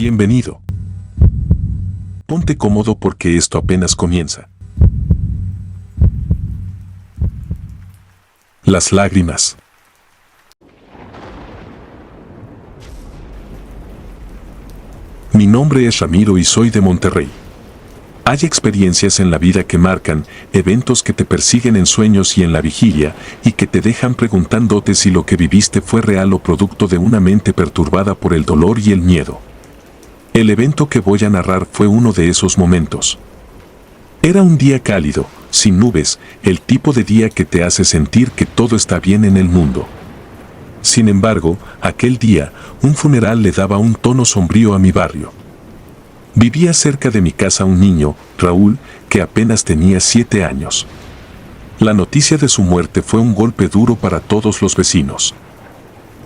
Bienvenido. Ponte cómodo porque esto apenas comienza. Las lágrimas. Mi nombre es Ramiro y soy de Monterrey. Hay experiencias en la vida que marcan, eventos que te persiguen en sueños y en la vigilia, y que te dejan preguntándote si lo que viviste fue real o producto de una mente perturbada por el dolor y el miedo. El evento que voy a narrar fue uno de esos momentos. Era un día cálido, sin nubes, el tipo de día que te hace sentir que todo está bien en el mundo. Sin embargo, aquel día, un funeral le daba un tono sombrío a mi barrio. Vivía cerca de mi casa un niño, Raúl, que apenas tenía 7 años. La noticia de su muerte fue un golpe duro para todos los vecinos.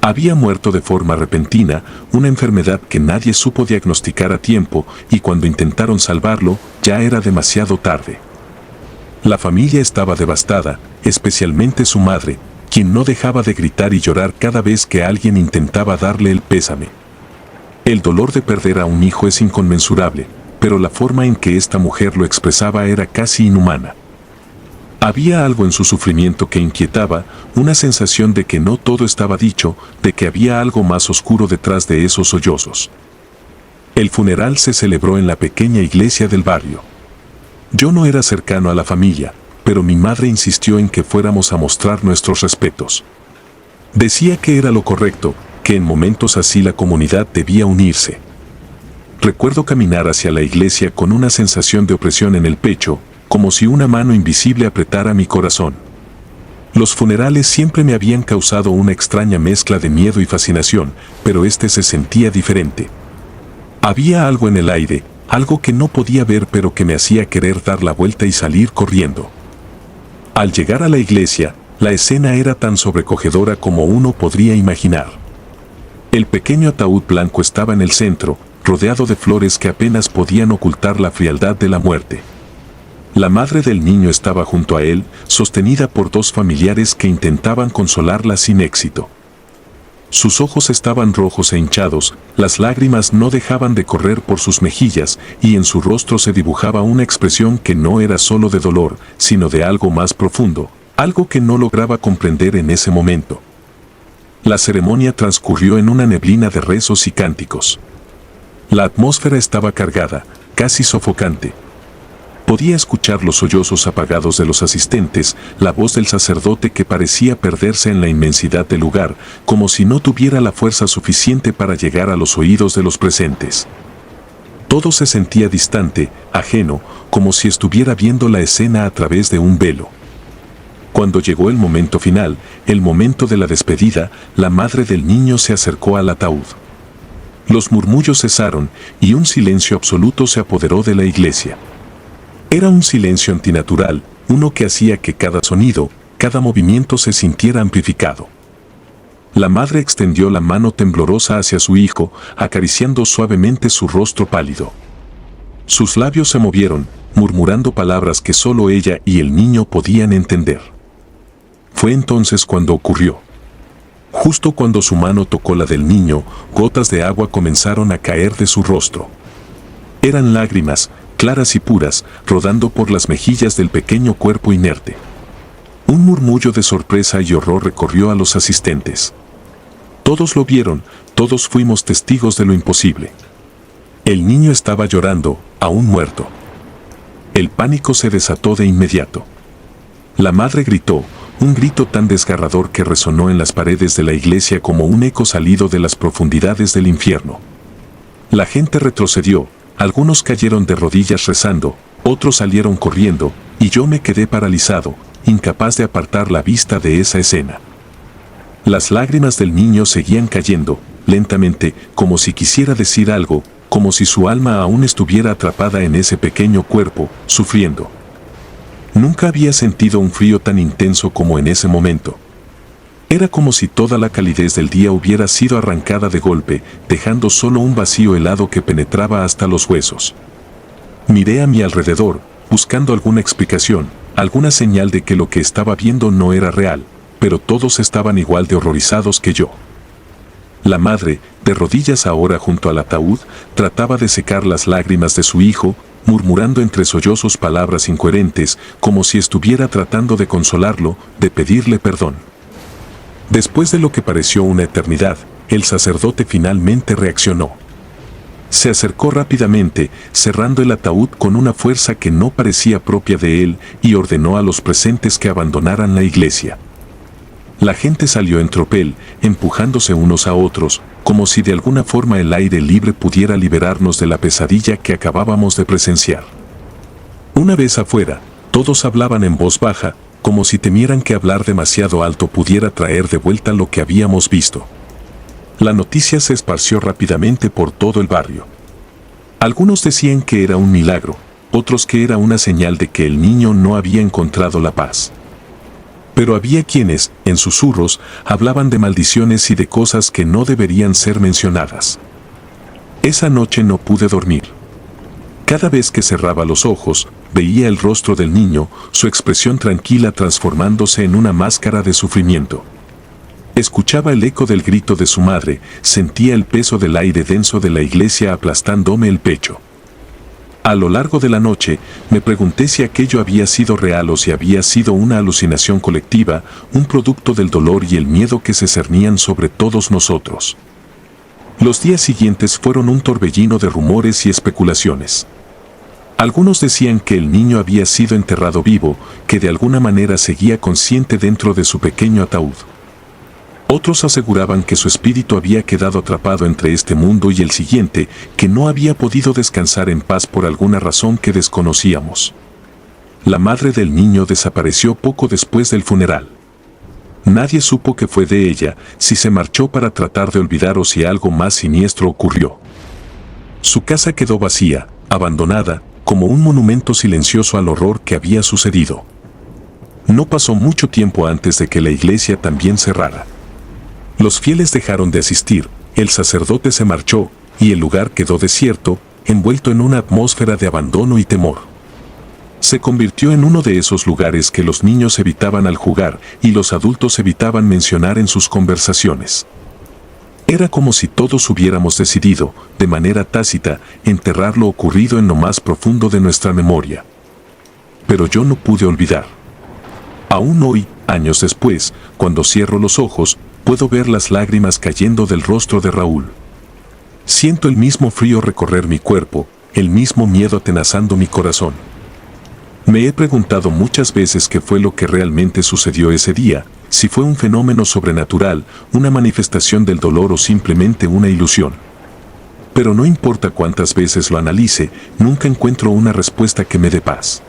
Había muerto de forma repentina, una enfermedad que nadie supo diagnosticar a tiempo, y cuando intentaron salvarlo, ya era demasiado tarde. La familia estaba devastada, especialmente su madre, quien no dejaba de gritar y llorar cada vez que alguien intentaba darle el pésame. El dolor de perder a un hijo es inconmensurable, pero la forma en que esta mujer lo expresaba era casi inhumana. Había algo en su sufrimiento que inquietaba, una sensación de que no todo estaba dicho, de que había algo más oscuro detrás de esos sollozos. El funeral se celebró en la pequeña iglesia del barrio. Yo no era cercano a la familia, pero mi madre insistió en que fuéramos a mostrar nuestros respetos. Decía que era lo correcto, que en momentos así la comunidad debía unirse. Recuerdo caminar hacia la iglesia con una sensación de opresión en el pecho, como si una mano invisible apretara mi corazón. Los funerales siempre me habían causado una extraña mezcla de miedo y fascinación, pero este se sentía diferente. Había algo en el aire, algo que no podía ver pero que me hacía querer dar la vuelta y salir corriendo. Al llegar a la iglesia, la escena era tan sobrecogedora como uno podría imaginar. El pequeño ataúd blanco estaba en el centro, rodeado de flores que apenas podían ocultar la frialdad de la muerte. La madre del niño estaba junto a él, sostenida por 2 familiares que intentaban consolarla sin éxito. Sus ojos estaban rojos e hinchados, las lágrimas no dejaban de correr por sus mejillas y en su rostro se dibujaba una expresión que no era solo de dolor, sino de algo más profundo, algo que no lograba comprender en ese momento. La ceremonia transcurrió en una neblina de rezos y cánticos. La atmósfera estaba cargada, casi sofocante. Podía escuchar los sollozos apagados de los asistentes, la voz del sacerdote que parecía perderse en la inmensidad del lugar, como si no tuviera la fuerza suficiente para llegar a los oídos de los presentes. Todo se sentía distante, ajeno, como si estuviera viendo la escena a través de un velo. Cuando llegó el momento final, el momento de la despedida, la madre del niño se acercó al ataúd. Los murmullos cesaron y un silencio absoluto se apoderó de la iglesia. Era un silencio antinatural, uno que hacía que cada sonido, cada movimiento se sintiera amplificado. La madre extendió la mano temblorosa hacia su hijo, acariciando suavemente su rostro pálido. Sus labios se movieron, murmurando palabras que solo ella y el niño podían entender. Fue entonces cuando ocurrió. Justo cuando su mano tocó la del niño, gotas de agua comenzaron a caer de su rostro. Eran lágrimas, claras y puras, rodando por las mejillas del pequeño cuerpo inerte. Un murmullo de sorpresa y horror recorrió a los asistentes. Todos lo vieron, todos fuimos testigos de lo imposible. El niño estaba llorando, aún muerto. El pánico se desató de inmediato. La madre gritó, un grito tan desgarrador que resonó en las paredes de la iglesia como un eco salido de las profundidades del infierno. La gente retrocedió, algunos cayeron de rodillas rezando, otros salieron corriendo, y yo me quedé paralizado, incapaz de apartar la vista de esa escena. Las lágrimas del niño seguían cayendo, lentamente, como si quisiera decir algo, como si su alma aún estuviera atrapada en ese pequeño cuerpo, sufriendo. Nunca había sentido un frío tan intenso como en ese momento. Era como si toda la calidez del día hubiera sido arrancada de golpe, dejando solo un vacío helado que penetraba hasta los huesos. Miré a mi alrededor, buscando alguna explicación, alguna señal de que lo que estaba viendo no era real, pero todos estaban igual de horrorizados que yo. La madre, de rodillas ahora junto al ataúd, trataba de secar las lágrimas de su hijo, murmurando entre sollozos palabras incoherentes, como si estuviera tratando de consolarlo, de pedirle perdón. Después de lo que pareció una eternidad, el sacerdote finalmente reaccionó. Se acercó rápidamente, cerrando el ataúd con una fuerza que no parecía propia de él, y ordenó a los presentes que abandonaran la iglesia. La gente salió en tropel, empujándose unos a otros, como si de alguna forma el aire libre pudiera liberarnos de la pesadilla que acabábamos de presenciar. Una vez afuera, todos hablaban en voz baja, como si temieran que hablar demasiado alto pudiera traer de vuelta lo que habíamos visto. La noticia se esparció rápidamente por todo el barrio. Algunos decían que era un milagro, otros que era una señal de que el niño no había encontrado la paz. Pero había quienes, en susurros, hablaban de maldiciones y de cosas que no deberían ser mencionadas. Esa noche no pude dormir. Cada vez que cerraba los ojos, veía el rostro del niño, su expresión tranquila transformándose en una máscara de sufrimiento. Escuchaba el eco del grito de su madre, sentía el peso del aire denso de la iglesia aplastándome el pecho. A lo largo de la noche, me pregunté si aquello había sido real o si había sido una alucinación colectiva, un producto del dolor y el miedo que se cernían sobre todos nosotros. Los días siguientes fueron un torbellino de rumores y especulaciones. Algunos decían que el niño había sido enterrado vivo, que de alguna manera seguía consciente dentro de su pequeño ataúd. Otros aseguraban que su espíritu había quedado atrapado entre este mundo y el siguiente, que no había podido descansar en paz por alguna razón que desconocíamos. La madre del niño desapareció poco después del funeral. Nadie supo qué fue de ella, si se marchó para tratar de olvidar o si algo más siniestro ocurrió. Su casa quedó vacía, abandonada, como un monumento silencioso al horror que había sucedido. No pasó mucho tiempo antes de que la iglesia también cerrara. Los fieles dejaron de asistir, el sacerdote se marchó, y el lugar quedó desierto, envuelto en una atmósfera de abandono y temor. Se convirtió en uno de esos lugares que los niños evitaban al jugar y los adultos evitaban mencionar en sus conversaciones. Era como si todos hubiéramos decidido, de manera tácita, enterrar lo ocurrido en lo más profundo de nuestra memoria. Pero yo no pude olvidar. Aún hoy, años después, cuando cierro los ojos, puedo ver las lágrimas cayendo del rostro de Raúl. Siento el mismo frío recorrer mi cuerpo, el mismo miedo atenazando mi corazón. Me he preguntado muchas veces qué fue lo que realmente sucedió ese día, si fue un fenómeno sobrenatural, una manifestación del dolor o simplemente una ilusión. Pero no importa cuántas veces lo analice, nunca encuentro una respuesta que me dé paz.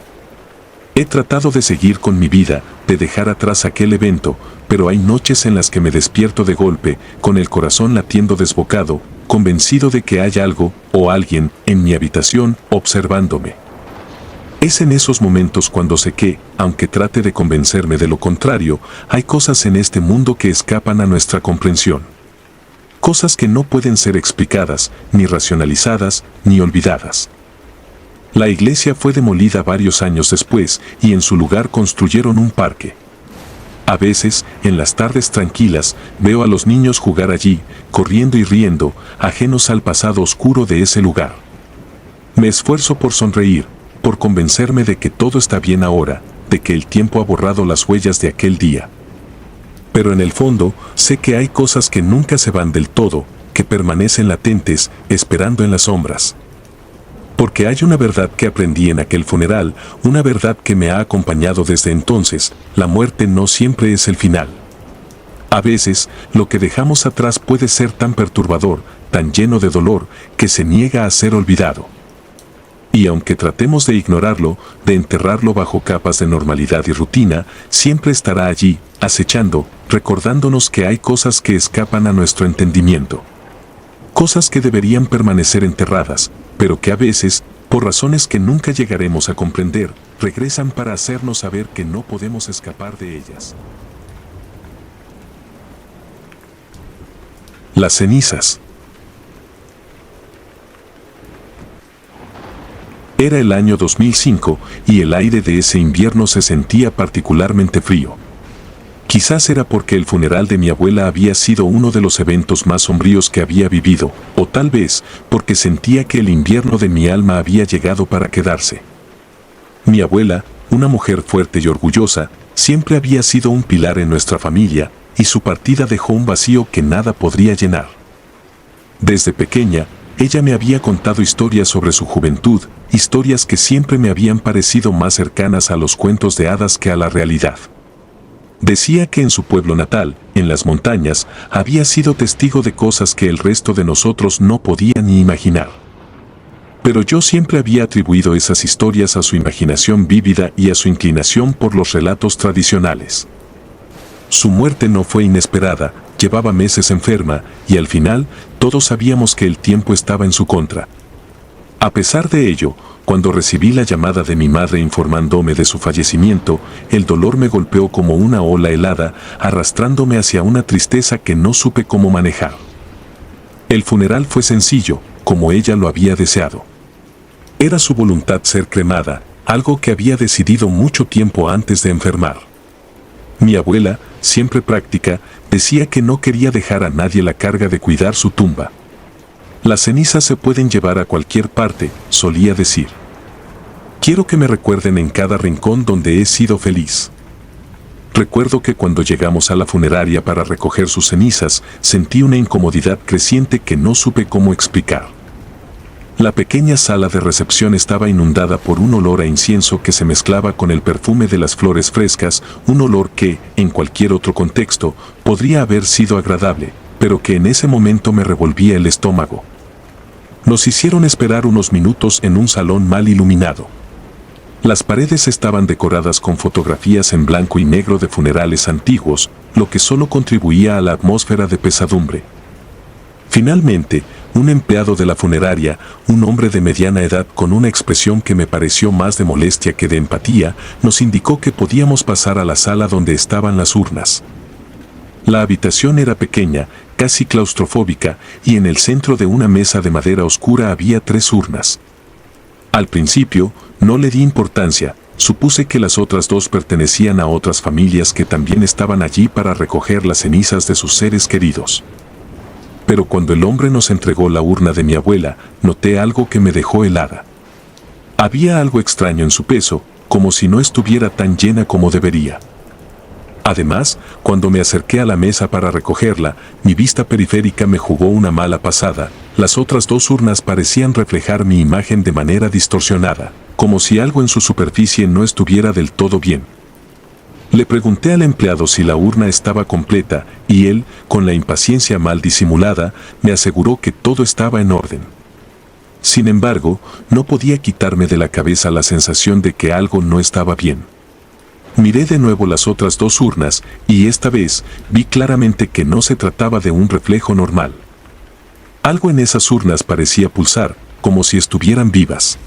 He tratado de seguir con mi vida, de dejar atrás aquel evento, pero hay noches en las que me despierto de golpe, con el corazón latiendo desbocado, convencido de que hay algo, o alguien, en mi habitación, observándome. Es en esos momentos cuando sé que, aunque trate de convencerme de lo contrario, hay cosas en este mundo que escapan a nuestra comprensión. Cosas que no pueden ser explicadas, ni racionalizadas, ni olvidadas. La iglesia fue demolida varios años después y en su lugar construyeron un parque. A veces, en las tardes tranquilas, veo a los niños jugar allí, corriendo y riendo, ajenos al pasado oscuro de ese lugar. Me esfuerzo por sonreír, por convencerme de que todo está bien ahora, de que el tiempo ha borrado las huellas de aquel día. Pero en el fondo, sé que hay cosas que nunca se van del todo, que permanecen latentes, esperando en las sombras. Porque hay una verdad que aprendí en aquel funeral, una verdad que me ha acompañado desde entonces: la muerte no siempre es el final. A veces, lo que dejamos atrás puede ser tan perturbador, tan lleno de dolor, que se niega a ser olvidado. Y aunque tratemos de ignorarlo, de enterrarlo bajo capas de normalidad y rutina, siempre estará allí, acechando, recordándonos que hay cosas que escapan a nuestro entendimiento. Cosas que deberían permanecer enterradas, pero que a veces, por razones que nunca llegaremos a comprender, regresan para hacernos saber que no podemos escapar de ellas. Las cenizas. Era el año 2005 y el aire de ese invierno se sentía particularmente frío. Quizás era porque el funeral de mi abuela había sido uno de los eventos más sombríos que había vivido, o tal vez porque sentía que el invierno de mi alma había llegado para quedarse. Mi abuela, una mujer fuerte y orgullosa, siempre había sido un pilar en nuestra familia, y su partida dejó un vacío que nada podría llenar. Desde pequeña, ella me había contado historias sobre su juventud, historias que siempre me habían parecido más cercanas a los cuentos de hadas que a la realidad. Decía que en su pueblo natal, en las montañas, había sido testigo de cosas que el resto de nosotros no podía ni imaginar. Pero yo siempre había atribuido esas historias a su imaginación vívida y a su inclinación por los relatos tradicionales. Su muerte no fue inesperada, llevaba meses enferma, y al final, todos sabíamos que el tiempo estaba en su contra. A pesar de ello, cuando recibí la llamada de mi madre informándome de su fallecimiento, el dolor me golpeó como una ola helada, arrastrándome hacia una tristeza que no supe cómo manejar. El funeral fue sencillo, como ella lo había deseado. Era su voluntad ser cremada, algo que había decidido mucho tiempo antes de enfermar. Mi abuela, siempre práctica, decía que no quería dejar a nadie la carga de cuidar su tumba. Las cenizas se pueden llevar a cualquier parte, solía decir. Quiero que me recuerden en cada rincón donde he sido feliz. Recuerdo que cuando llegamos a la funeraria para recoger sus cenizas, sentí una incomodidad creciente que no supe cómo explicar. La pequeña sala de recepción estaba inundada por un olor a incienso que se mezclaba con el perfume de las flores frescas, un olor que, en cualquier otro contexto, podría haber sido agradable, pero que en ese momento me revolvía el estómago. Nos hicieron esperar unos minutos en un salón mal iluminado. Las paredes estaban decoradas con fotografías en blanco y negro de funerales antiguos, lo que solo contribuía a la atmósfera de pesadumbre. Finalmente, un empleado de la funeraria, un hombre de mediana edad con una expresión que me pareció más de molestia que de empatía, nos indicó que podíamos pasar a la sala donde estaban las urnas. La habitación era pequeña, casi claustrofóbica, y en el centro de una mesa de madera oscura había 3 urnas. Al principio, no le di importancia, supuse que las otras 2 pertenecían a otras familias que también estaban allí para recoger las cenizas de sus seres queridos. Pero cuando el hombre nos entregó la urna de mi abuela, noté algo que me dejó helada. Había algo extraño en su peso, como si no estuviera tan llena como debería. Además, cuando me acerqué a la mesa para recogerla, mi vista periférica me jugó una mala pasada. Las otras 2 urnas parecían reflejar mi imagen de manera distorsionada, como si algo en su superficie no estuviera del todo bien. Le pregunté al empleado si la urna estaba completa, y él, con la impaciencia mal disimulada, me aseguró que todo estaba en orden. Sin embargo, no podía quitarme de la cabeza la sensación de que algo no estaba bien. Miré de nuevo las otras 2 urnas, y esta vez vi claramente que no se trataba de un reflejo normal. Algo en esas urnas parecía pulsar, como si estuvieran vivas.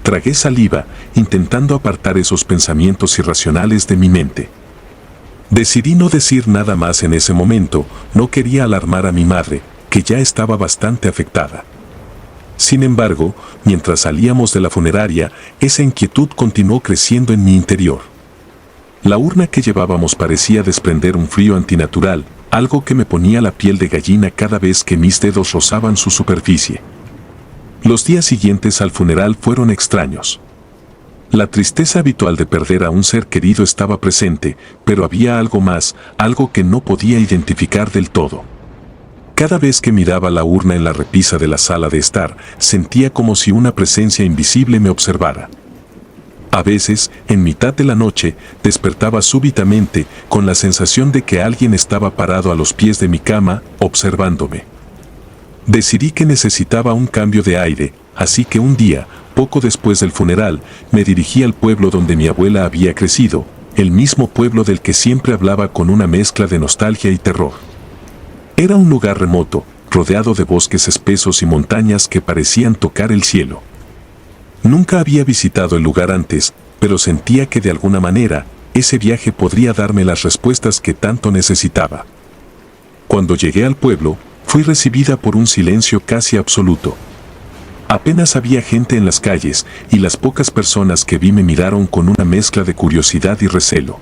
Tragué saliva, intentando apartar esos pensamientos irracionales de mi mente. Decidí no decir nada más en ese momento, no quería alarmar a mi madre, que ya estaba bastante afectada. Sin embargo, mientras salíamos de la funeraria, esa inquietud continuó creciendo en mi interior. La urna que llevábamos parecía desprender un frío antinatural, algo que me ponía la piel de gallina cada vez que mis dedos rozaban su superficie. Los días siguientes al funeral fueron extraños. La tristeza habitual de perder a un ser querido estaba presente, pero había algo más, algo que no podía identificar del todo. Cada vez que miraba la urna en la repisa de la sala de estar, sentía como si una presencia invisible me observara. A veces, en mitad de la noche, despertaba súbitamente con la sensación de que alguien estaba parado a los pies de mi cama, observándome. Decidí que necesitaba un cambio de aire, así que un día, poco después del funeral, me dirigí al pueblo donde mi abuela había crecido, el mismo pueblo del que siempre hablaba con una mezcla de nostalgia y terror. Era un lugar remoto, rodeado de bosques espesos y montañas que parecían tocar el cielo. Nunca había visitado el lugar antes, pero sentía que de alguna manera, ese viaje podría darme las respuestas que tanto necesitaba. Cuando llegué al pueblo, fui recibida por un silencio casi absoluto. Apenas había gente en las calles, y las pocas personas que vi me miraron con una mezcla de curiosidad y recelo.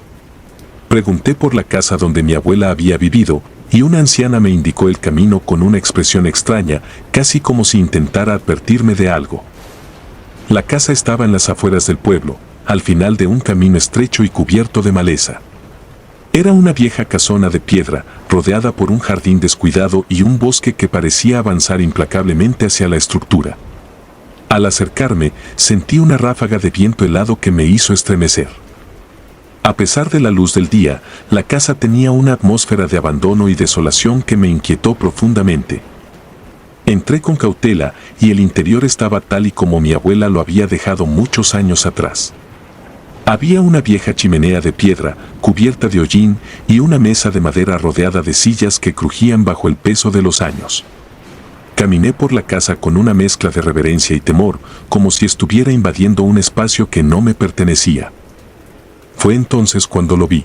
Pregunté por la casa donde mi abuela había vivido, y una anciana me indicó el camino con una expresión extraña, casi como si intentara advertirme de algo. La casa estaba en las afueras del pueblo, al final de un camino estrecho y cubierto de maleza. Era una vieja casona de piedra, rodeada por un jardín descuidado y un bosque que parecía avanzar implacablemente hacia la estructura. Al acercarme, sentí una ráfaga de viento helado que me hizo estremecer. A pesar de la luz del día, la casa tenía una atmósfera de abandono y desolación que me inquietó profundamente. Entré con cautela y el interior estaba tal y como mi abuela lo había dejado muchos años atrás. Había una vieja chimenea de piedra, cubierta de hollín, y una mesa de madera rodeada de sillas que crujían bajo el peso de los años. Caminé por la casa con una mezcla de reverencia y temor, como si estuviera invadiendo un espacio que no me pertenecía. Fue entonces cuando lo vi.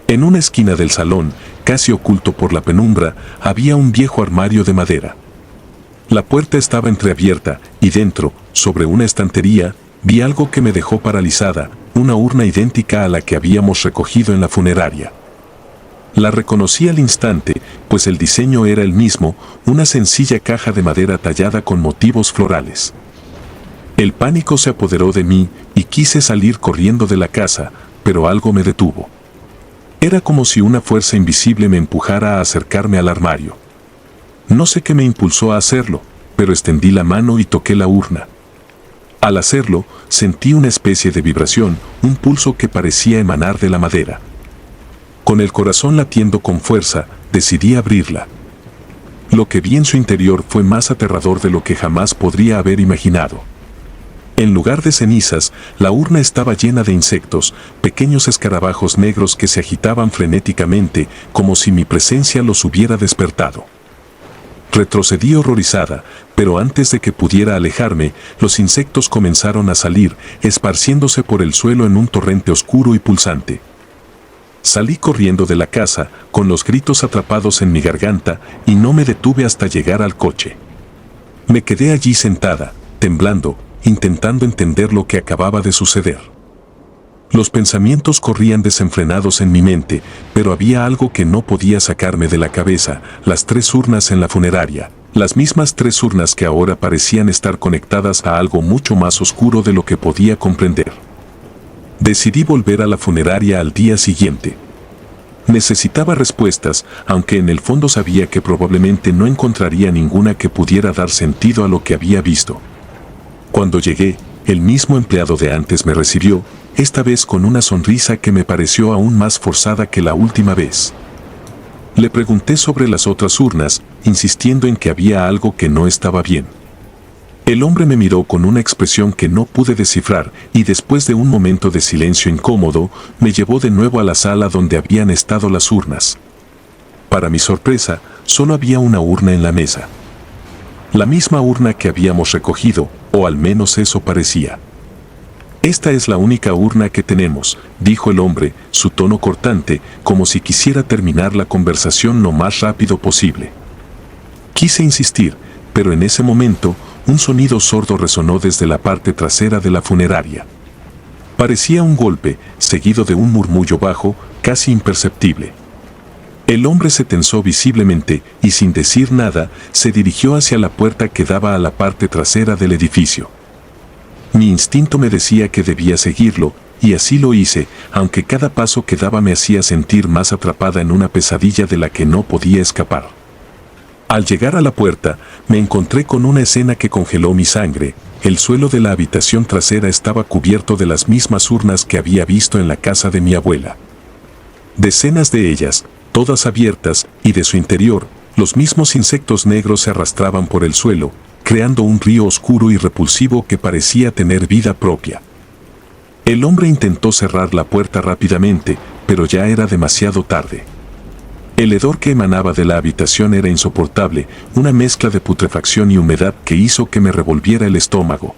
En una esquina del salón, casi oculto por la penumbra, había un viejo armario de madera. La puerta estaba entreabierta, y dentro, sobre una estantería, vi algo que me dejó paralizada, una urna idéntica a la que habíamos recogido en la funeraria. La reconocí al instante, pues el diseño era el mismo, una sencilla caja de madera tallada con motivos florales. El pánico se apoderó de mí y quise salir corriendo de la casa, pero algo me detuvo. Era como si una fuerza invisible me empujara a acercarme al armario. No sé qué me impulsó a hacerlo, pero extendí la mano y toqué la urna. Al hacerlo, sentí una especie de vibración, un pulso que parecía emanar de la madera. Con el corazón latiendo con fuerza, decidí abrirla. Lo que vi en su interior fue más aterrador de lo que jamás podría haber imaginado. En lugar de cenizas, la urna estaba llena de insectos, pequeños escarabajos negros que se agitaban frenéticamente, como si mi presencia los hubiera despertado. Retrocedí horrorizada, pero antes de que pudiera alejarme, los insectos comenzaron a salir, esparciéndose por el suelo en un torrente oscuro y pulsante. Salí corriendo de la casa, con los gritos atrapados en mi garganta, y no me detuve hasta llegar al coche. Me quedé allí sentada, temblando, intentando entender lo que acababa de suceder. Los pensamientos corrían desenfrenados en mi mente, pero había algo que no podía sacarme de la cabeza: las 3 urnas en la funeraria, las mismas 3 urnas que ahora parecían estar conectadas a algo mucho más oscuro de lo que podía comprender. Decidí volver a la funeraria al día siguiente. Necesitaba respuestas, aunque en el fondo sabía que probablemente no encontraría ninguna que pudiera dar sentido a lo que había visto. Cuando llegué, el mismo empleado de antes me recibió, esta vez con una sonrisa que me pareció aún más forzada que la última vez. Le pregunté sobre las otras urnas, insistiendo en que había algo que no estaba bien. El hombre me miró con una expresión que no pude descifrar y después de un momento de silencio incómodo, me llevó de nuevo a la sala donde habían estado las urnas. Para mi sorpresa, solo había una urna en la mesa. La misma urna que habíamos recogido, o al menos eso parecía. «Esta es la única urna que tenemos», dijo el hombre, su tono cortante, como si quisiera terminar la conversación lo más rápido posible. Quise insistir, pero en ese momento, un sonido sordo resonó desde la parte trasera de la funeraria. Parecía un golpe, seguido de un murmullo bajo, casi imperceptible. El hombre se tensó visiblemente y sin decir nada, se dirigió hacia la puerta que daba a la parte trasera del edificio. Mi instinto me decía que debía seguirlo, y así lo hice, aunque cada paso que daba me hacía sentir más atrapada en una pesadilla de la que no podía escapar. Al llegar a la puerta, me encontré con una escena que congeló mi sangre. El suelo de la habitación trasera estaba cubierto de las mismas urnas que había visto en la casa de mi abuela. Decenas de ellas, todas abiertas, y de su interior, los mismos insectos negros se arrastraban por el suelo, creando un río oscuro y repulsivo que parecía tener vida propia. El hombre intentó cerrar la puerta rápidamente, pero ya era demasiado tarde. El hedor que emanaba de la habitación era insoportable, una mezcla de putrefacción y humedad que hizo que me revolviera el estómago.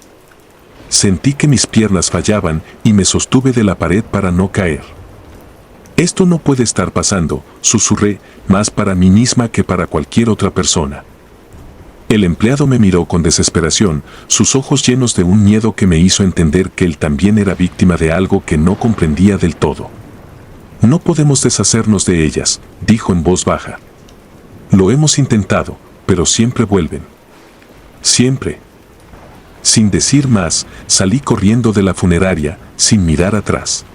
Sentí que mis piernas fallaban y me sostuve de la pared para no caer. «Esto no puede estar pasando», susurré, más para mí misma que para cualquier otra persona. El empleado me miró con desesperación, sus ojos llenos de un miedo que me hizo entender que él también era víctima de algo que no comprendía del todo. No podemos deshacernos de ellas, dijo en voz baja. Lo hemos intentado, pero siempre vuelven. Siempre. Sin decir más, salí corriendo de la funeraria, sin mirar atrás.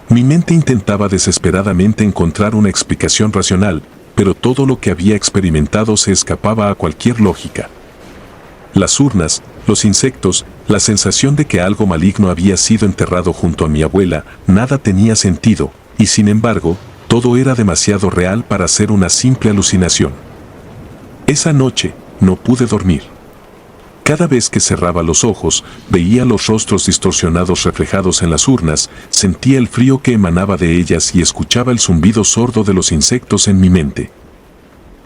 Mi mente intentaba desesperadamente encontrar una explicación racional, pero todo lo que había experimentado se escapaba a cualquier lógica. Las urnas, los insectos, la sensación de que algo maligno había sido enterrado junto a mi abuela, nada tenía sentido, y sin embargo, todo era demasiado real para ser una simple alucinación. Esa noche, no pude dormir. Cada vez que cerraba los ojos, veía los rostros distorsionados reflejados en las urnas, sentía el frío que emanaba de ellas y escuchaba el zumbido sordo de los insectos en mi mente.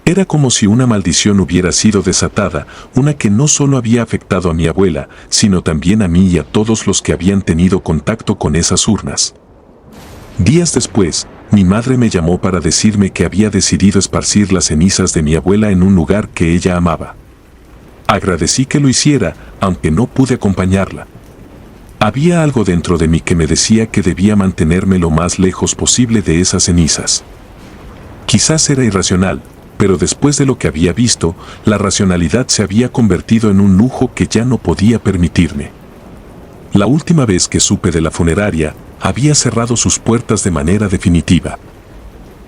Era como si una maldición hubiera sido desatada, una que no solo había afectado a mi abuela, sino también a mí y a todos los que habían tenido contacto con esas urnas. Días después, mi madre me llamó para decirme que había decidido esparcir las cenizas de mi abuela en un lugar que ella amaba. Agradecí que lo hiciera, aunque no pude acompañarla. Había algo dentro de mí que me decía que debía mantenerme lo más lejos posible de esas cenizas. Quizás era irracional, pero después de lo que había visto, la racionalidad se había convertido en un lujo que ya no podía permitirme. La última vez que supe de la funeraria, había cerrado sus puertas de manera definitiva.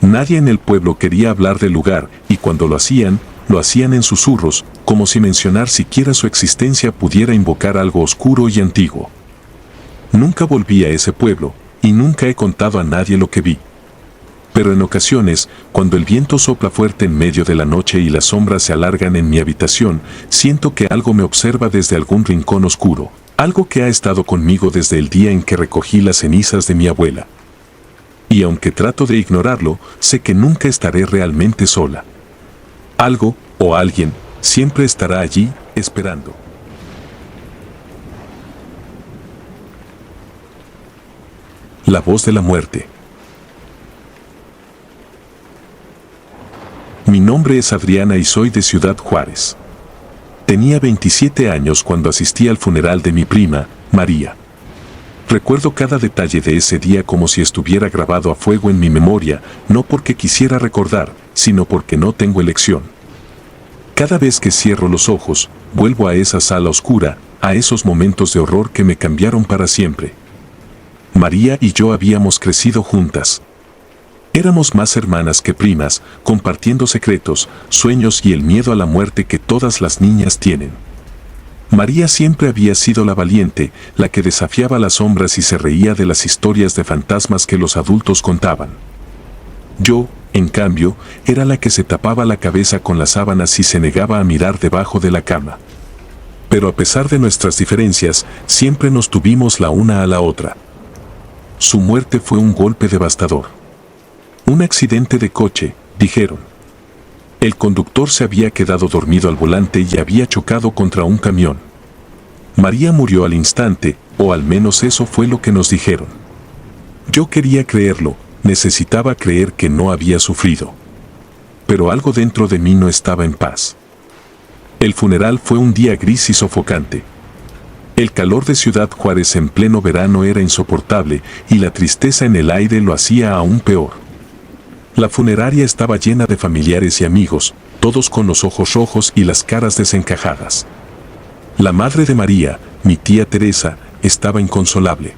Nadie en el pueblo quería hablar del lugar, y cuando lo hacían en susurros, como si mencionar siquiera su existencia pudiera invocar algo oscuro y antiguo. Nunca volví a ese pueblo, y nunca he contado a nadie lo que vi. Pero en ocasiones, cuando el viento sopla fuerte en medio de la noche y las sombras se alargan en mi habitación, siento que algo me observa desde algún rincón oscuro, algo que ha estado conmigo desde el día en que recogí las cenizas de mi abuela. Y aunque trato de ignorarlo, sé que nunca estaré realmente sola. Algo, o alguien, siempre estará allí, esperando. La voz de la muerte. Mi nombre es Adriana y soy de Ciudad Juárez. Tenía 27 años cuando asistí al funeral de mi prima, María. Recuerdo cada detalle de ese día como si estuviera grabado a fuego en mi memoria, no porque quisiera recordar, sino porque no tengo elección. Cada vez que cierro los ojos, vuelvo a esa sala oscura, a esos momentos de horror que me cambiaron para siempre. María y yo habíamos crecido juntas. Éramos más hermanas que primas, compartiendo secretos, sueños y el miedo a la muerte que todas las niñas tienen. María siempre había sido la valiente, la que desafiaba las sombras y se reía de las historias de fantasmas que los adultos contaban. Yo, en cambio, era la que se tapaba la cabeza con las sábanas y se negaba a mirar debajo de la cama. Pero a pesar de nuestras diferencias, siempre nos tuvimos la una a la otra. Su muerte fue un golpe devastador. Un accidente de coche, dijeron. El conductor se había quedado dormido al volante y había chocado contra un camión. María murió al instante, o al menos eso fue lo que nos dijeron. Yo quería creerlo, necesitaba creer que no había sufrido. Pero algo dentro de mí no estaba en paz. El funeral fue un día gris y sofocante. El calor de Ciudad Juárez en pleno verano era insoportable y la tristeza en el aire lo hacía aún peor. La funeraria estaba llena de familiares y amigos, todos con los ojos rojos y las caras desencajadas. La madre de María, mi tía Teresa, estaba inconsolable.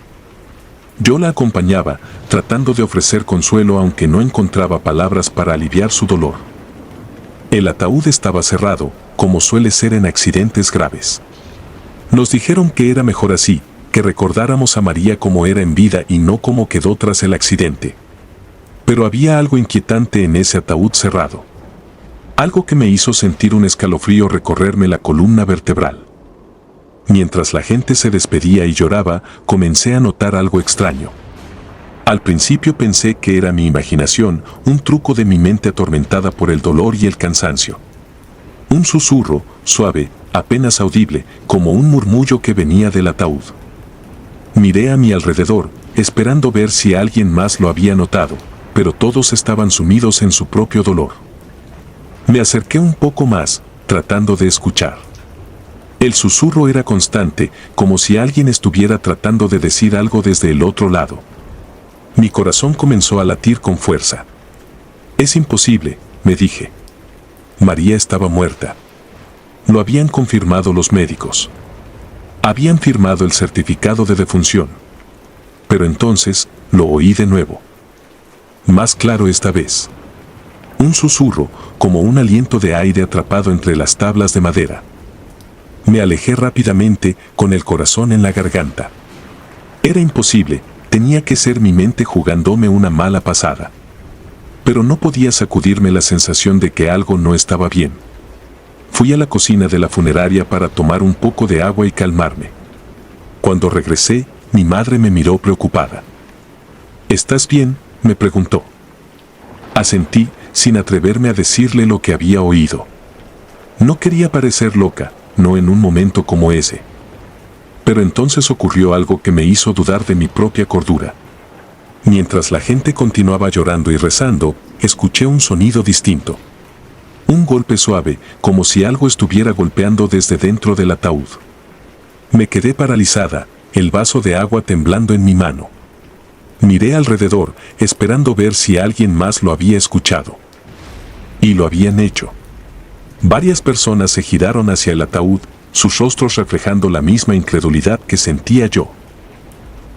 Yo la acompañaba, tratando de ofrecer consuelo aunque no encontraba palabras para aliviar su dolor. El ataúd estaba cerrado, como suele ser en accidentes graves. Nos dijeron que era mejor así, que recordáramos a María como era en vida y no como quedó tras el accidente. Pero había algo inquietante en ese ataúd cerrado. Algo que me hizo sentir un escalofrío recorrerme la columna vertebral. Mientras la gente se despedía y lloraba, comencé a notar algo extraño. Al principio pensé que era mi imaginación, un truco de mi mente atormentada por el dolor y el cansancio. Un susurro, suave, apenas audible, como un murmullo que venía del ataúd. Miré a mi alrededor, esperando ver si alguien más lo había notado, pero todos estaban sumidos en su propio dolor. Me acerqué un poco más, tratando de escuchar. El susurro era constante, como si alguien estuviera tratando de decir algo desde el otro lado. Mi corazón comenzó a latir con fuerza. Es imposible, me dije. María estaba muerta. Lo habían confirmado los médicos. Habían firmado el certificado de defunción. Pero entonces, lo oí de nuevo. Más claro esta vez. Un susurro, como un aliento de aire atrapado entre las tablas de madera. Me alejé rápidamente, con el corazón en la garganta. Era imposible, tenía que ser mi mente jugándome una mala pasada. Pero no podía sacudirme la sensación de que algo no estaba bien. Fui a la cocina de la funeraria para tomar un poco de agua y calmarme. Cuando regresé, mi madre me miró preocupada. ¿Estás bien?, me preguntó. Asentí, sin atreverme a decirle lo que había oído. No quería parecer loca, no en un momento como ese. Pero entonces ocurrió algo que me hizo dudar de mi propia cordura. Mientras la gente continuaba llorando y rezando, escuché un sonido distinto. Un golpe suave, como si algo estuviera golpeando desde dentro del ataúd. Me quedé paralizada, el vaso de agua temblando en mi mano. Miré alrededor, esperando ver si alguien más lo había escuchado. Y lo habían hecho. Varias personas se giraron hacia el ataúd, sus rostros reflejando la misma incredulidad que sentía yo.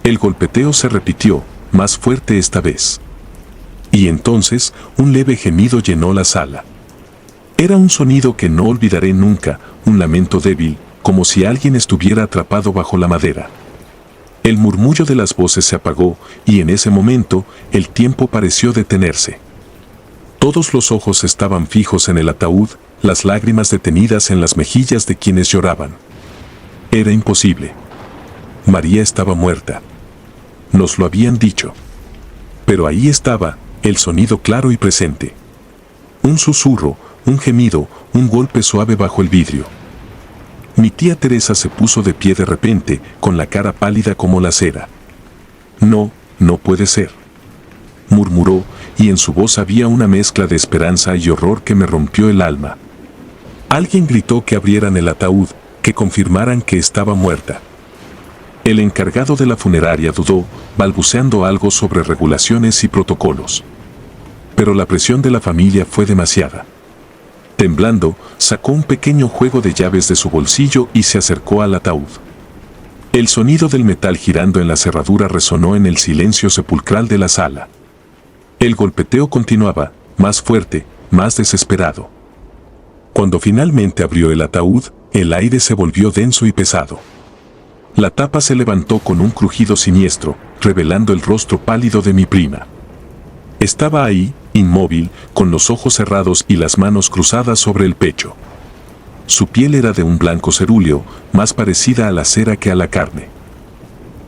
El golpeteo se repitió, más fuerte esta vez. Y entonces, un leve gemido llenó la sala. Era un sonido que no olvidaré nunca, un lamento débil, como si alguien estuviera atrapado bajo la madera. El murmullo de las voces se apagó, y en ese momento, el tiempo pareció detenerse. Todos los ojos estaban fijos en el ataúd, las lágrimas detenidas en las mejillas de quienes lloraban. Era imposible. María estaba muerta. Nos lo habían dicho. Pero ahí estaba, el sonido claro y presente. Un susurro, un gemido, un golpe suave bajo el vidrio. Mi tía Teresa se puso de pie de repente, con la cara pálida como la cera. No, no puede ser, murmuró, y en su voz había una mezcla de esperanza y horror que me rompió el alma. Alguien gritó que abrieran el ataúd, que confirmaran que estaba muerta. El encargado de la funeraria dudó, balbuceando algo sobre regulaciones y protocolos. Pero la presión de la familia fue demasiada. Temblando, sacó un pequeño juego de llaves de su bolsillo y se acercó al ataúd. El sonido del metal girando en la cerradura resonó en el silencio sepulcral de la sala. El golpeteo continuaba, más fuerte, más desesperado. Cuando finalmente abrió el ataúd, el aire se volvió denso y pesado. La tapa se levantó con un crujido siniestro, revelando el rostro pálido de mi prima. Estaba ahí, inmóvil, con los ojos cerrados y las manos cruzadas sobre el pecho. Su piel era de un blanco cerúleo, más parecida a la cera que a la carne.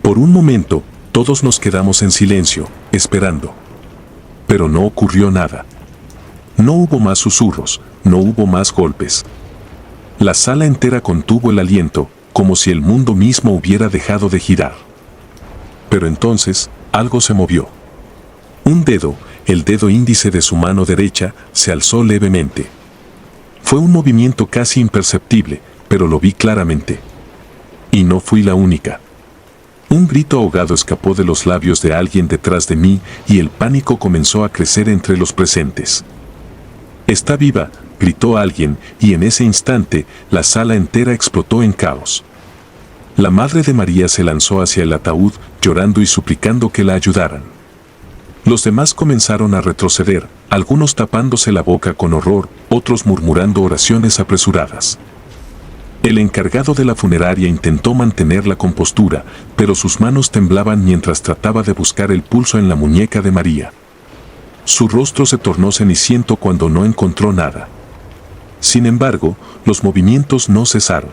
Por un momento, todos nos quedamos en silencio, esperando. Pero no ocurrió nada. No hubo más susurros, no hubo más golpes. La sala entera contuvo el aliento, como si el mundo mismo hubiera dejado de girar. Pero entonces, algo se movió. Un dedo, el dedo índice de su mano derecha, se alzó levemente. Fue un movimiento casi imperceptible, pero lo vi claramente. Y no fui la única. Un grito ahogado escapó de los labios de alguien detrás de mí y el pánico comenzó a crecer entre los presentes. «Está viva», gritó alguien, y en ese instante, la sala entera explotó en caos. La madre de María se lanzó hacia el ataúd, llorando y suplicando que la ayudaran. Los demás comenzaron a retroceder, algunos tapándose la boca con horror, otros murmurando oraciones apresuradas. El encargado de la funeraria intentó mantener la compostura, pero sus manos temblaban mientras trataba de buscar el pulso en la muñeca de María. Su rostro se tornó ceniciento cuando no encontró nada. Sin embargo, los movimientos no cesaron.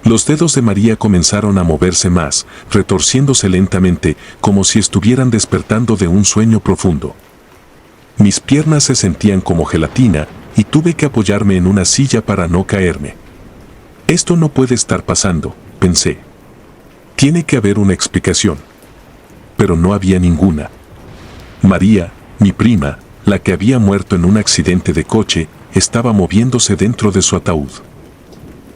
Los dedos de María comenzaron a moverse más, retorciéndose lentamente, como si estuvieran despertando de un sueño profundo. Mis piernas se sentían como gelatina, y tuve que apoyarme en una silla para no caerme. Esto no puede estar pasando, pensé. Tiene que haber una explicación. Pero no había ninguna. María, mi prima, la que había muerto en un accidente de coche, estaba moviéndose dentro de su ataúd.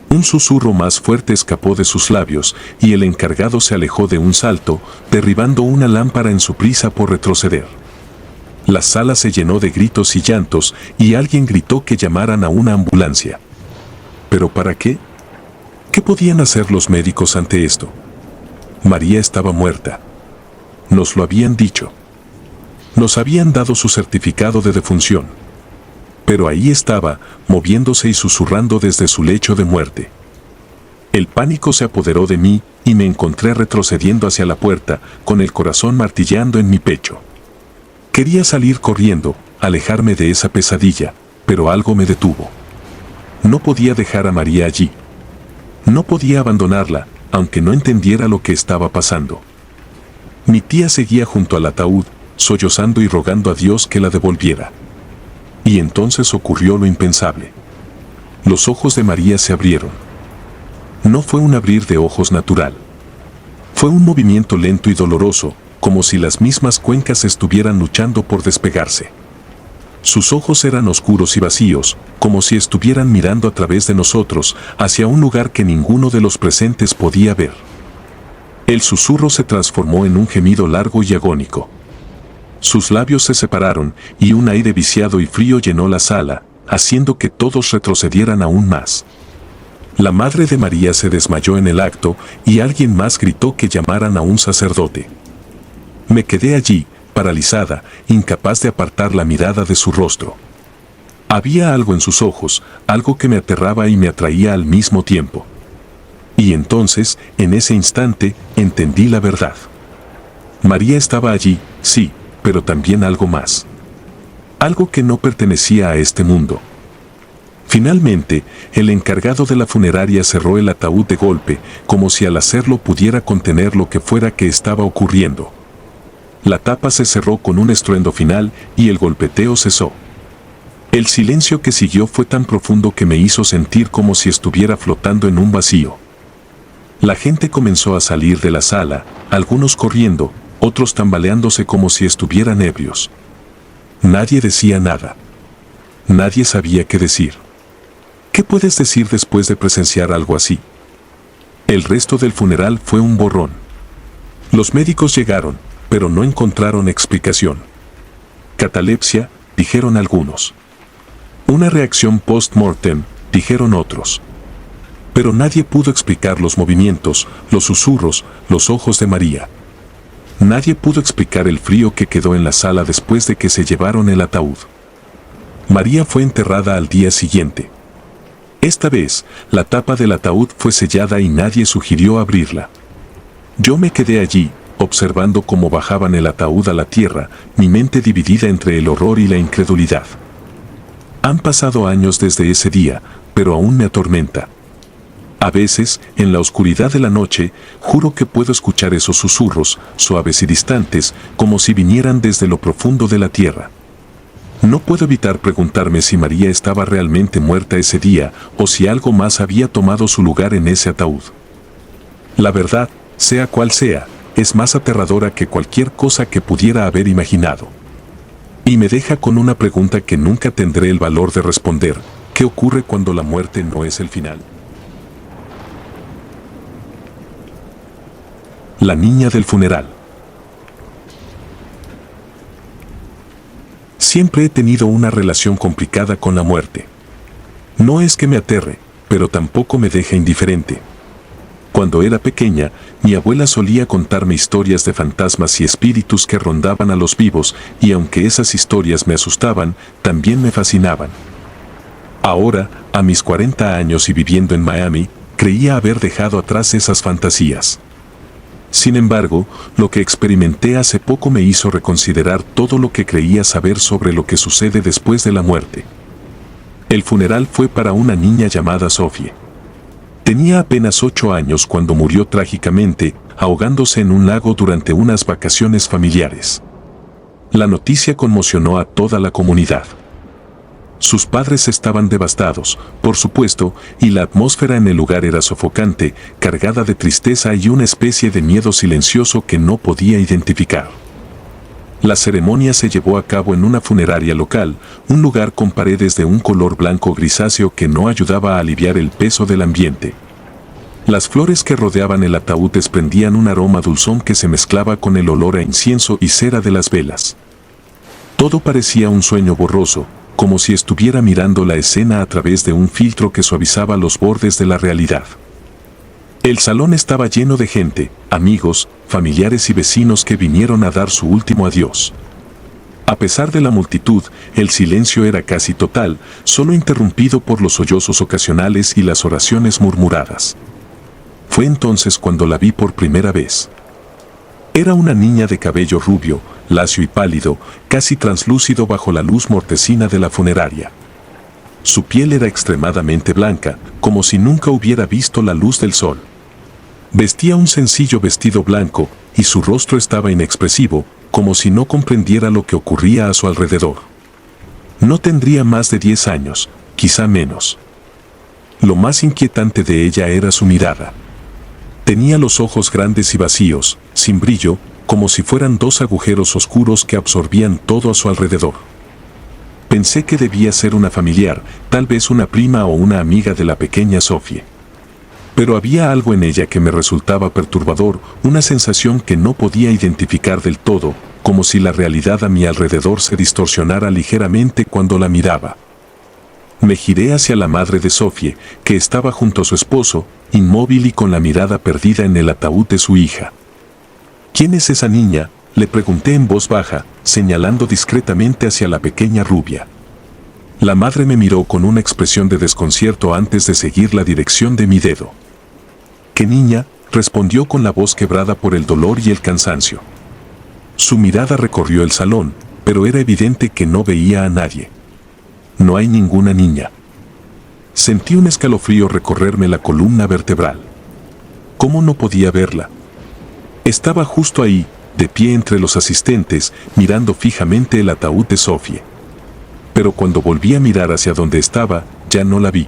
Un susurro más fuerte escapó de sus labios y el encargado se alejó de un salto, derribando una lámpara en su prisa por retroceder. La sala se llenó de gritos y llantos y alguien gritó que llamaran a una ambulancia. ¿Pero para qué? ¿Qué podían hacer los médicos ante esto? María estaba muerta. Nos lo habían dicho. Nos habían dado su certificado de defunción. Pero ahí estaba, moviéndose y susurrando desde su lecho de muerte. El pánico se apoderó de mí y me encontré retrocediendo hacia la puerta, con el corazón martilleando en mi pecho. Quería salir corriendo, alejarme de esa pesadilla, pero algo me detuvo. No podía dejar a María allí. No podía abandonarla, aunque no entendiera lo que estaba pasando. Mi tía seguía junto al ataúd, sollozando y rogando a Dios que la devolviera. Y entonces ocurrió lo impensable. Los ojos de María se abrieron. No fue un abrir de ojos natural. Fue un movimiento lento y doloroso, como si las mismas cuencas estuvieran luchando por despegarse. Sus ojos eran oscuros y vacíos, como si estuvieran mirando a través de nosotros, hacia un lugar que ninguno de los presentes podía ver. El susurro se transformó en un gemido largo y agónico. Sus labios se separaron y un aire viciado y frío llenó la sala, haciendo que todos retrocedieran aún más. La madre de María se desmayó en el acto y alguien más gritó que llamaran a un sacerdote. Me quedé allí, paralizada, incapaz de apartar la mirada de su rostro. Había algo en sus ojos, algo que me aterraba y me atraía al mismo tiempo. Y entonces, en ese instante, entendí la verdad. María estaba allí, sí, pero también algo más. Algo que no pertenecía a este mundo. Finalmente, el encargado de la funeraria cerró el ataúd de golpe, como si al hacerlo pudiera contener lo que fuera que estaba ocurriendo. La tapa se cerró con un estruendo final y el golpeteo cesó. El silencio que siguió fue tan profundo que me hizo sentir como si estuviera flotando en un vacío. La gente comenzó a salir de la sala, algunos corriendo, otros tambaleándose como si estuvieran ebrios. Nadie decía nada. Nadie sabía qué decir. ¿Qué puedes decir después de presenciar algo así? El resto del funeral fue un borrón. Los médicos llegaron, pero no encontraron explicación. Catalepsia, dijeron algunos. Una reacción post-mortem, dijeron otros. Pero nadie pudo explicar los movimientos, los susurros, los ojos de María. Nadie pudo explicar el frío que quedó en la sala después de que se llevaron el ataúd. María fue enterrada al día siguiente. Esta vez, la tapa del ataúd fue sellada y nadie sugirió abrirla. Yo me quedé allí, observando cómo bajaban el ataúd a la tierra, mi mente dividida entre el horror y la incredulidad. Han pasado años desde ese día, pero aún me atormenta. A veces, en la oscuridad de la noche, juro que puedo escuchar esos susurros, suaves y distantes, como si vinieran desde lo profundo de la tierra. No puedo evitar preguntarme si María estaba realmente muerta ese día o si algo más había tomado su lugar en ese ataúd. La verdad, sea cual sea, es más aterradora que cualquier cosa que pudiera haber imaginado. Y me deja con una pregunta que nunca tendré el valor de responder: ¿qué ocurre cuando la muerte no es el final? La niña del funeral. Siempre he tenido una relación complicada con la muerte. No es que me aterre, pero tampoco me deja indiferente. Cuando era pequeña, mi abuela solía contarme historias de fantasmas y espíritus que rondaban a los vivos, y aunque esas historias me asustaban, también me fascinaban. Ahora, a mis 40 años y viviendo en Miami, creía haber dejado atrás esas fantasías. Sin embargo, lo que experimenté hace poco me hizo reconsiderar todo lo que creía saber sobre lo que sucede después de la muerte. El funeral fue para una niña llamada Sophie. Tenía apenas 8 años cuando murió trágicamente, ahogándose en un lago durante unas vacaciones familiares. La noticia conmocionó a toda la comunidad. Sus padres estaban devastados, por supuesto, y la atmósfera en el lugar era sofocante, cargada de tristeza y una especie de miedo silencioso que no podía identificar. La ceremonia se llevó a cabo en una funeraria local, un lugar con paredes de un color blanco grisáceo que no ayudaba a aliviar el peso del ambiente. Las flores que rodeaban el ataúd desprendían un aroma dulzón que se mezclaba con el olor a incienso y cera de las velas. Todo parecía un sueño borroso, como si estuviera mirando la escena a través de un filtro que suavizaba los bordes de la realidad. El salón estaba lleno de gente, amigos, familiares y vecinos que vinieron a dar su último adiós. A pesar de la multitud, el silencio era casi total, solo interrumpido por los sollozos ocasionales y las oraciones murmuradas. Fue entonces cuando la vi por primera vez. Era una niña de cabello rubio, lacio y pálido, casi translúcido bajo la luz mortecina de la funeraria. Su piel era extremadamente blanca, como si nunca hubiera visto la luz del sol. Vestía un sencillo vestido blanco, y su rostro estaba inexpresivo, como si no comprendiera lo que ocurría a su alrededor. No tendría más de 10 años, quizá menos. Lo más inquietante de ella era su mirada. Tenía los ojos grandes y vacíos, sin brillo, como si fueran dos agujeros oscuros que absorbían todo a su alrededor. Pensé que debía ser una familiar, tal vez una prima o una amiga de la pequeña Sophie. Pero había algo en ella que me resultaba perturbador, una sensación que no podía identificar del todo, como si la realidad a mi alrededor se distorsionara ligeramente cuando la miraba. Me giré hacia la madre de Sophie, que estaba junto a su esposo, inmóvil y con la mirada perdida en el ataúd de su hija. ¿Quién es esa niña?, le pregunté en voz baja, señalando discretamente hacia la pequeña rubia. La madre me miró con una expresión de desconcierto antes de seguir la dirección de mi dedo. ¿Qué niña?, respondió con la voz quebrada por el dolor y el cansancio. Su mirada recorrió el salón, pero era evidente que no veía a nadie. No hay ninguna niña. Sentí un escalofrío recorrerme la columna vertebral. ¿Cómo no podía verla? Estaba justo ahí, de pie entre los asistentes, mirando fijamente el ataúd de Sophie. Pero cuando volví a mirar hacia donde estaba, ya no la vi.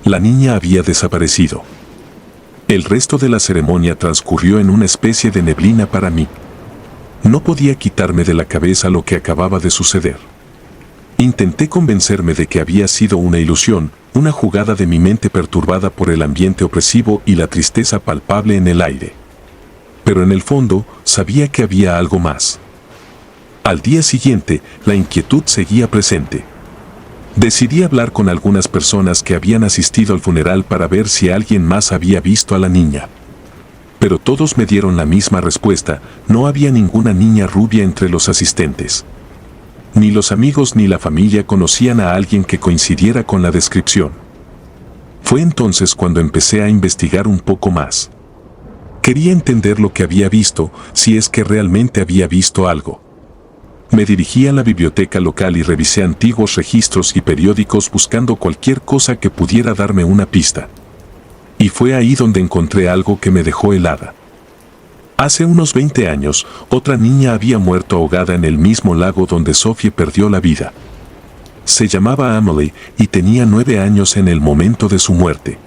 La niña había desaparecido. El resto de la ceremonia transcurrió en una especie de neblina para mí. No podía quitarme de la cabeza lo que acababa de suceder. Intenté convencerme de que había sido una ilusión, una jugada de mi mente perturbada por el ambiente opresivo y la tristeza palpable en el aire. Pero en el fondo, sabía que había algo más. Al día siguiente, la inquietud seguía presente. Decidí hablar con algunas personas que habían asistido al funeral para ver si alguien más había visto a la niña. Pero todos me dieron la misma respuesta: no había ninguna niña rubia entre los asistentes. Ni los amigos ni la familia conocían a alguien que coincidiera con la descripción. Fue entonces cuando empecé a investigar un poco más. Quería entender lo que había visto, si es que realmente había visto algo. Me dirigí a la biblioteca local y revisé antiguos registros y periódicos buscando cualquier cosa que pudiera darme una pista. Y fue ahí donde encontré algo que me dejó helada. Hace unos 20 años, otra niña había muerto ahogada en el mismo lago donde Sophie perdió la vida. Se llamaba Amelie y tenía 9 años en el momento de su muerte.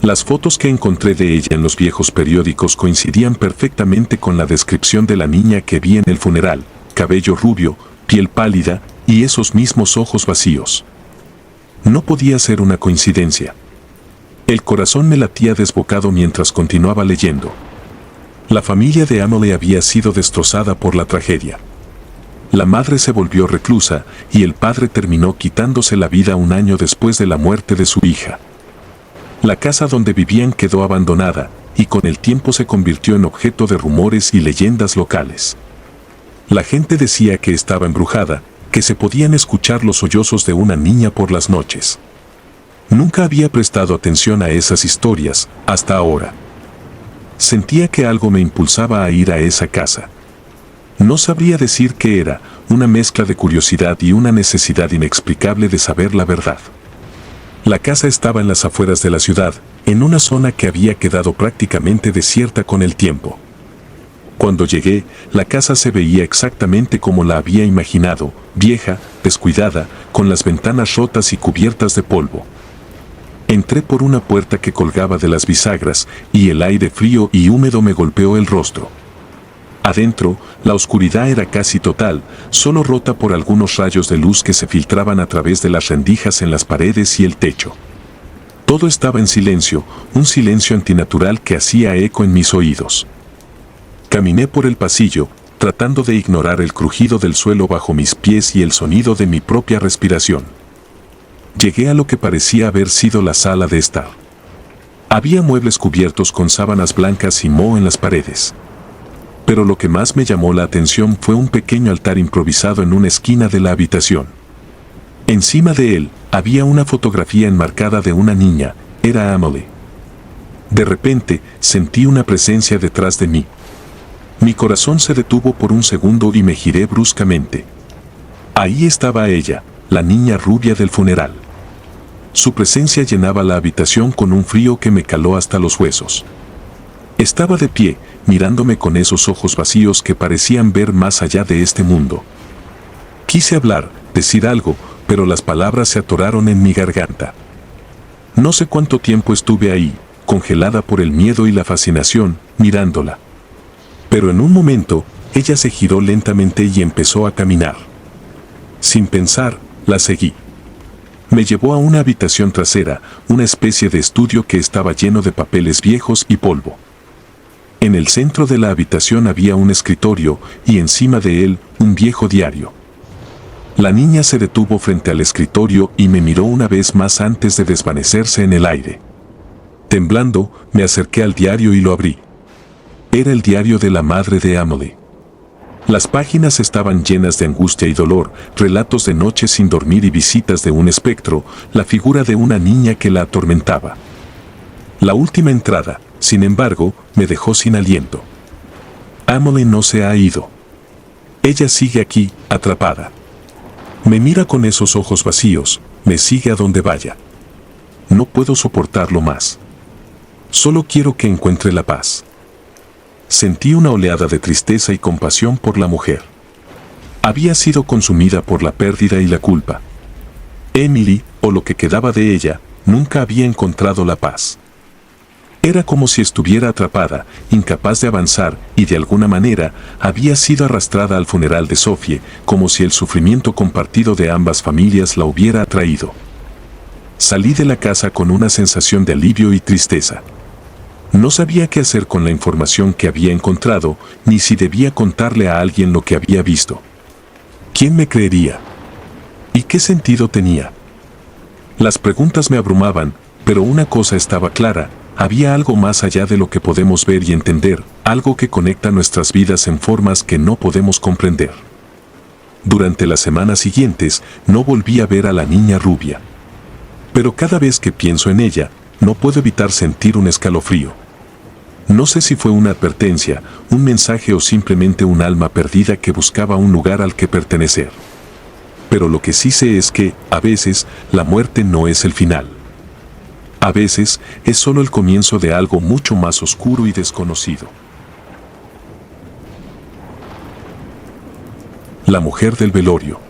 Las fotos que encontré de ella en los viejos periódicos coincidían perfectamente con la descripción de la niña que vi en el funeral: cabello rubio, piel pálida y esos mismos ojos vacíos. No podía ser una coincidencia. El corazón me latía desbocado mientras continuaba leyendo. La familia de Amelie había sido destrozada por la tragedia. La madre se volvió reclusa y el padre terminó quitándose la vida un año después de la muerte de su hija. La casa donde vivían quedó abandonada y con el tiempo se convirtió en objeto de rumores y leyendas locales. La gente decía que estaba embrujada, que se podían escuchar los sollozos de una niña por las noches. Nunca había prestado atención a esas historias, hasta ahora. Sentía que algo me impulsaba a ir a esa casa. No sabría decir qué era, una mezcla de curiosidad y una necesidad inexplicable de saber la verdad. La casa estaba en las afueras de la ciudad, en una zona que había quedado prácticamente desierta con el tiempo. Cuando llegué, la casa se veía exactamente como la había imaginado, vieja, descuidada, con las ventanas rotas y cubiertas de polvo. Entré por una puerta que colgaba de las bisagras, y el aire frío y húmedo me golpeó el rostro. Adentro, la oscuridad era casi total, solo rota por algunos rayos de luz que se filtraban a través de las rendijas en las paredes y el techo. Todo estaba en silencio, un silencio antinatural que hacía eco en mis oídos. Caminé por el pasillo, tratando de ignorar el crujido del suelo bajo mis pies y el sonido de mi propia respiración. Llegué a lo que parecía haber sido la sala de estar. Había muebles cubiertos con sábanas blancas y moho en las paredes. Pero lo que más me llamó la atención fue un pequeño altar improvisado en una esquina de la habitación. Encima de él, había una fotografía enmarcada de una niña, era Emily. De repente, sentí una presencia detrás de mí. Mi corazón se detuvo por un segundo y me giré bruscamente. Ahí estaba ella, la niña rubia del funeral. Su presencia llenaba la habitación con un frío que me caló hasta los huesos. Estaba de pie, mirándome con esos ojos vacíos que parecían ver más allá de este mundo. Quise hablar, decir algo, pero las palabras se atoraron en mi garganta. No sé cuánto tiempo estuve ahí, congelada por el miedo y la fascinación, mirándola. Pero en un momento, ella se giró lentamente y empezó a caminar. Sin pensar, la seguí. Me llevó a una habitación trasera, una especie de estudio que estaba lleno de papeles viejos y polvo. En el centro de la habitación había un escritorio y encima de él un viejo diario. La niña se detuvo frente al escritorio y me miró una vez más antes de desvanecerse en el aire. Temblando, me acerqué al diario y lo abrí. Era el diario de la madre de Emily. Las páginas estaban llenas de angustia y dolor, relatos de noches sin dormir y visitas de un espectro, la figura de una niña que la atormentaba. La última entrada, sin embargo, me dejó sin aliento. Emily no se ha ido. Ella sigue aquí, atrapada. Me mira con esos ojos vacíos, me sigue a donde vaya. No puedo soportarlo más. Solo quiero que encuentre la paz. Sentí una oleada de tristeza y compasión por la mujer. Había sido consumida por la pérdida y la culpa. Emily, o lo que quedaba de ella, nunca había encontrado la paz. Era como si estuviera atrapada, incapaz de avanzar, y de alguna manera había sido arrastrada al funeral de Sophie, como si el sufrimiento compartido de ambas familias la hubiera atraído. Salí de la casa con una sensación de alivio y tristeza. No sabía qué hacer con la información que había encontrado, ni si debía contarle a alguien lo que había visto. ¿Quién me creería? ¿Y qué sentido tenía? Las preguntas me abrumaban, pero una cosa estaba clara, había algo más allá de lo que podemos ver y entender, algo que conecta nuestras vidas en formas que no podemos comprender. Durante las semanas siguientes, no volví a ver a la niña rubia. Pero cada vez que pienso en ella, no puedo evitar sentir un escalofrío. No sé si fue una advertencia, un mensaje o simplemente un alma perdida que buscaba un lugar al que pertenecer. Pero lo que sí sé es que, a veces, la muerte no es el final. A veces, es solo el comienzo de algo mucho más oscuro y desconocido. La mujer del velorio.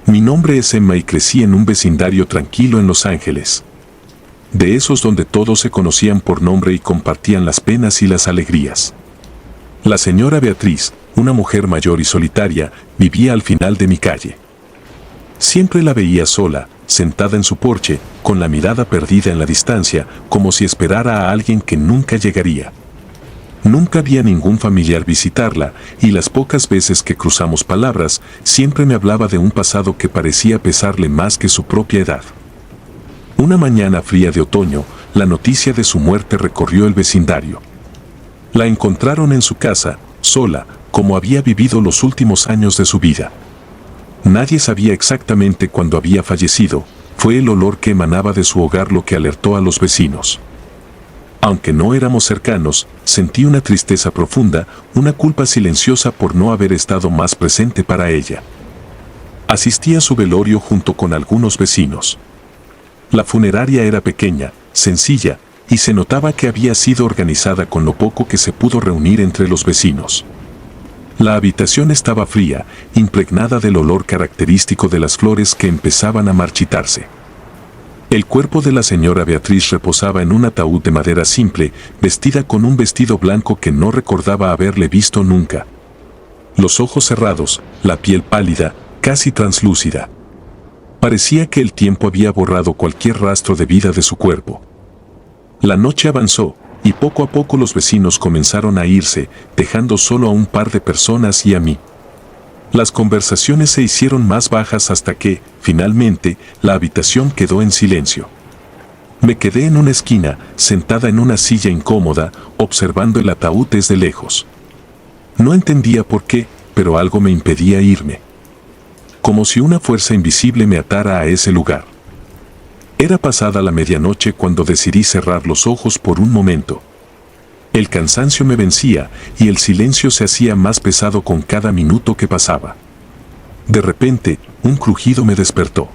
Mi nombre es Emma y crecí en un vecindario tranquilo en Los Ángeles. De esos donde todos se conocían por nombre y compartían las penas y las alegrías. La señora Beatriz, una mujer mayor y solitaria, vivía al final de mi calle. Siempre la veía sola, sentada en su porche, con la mirada perdida en la distancia, como si esperara a alguien que nunca llegaría. Nunca había ningún familiar visitarla, y las pocas veces que cruzamos palabras, siempre me hablaba de un pasado que parecía pesarle más que su propia edad. Una mañana fría de otoño, la noticia de su muerte recorrió el vecindario. La encontraron en su casa, sola, como había vivido los últimos años de su vida. Nadie sabía exactamente cuándo había fallecido, fue el olor que emanaba de su hogar lo que alertó a los vecinos. Aunque no éramos cercanos, sentí una tristeza profunda, una culpa silenciosa por no haber estado más presente para ella. Asistí a su velorio junto con algunos vecinos. La funeraria era pequeña, sencilla, y se notaba que había sido organizada con lo poco que se pudo reunir entre los vecinos. La habitación estaba fría, impregnada del olor característico de las flores que empezaban a marchitarse. El cuerpo de la señora Beatriz reposaba en un ataúd de madera simple, vestida con un vestido blanco que no recordaba haberle visto nunca. Los ojos cerrados, la piel pálida, casi translúcida. Parecía que el tiempo había borrado cualquier rastro de vida de su cuerpo. La noche avanzó, y poco a poco los vecinos comenzaron a irse, dejando solo a un par de personas y a mí. Las conversaciones se hicieron más bajas hasta que, finalmente, la habitación quedó en silencio. Me quedé en una esquina, sentada en una silla incómoda, observando el ataúd desde lejos. No entendía por qué, pero algo me impedía irme. Como si una fuerza invisible me atara a ese lugar. Era pasada la medianoche cuando decidí cerrar los ojos por un momento. El cansancio me vencía y el silencio se hacía más pesado con cada minuto que pasaba. De repente, un crujido me despertó.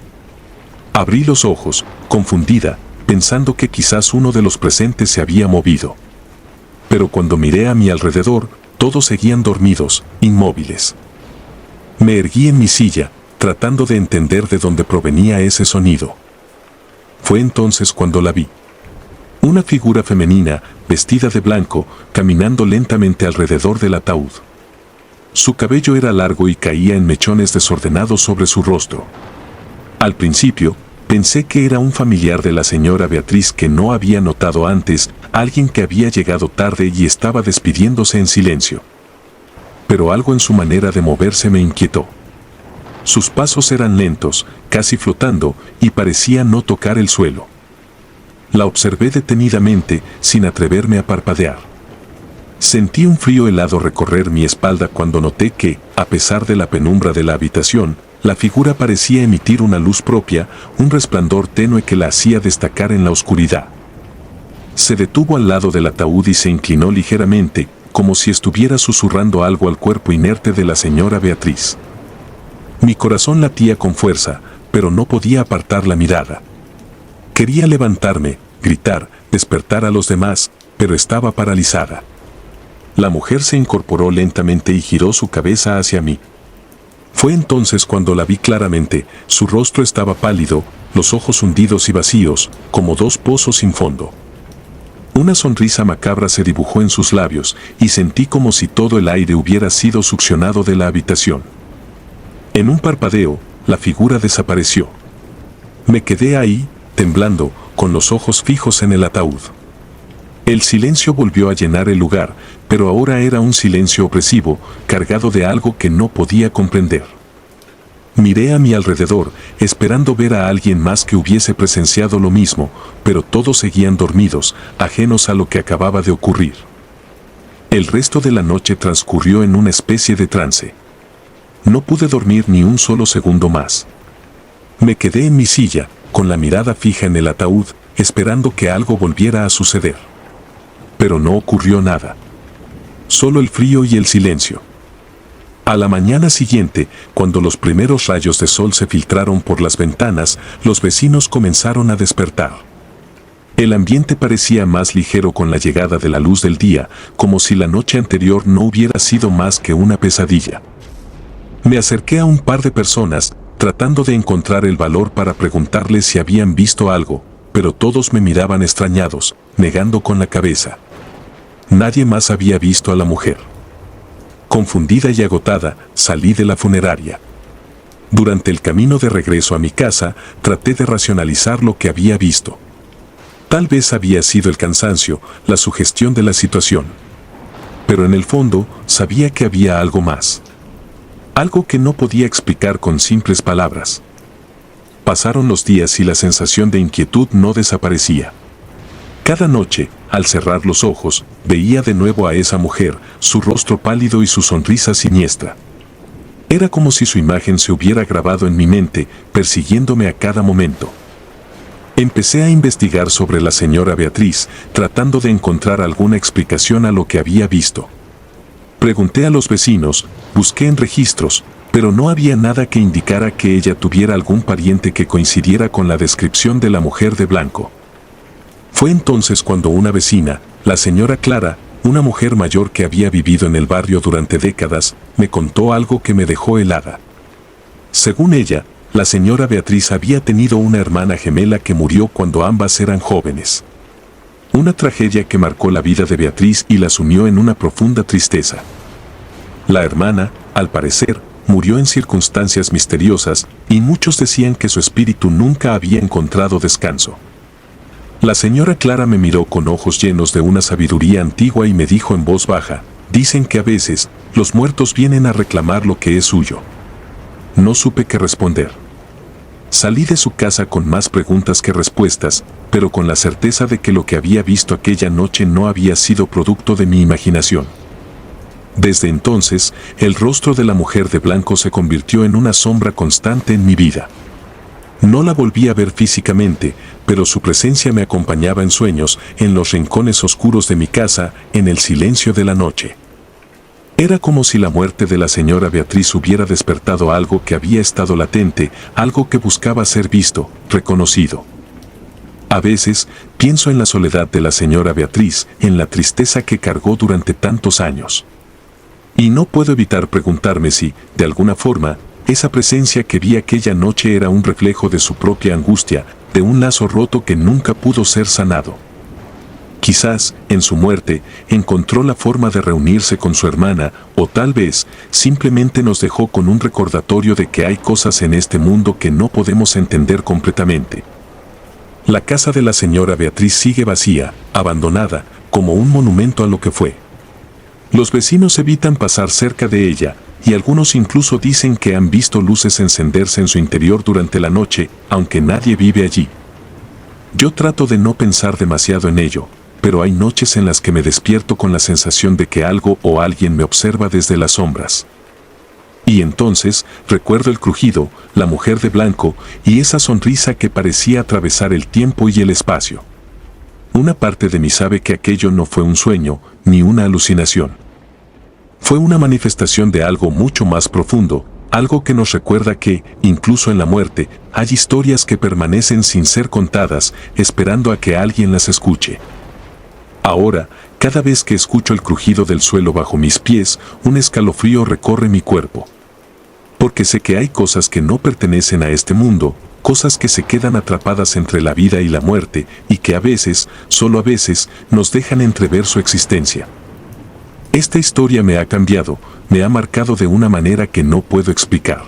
Abrí los ojos, confundida, pensando que quizás uno de los presentes se había movido. Pero cuando miré a mi alrededor, todos seguían dormidos, inmóviles. Me erguí en mi silla, tratando de entender de dónde provenía ese sonido. Fue entonces cuando la vi. Una figura femenina, vestida de blanco, caminando lentamente alrededor del ataúd. Su cabello era largo y caía en mechones desordenados sobre su rostro. Al principio, pensé que era un familiar de la señora Beatriz que no había notado antes, alguien que había llegado tarde y estaba despidiéndose en silencio. Pero algo en su manera de moverse me inquietó. Sus pasos eran lentos, casi flotando, y parecía no tocar el suelo. La observé detenidamente, sin atreverme a parpadear. Sentí un frío helado recorrer mi espalda cuando noté que, a pesar de la penumbra de la habitación, la figura parecía emitir una luz propia, un resplandor tenue que la hacía destacar en la oscuridad. Se detuvo al lado del ataúd y se inclinó ligeramente, como si estuviera susurrando algo al cuerpo inerte de la señora Beatriz. Mi corazón latía con fuerza, pero no podía apartar la mirada. Quería levantarme, gritar, despertar a los demás, pero estaba paralizada. La mujer se incorporó lentamente y giró su cabeza hacia mí. Fue entonces cuando la vi claramente. Su rostro estaba pálido, los ojos hundidos y vacíos, como dos pozos sin fondo. Una sonrisa macabra se dibujó en sus labios, y sentí como si todo el aire hubiera sido succionado de la habitación. En un parpadeo, la figura desapareció. Me quedé ahí, temblando, con los ojos fijos en el ataúd. El silencio volvió a llenar el lugar, pero ahora era un silencio opresivo, cargado de algo que no podía comprender. Miré a mi alrededor, esperando ver a alguien más que hubiese presenciado lo mismo, pero todos seguían dormidos, ajenos a lo que acababa de ocurrir. El resto de la noche transcurrió en una especie de trance. No pude dormir ni un solo segundo más. Me quedé en mi silla, con la mirada fija en el ataúd, esperando que algo volviera a suceder. Pero no ocurrió nada. Solo el frío y el silencio. A la mañana siguiente, cuando los primeros rayos de sol se filtraron por las ventanas, los vecinos comenzaron a despertar. El ambiente parecía más ligero con la llegada de la luz del día, como si la noche anterior no hubiera sido más que una pesadilla. Me acerqué a un par de personas, tratando de encontrar el valor para preguntarles si habían visto algo, pero todos me miraban extrañados, negando con la cabeza. Nadie más había visto a la mujer. Confundida y agotada, salí de la funeraria. Durante el camino de regreso a mi casa, traté de racionalizar lo que había visto. Tal vez había sido el cansancio, la sugestión de la situación. Pero en el fondo, sabía que había algo más. Algo que no podía explicar con simples palabras. Pasaron los días y la sensación de inquietud no desaparecía. Cada noche, al cerrar los ojos, veía de nuevo a esa mujer, su rostro pálido y su sonrisa siniestra. Era como si su imagen se hubiera grabado en mi mente, persiguiéndome a cada momento. Empecé a investigar sobre la señora Beatriz, tratando de encontrar alguna explicación a lo que había visto. Pregunté a los vecinos, busqué en registros, pero no había nada que indicara que ella tuviera algún pariente que coincidiera con la descripción de la mujer de blanco. Fue entonces cuando una vecina, la señora Clara, una mujer mayor que había vivido en el barrio durante décadas, me contó algo que me dejó helada. Según ella, La señora Beatriz había tenido una hermana gemela que murió cuando ambas eran jóvenes. Una tragedia que marcó la vida de Beatriz y la sumió en una profunda tristeza. La hermana, al parecer, murió en circunstancias misteriosas y muchos decían que su espíritu nunca había encontrado descanso. La señora Clara me miró con ojos llenos de una sabiduría antigua y me dijo en voz baja: dicen que a veces los muertos vienen a reclamar lo que es suyo. No supe qué responder. Salí de su casa con más preguntas que respuestas, pero con la certeza de que lo que había visto aquella noche no había sido producto de mi imaginación. Desde entonces, el rostro de la mujer de blanco se convirtió en una sombra constante en mi vida. No la volví a ver físicamente, pero su presencia me acompañaba en sueños, en los rincones oscuros de mi casa, en el silencio de la noche. Era como si la muerte de la señora Beatriz hubiera despertado algo que había estado latente, algo que buscaba ser visto, reconocido. A veces, pienso en la soledad de la señora Beatriz, en la tristeza que cargó durante tantos años. Y no puedo evitar preguntarme si, de alguna forma, esa presencia que vi aquella noche era un reflejo de su propia angustia, de un lazo roto que nunca pudo ser sanado. Quizás, en su muerte, encontró la forma de reunirse con su hermana, o tal vez, simplemente nos dejó con un recordatorio de que hay cosas en este mundo que no podemos entender completamente. La casa de la señora Beatriz sigue vacía, abandonada, como un monumento a lo que fue. Los vecinos evitan pasar cerca de ella, y algunos incluso dicen que han visto luces encenderse en su interior durante la noche, aunque nadie vive allí. Yo trato de no pensar demasiado en ello, pero hay noches en las que me despierto con la sensación de que algo o alguien me observa desde las sombras. Y entonces recuerdo el crujido, la mujer de blanco y esa sonrisa que parecía atravesar el tiempo y el espacio. Una parte de mí sabe que aquello no fue un sueño, ni una alucinación. Fue una manifestación de algo mucho más profundo, algo que nos recuerda que, incluso en la muerte, hay historias que permanecen sin ser contadas, esperando a que alguien las escuche. Ahora, cada vez que escucho el crujido del suelo bajo mis pies, un escalofrío recorre mi cuerpo. Porque sé que hay cosas que no pertenecen a este mundo, cosas que se quedan atrapadas entre la vida y la muerte, y que a veces, solo a veces, nos dejan entrever su existencia. Esta historia me ha cambiado, me ha marcado de una manera que no puedo explicar.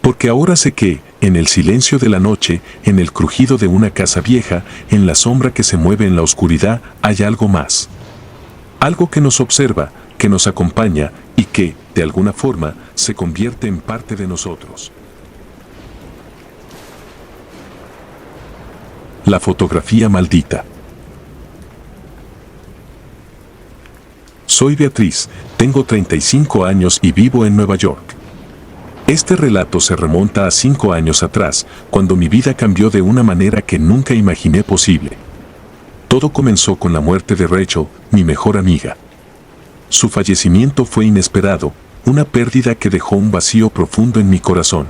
Porque ahora sé que, en el silencio de la noche, en el crujido de una casa vieja, en la sombra que se mueve en la oscuridad, hay algo más. Algo que nos observa, que nos acompaña y que, de alguna forma, se convierte en parte de nosotros. La fotografía maldita. Soy Beatriz, tengo 35 años y vivo en Nueva York. Este relato se remonta a 5 años atrás, cuando mi vida cambió de una manera que nunca imaginé posible. Todo comenzó con la muerte de Rachel, mi mejor amiga. Su fallecimiento fue inesperado, una pérdida que dejó un vacío profundo en mi corazón.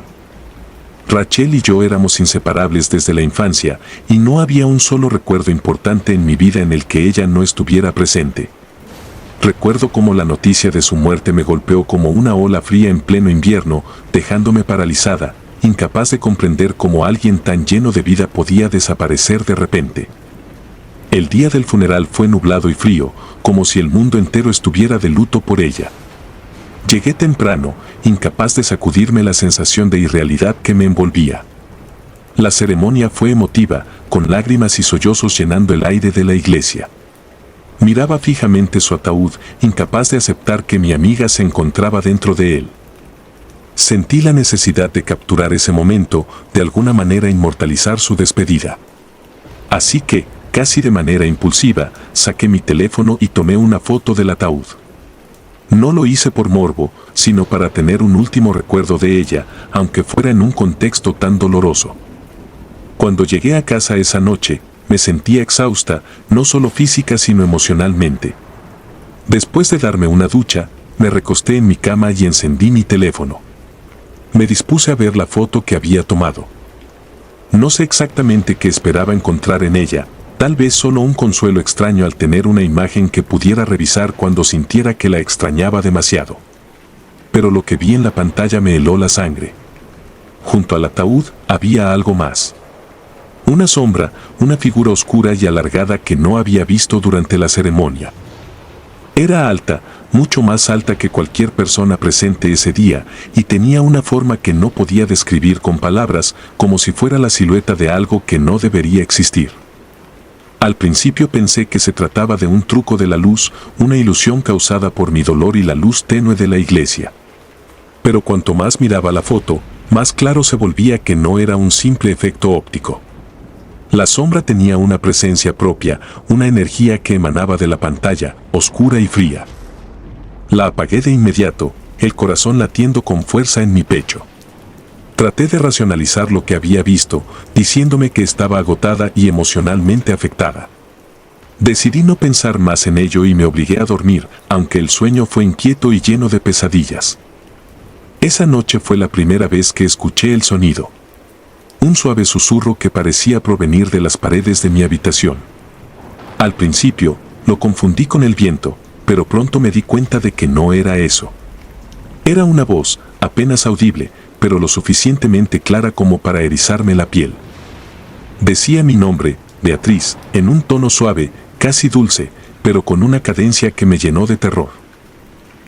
Rachel y yo éramos inseparables desde la infancia, y no había un solo recuerdo importante en mi vida en el que ella no estuviera presente. Recuerdo cómo la noticia de su muerte me golpeó como una ola fría en pleno invierno, dejándome paralizada, incapaz de comprender cómo alguien tan lleno de vida podía desaparecer de repente. El día del funeral fue nublado y frío, como si el mundo entero estuviera de luto por ella. Llegué temprano, incapaz de sacudirme la sensación de irrealidad que me envolvía. La ceremonia fue emotiva, con lágrimas y sollozos llenando el aire de la iglesia. Miraba fijamente su ataúd, incapaz de aceptar que mi amiga se encontraba dentro de él. Sentí la necesidad de capturar ese momento, de alguna manera inmortalizar su despedida. Así que, casi de manera impulsiva, saqué mi teléfono y tomé una foto del ataúd. No lo hice por morbo, sino para tener un último recuerdo de ella, aunque fuera en un contexto tan doloroso. Cuando llegué a casa esa noche, me sentía exhausta, no solo física sino emocionalmente. Después de darme una ducha, me recosté en mi cama y encendí mi teléfono. Me dispuse a ver la foto que había tomado. No sé exactamente qué esperaba encontrar en ella, tal vez solo un consuelo extraño al tener una imagen que pudiera revisar cuando sintiera que la extrañaba demasiado. Pero lo que vi en la pantalla me heló la sangre. junto al ataúd, había algo más. Una sombra, una figura oscura y alargada que no había visto durante la ceremonia. Era alta, mucho más alta que cualquier persona presente ese día, y tenía una forma que no podía describir con palabras, como si fuera la silueta de algo que no debería existir. Al principio pensé que se trataba de un truco de la luz, una ilusión causada por mi dolor y la luz tenue de la iglesia. Pero cuanto más miraba la foto, más claro se volvía que no era un simple efecto óptico. La sombra tenía una presencia propia, una energía que emanaba de la pantalla, oscura y fría. La apagué de inmediato, el corazón latiendo con fuerza en mi pecho. Traté de racionalizar lo que había visto, diciéndome que estaba agotada y emocionalmente afectada. Decidí no pensar más en ello y me obligué a dormir, aunque el sueño fue inquieto y lleno de pesadillas. Esa noche fue la primera vez que escuché el sonido. Un suave susurro que parecía provenir de las paredes de mi habitación. Al principio, lo confundí con el viento, pero pronto me di cuenta de que no era eso. Era una voz, apenas audible, pero lo suficientemente clara como para erizarme la piel. Decía mi nombre, Beatriz, en un tono suave, casi dulce, pero con una cadencia que me llenó de terror.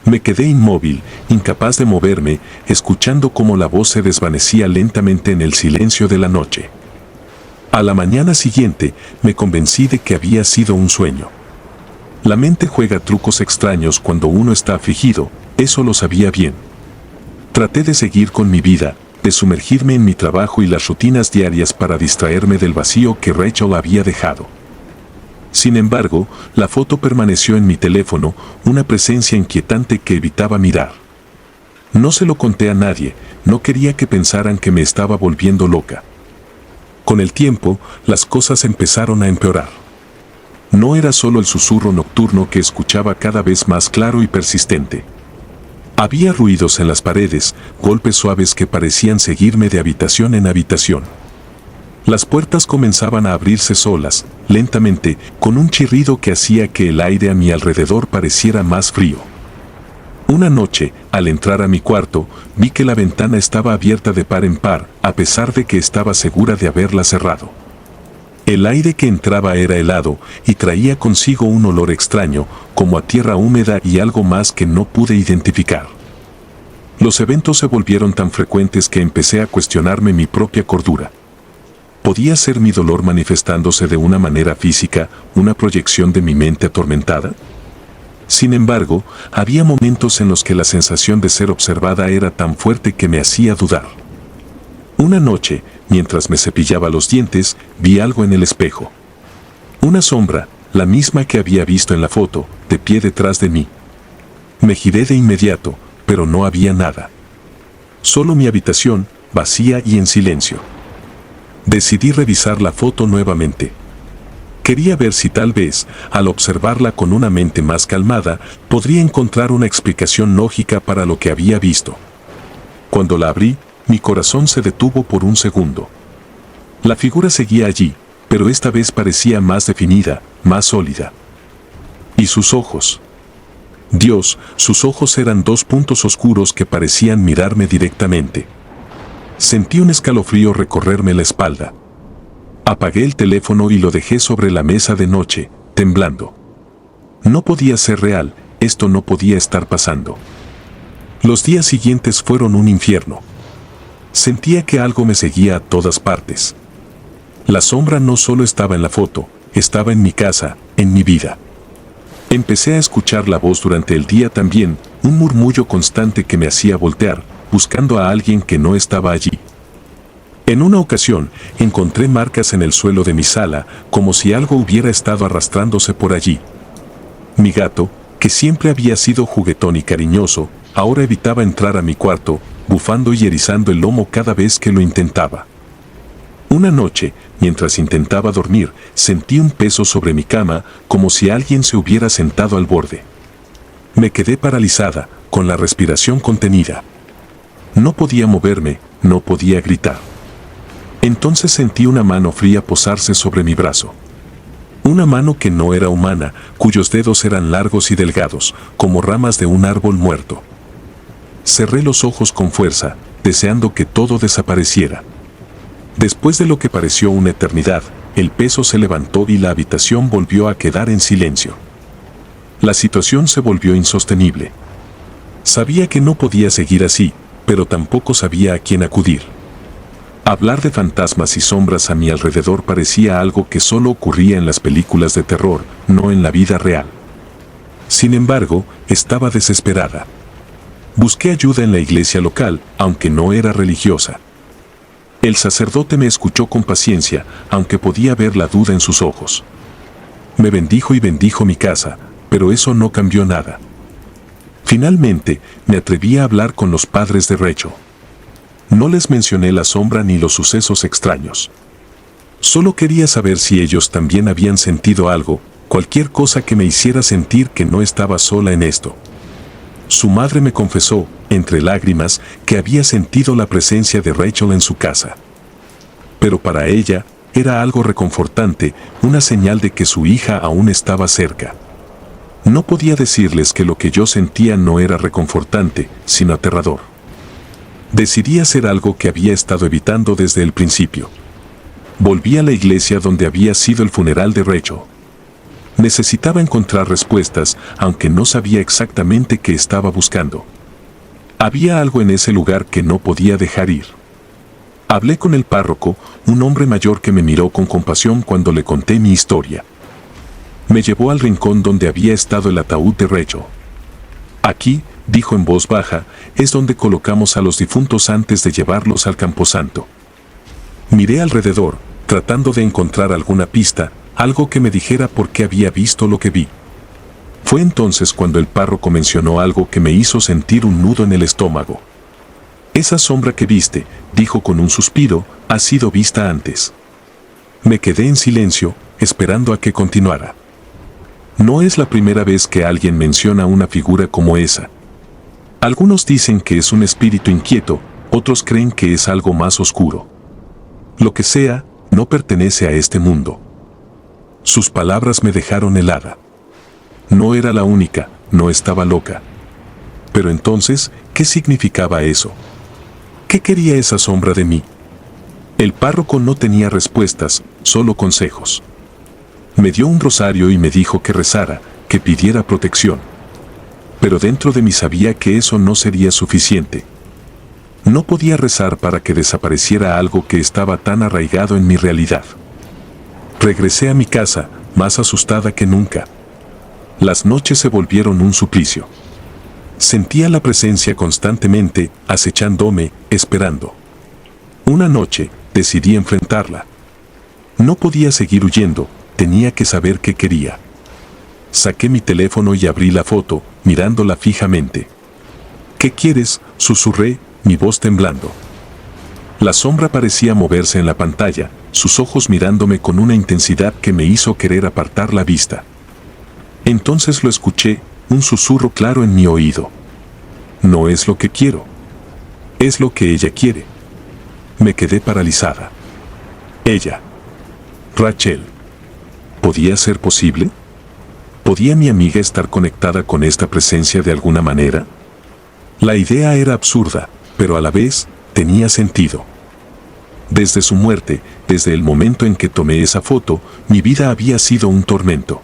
Me quedé inmóvil, incapaz de moverme, escuchando cómo la voz se desvanecía lentamente en el silencio de la noche. A la mañana siguiente, me convencí de que había sido un sueño. La mente juega trucos extraños cuando uno está afligido, eso lo sabía bien. Traté de seguir con mi vida, de sumergirme en mi trabajo y las rutinas diarias para distraerme del vacío que Rachel había dejado. Sin embargo, la foto permaneció en mi teléfono, una presencia inquietante que evitaba mirar. No se lo conté a nadie, no quería que pensaran que me estaba volviendo loca. Con el tiempo, las cosas empezaron a empeorar. No era solo el susurro nocturno que escuchaba cada vez más claro y persistente. Había ruidos en las paredes, golpes suaves que parecían seguirme de habitación en habitación. Las puertas comenzaban a abrirse solas, lentamente, con un chirrido que hacía que el aire a mi alrededor pareciera más frío. Una noche, al entrar a mi cuarto, vi que la ventana estaba abierta de par en par, a pesar de que estaba segura de haberla cerrado. El aire que entraba era helado y traía consigo un olor extraño, como a tierra húmeda y algo más que no pude identificar. Los eventos se volvieron tan frecuentes que empecé a cuestionarme mi propia cordura. ¿Podía ser mi dolor manifestándose de una manera física, una proyección de mi mente atormentada? Sin embargo, había momentos en los que la sensación de ser observada era tan fuerte que me hacía dudar. Una noche, mientras me cepillaba los dientes, vi algo en el espejo. Una sombra, la misma que había visto en la foto, de pie detrás de mí. Me giré de inmediato, pero no había nada. Solo mi habitación, vacía y en silencio. Decidí revisar la foto nuevamente. Quería ver si tal vez, al observarla con una mente más calmada, podría encontrar una explicación lógica para lo que había visto. Cuando la abrí, mi corazón se detuvo por un segundo. La figura seguía allí, pero esta vez parecía más definida, más sólida. ¿Y sus ojos? Dios, sus ojos eran dos puntos oscuros que parecían mirarme directamente. Sentí un escalofrío recorrerme la espalda. Apagué el teléfono y lo dejé sobre la mesa de noche, temblando. No podía ser real, esto no podía estar pasando. Los días siguientes fueron un infierno. Sentía que algo me seguía a todas partes. La sombra no solo estaba en la foto, estaba en mi casa, en mi vida. Empecé a escuchar la voz durante el día también, un murmullo constante que me hacía voltear, buscando a alguien que no estaba allí. En una ocasión, encontré marcas en el suelo de mi sala, como si algo hubiera estado arrastrándose por allí. Mi gato, que siempre había sido juguetón y cariñoso, ahora evitaba entrar a mi cuarto, bufando y erizando el lomo cada vez que lo intentaba. Una noche, mientras intentaba dormir, sentí un peso sobre mi cama, como si alguien se hubiera sentado al borde. Me quedé paralizada, con la respiración contenida. No podía moverme, no podía gritar. Entonces sentí una mano fría posarse sobre mi brazo. Una mano que no era humana, cuyos dedos eran largos y delgados, como ramas de un árbol muerto. Cerré los ojos con fuerza, deseando que todo desapareciera. Después de lo que pareció una eternidad, el peso se levantó y la habitación volvió a quedar en silencio. La situación se volvió insostenible. Sabía que no podía seguir así, pero tampoco sabía a quién acudir. Hablar de fantasmas y sombras a mi alrededor parecía algo que solo ocurría en las películas de terror, no en la vida real. Sin embargo, estaba desesperada. Busqué ayuda en la iglesia local, aunque no era religiosa. El sacerdote me escuchó con paciencia, aunque podía ver la duda en sus ojos. Me bendijo y bendijo mi casa, pero eso no cambió nada. Finalmente, me atreví a hablar con los padres de Rachel. No les mencioné la sombra ni los sucesos extraños. Solo quería saber si ellos también habían sentido algo, cualquier cosa que me hiciera sentir que no estaba sola en esto. Su madre me confesó, entre lágrimas, que había sentido la presencia de Rachel en su casa. Pero para ella, era algo reconfortante, una señal de que su hija aún estaba cerca. No podía decirles que lo que yo sentía no era reconfortante, sino aterrador. Decidí hacer algo que había estado evitando desde el principio. Volví a la iglesia donde había sido el funeral de Rachel. Necesitaba encontrar respuestas, aunque no sabía exactamente qué estaba buscando. Había algo en ese lugar que no podía dejar ir. Hablé con el párroco, un hombre mayor que me miró con compasión cuando le conté mi historia. Me llevó al rincón donde había estado el ataúd de Rachel. Aquí, dijo en voz baja, es donde colocamos a los difuntos antes de llevarlos al camposanto. Miré alrededor, tratando de encontrar alguna pista, algo que me dijera por qué había visto lo que vi. Fue entonces cuando el párroco mencionó algo que me hizo sentir un nudo en el estómago. Esa sombra que viste, dijo con un suspiro, ha sido vista antes. Me quedé en silencio, esperando a que continuara. No es la primera vez que alguien menciona una figura como esa. Algunos dicen que es un espíritu inquieto, otros creen que es algo más oscuro. Lo que sea, no pertenece a este mundo. Sus palabras me dejaron helada. No era la única, no estaba loca. Pero entonces, ¿qué significaba eso? ¿Qué quería esa sombra de mí? El párroco no tenía respuestas, solo consejos. Me dio un rosario y me dijo que rezara, que pidiera protección. Pero dentro de mí sabía que eso no sería suficiente. No podía rezar para que desapareciera algo que estaba tan arraigado en mi realidad. Regresé a mi casa, más asustada que nunca. Las noches se volvieron un suplicio. Sentía la presencia constantemente, acechándome, esperando. Una noche, decidí enfrentarla. No podía seguir huyendo, tenía que saber qué quería. Saqué mi teléfono y abrí la foto, mirándola fijamente. ¿Qué quieres?, susurré, mi voz temblando. La sombra parecía moverse en la pantalla, sus ojos mirándome con una intensidad que me hizo querer apartar la vista. Entonces lo escuché, un susurro claro en mi oído. No es lo que quiero. Es lo que ella quiere. Me quedé paralizada. Ella. Rachel. ¿Podía ser posible? ¿Podía mi amiga estar conectada con esta presencia de alguna manera? La idea era absurda, pero a la vez, tenía sentido. Desde su muerte, desde el momento en que tomé esa foto, mi vida había sido un tormento.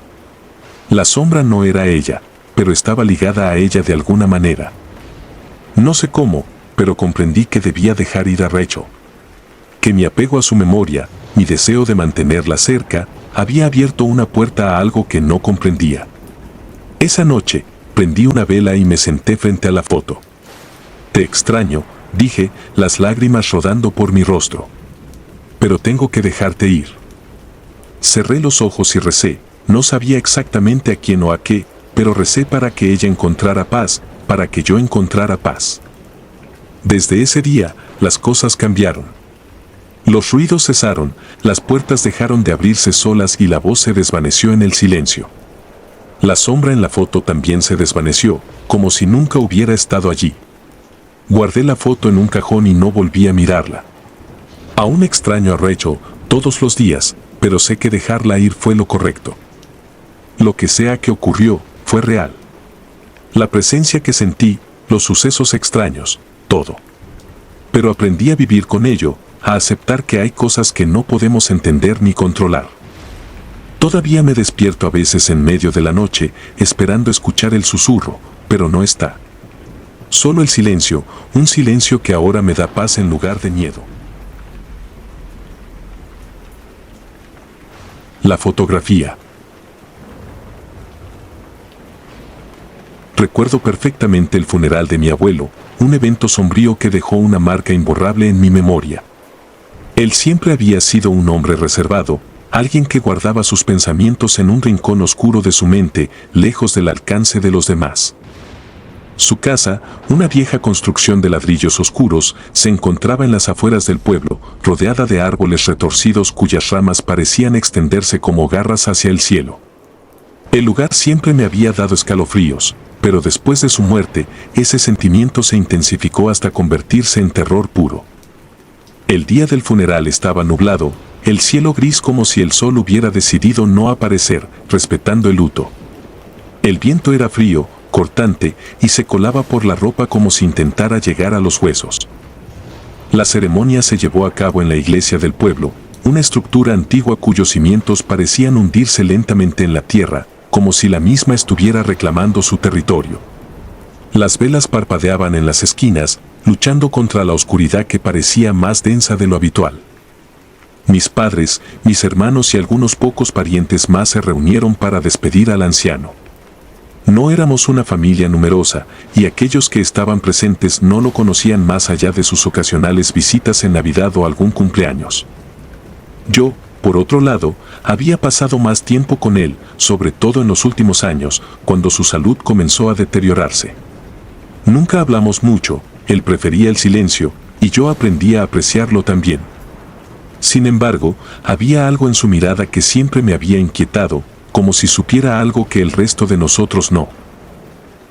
La sombra no era ella, pero estaba ligada a ella de alguna manera. No sé cómo, pero comprendí que debía dejar ir a Rachel. Que mi apego a su memoria, mi deseo de mantenerla cerca, había abierto una puerta a algo que no comprendía. Esa noche, prendí una vela y me senté frente a la foto. Te extraño, dije, las lágrimas rodando por mi rostro. Pero tengo que dejarte ir. Cerré los ojos y recé, no sabía exactamente a quién o a qué, pero recé para que ella encontrara paz, para que yo encontrara paz. Desde ese día, las cosas cambiaron. Los ruidos cesaron, las puertas dejaron de abrirse solas y la voz se desvaneció en el silencio. La sombra en la foto también se desvaneció, como si nunca hubiera estado allí. Guardé la foto en un cajón y no volví a mirarla. Aún extraño a Rachel todos los días, pero sé que dejarla ir fue lo correcto. Lo que sea que ocurrió, fue real. La presencia que sentí, los sucesos extraños, todo. Pero aprendí a vivir con ello, a aceptar que hay cosas que no podemos entender ni controlar. Todavía me despierto a veces en medio de la noche, esperando escuchar el susurro, pero no está. Solo el silencio, un silencio que ahora me da paz en lugar de miedo. La fotografía. Recuerdo perfectamente el funeral de mi abuelo, un evento sombrío que dejó una marca imborrable en mi memoria. Él siempre había sido un hombre reservado, alguien que guardaba sus pensamientos en un rincón oscuro de su mente, lejos del alcance de los demás. Su casa, una vieja construcción de ladrillos oscuros, se encontraba en las afueras del pueblo, rodeada de árboles retorcidos cuyas ramas parecían extenderse como garras hacia el cielo. El lugar siempre me había dado escalofríos, pero después de su muerte, ese sentimiento se intensificó hasta convertirse en terror puro. El día del funeral estaba nublado, el cielo gris como si el sol hubiera decidido no aparecer, respetando el luto. El viento era frío, cortante, y se colaba por la ropa como si intentara llegar a los huesos. La ceremonia se llevó a cabo en la iglesia del pueblo, una estructura antigua cuyos cimientos parecían hundirse lentamente en la tierra, como si la misma estuviera reclamando su territorio. Las velas parpadeaban en las esquinas, luchando contra la oscuridad que parecía más densa de lo habitual. Mis padres, mis hermanos y algunos pocos parientes más se reunieron para despedir al anciano. No éramos una familia numerosa, y aquellos que estaban presentes no lo conocían más allá de sus ocasionales visitas en Navidad o algún cumpleaños. Yo, por otro lado, había pasado más tiempo con él, sobre todo en los últimos años, cuando su salud comenzó a deteriorarse. Nunca hablamos mucho, él prefería el silencio, y yo aprendí a apreciarlo también. Sin embargo, había algo en su mirada que siempre me había inquietado, como si supiera algo que el resto de nosotros no.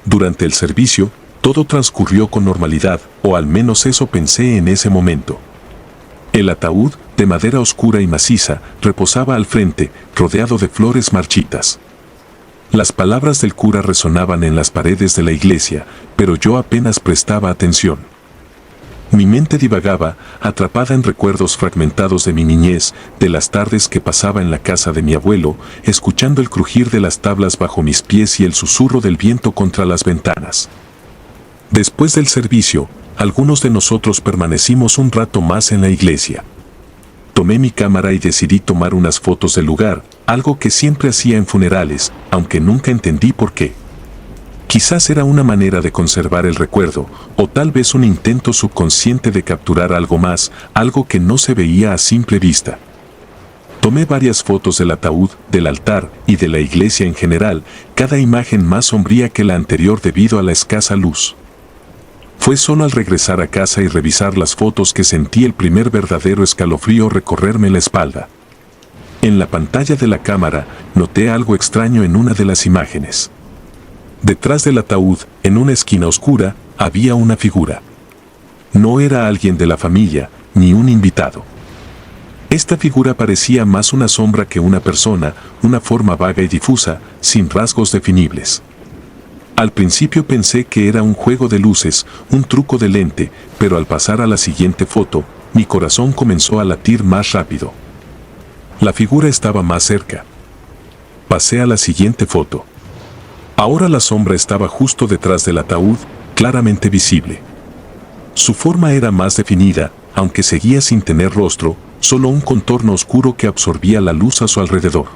Durante el servicio, todo transcurrió con normalidad, o al menos eso pensé en ese momento. El ataúd, de madera oscura y maciza, reposaba al frente, rodeado de flores marchitas. Las palabras del cura resonaban en las paredes de la iglesia, pero yo apenas prestaba atención. Mi mente divagaba, atrapada en recuerdos fragmentados de mi niñez, de las tardes que pasaba en la casa de mi abuelo, escuchando el crujir de las tablas bajo mis pies y el susurro del viento contra las ventanas. Después del servicio, algunos de nosotros permanecimos un rato más en la iglesia. Tomé mi cámara y decidí tomar unas fotos del lugar, algo que siempre hacía en funerales, aunque nunca entendí por qué. Quizás era una manera de conservar el recuerdo, o tal vez un intento subconsciente de capturar algo más, algo que no se veía a simple vista. Tomé varias fotos del ataúd, del altar y de la iglesia en general, cada imagen más sombría que la anterior debido a la escasa luz. Fue solo al regresar a casa y revisar las fotos que sentí el primer verdadero escalofrío recorrerme la espalda. En la pantalla de la cámara, noté algo extraño en una de las imágenes. Detrás del ataúd, en una esquina oscura, había una figura. No era alguien de la familia, ni un invitado. Esta figura parecía más una sombra que una persona, una forma vaga y difusa, sin rasgos definibles. Al principio pensé que era un juego de luces, un truco de lente, pero al pasar a la siguiente foto, mi corazón comenzó a latir más rápido. La figura estaba más cerca. Pasé a la siguiente foto. Ahora la sombra estaba justo detrás del ataúd, claramente visible. Su forma era más definida, aunque seguía sin tener rostro, solo un contorno oscuro que absorbía la luz a su alrededor.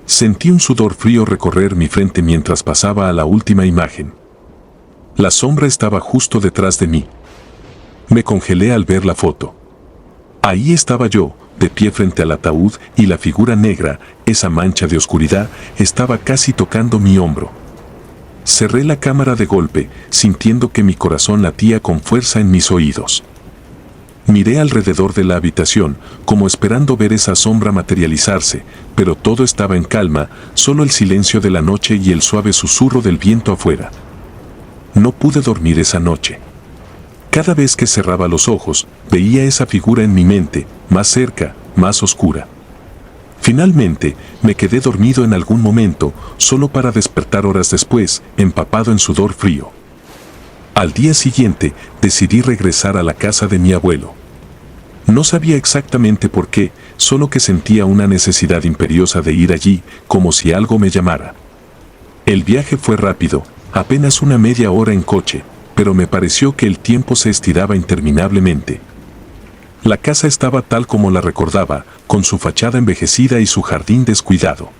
Sentí un sudor frío recorrer mi frente mientras pasaba a la última imagen. La sombra estaba justo detrás de mí. Me congelé al ver la foto. Ahí estaba yo, de pie frente al ataúd, y la figura negra, esa mancha de oscuridad, estaba casi tocando mi hombro. Cerré la cámara de golpe, sintiendo que mi corazón latía con fuerza en mis oídos. Miré alrededor de la habitación, como esperando ver esa sombra materializarse, pero todo estaba en calma, solo el silencio de la noche y el suave susurro del viento afuera. No pude dormir esa noche. Cada vez que cerraba los ojos, veía esa figura en mi mente, más cerca, más oscura. Finalmente, me quedé dormido en algún momento, solo para despertar horas después, empapado en sudor frío. Al día siguiente, decidí regresar a la casa de mi abuelo. No sabía exactamente por qué, solo que sentía una necesidad imperiosa de ir allí, como si algo me llamara. El viaje fue rápido, apenas una media hora en coche, pero me pareció que el tiempo se estiraba interminablemente. La casa estaba tal como la recordaba, con su fachada envejecida y su jardín descuidado.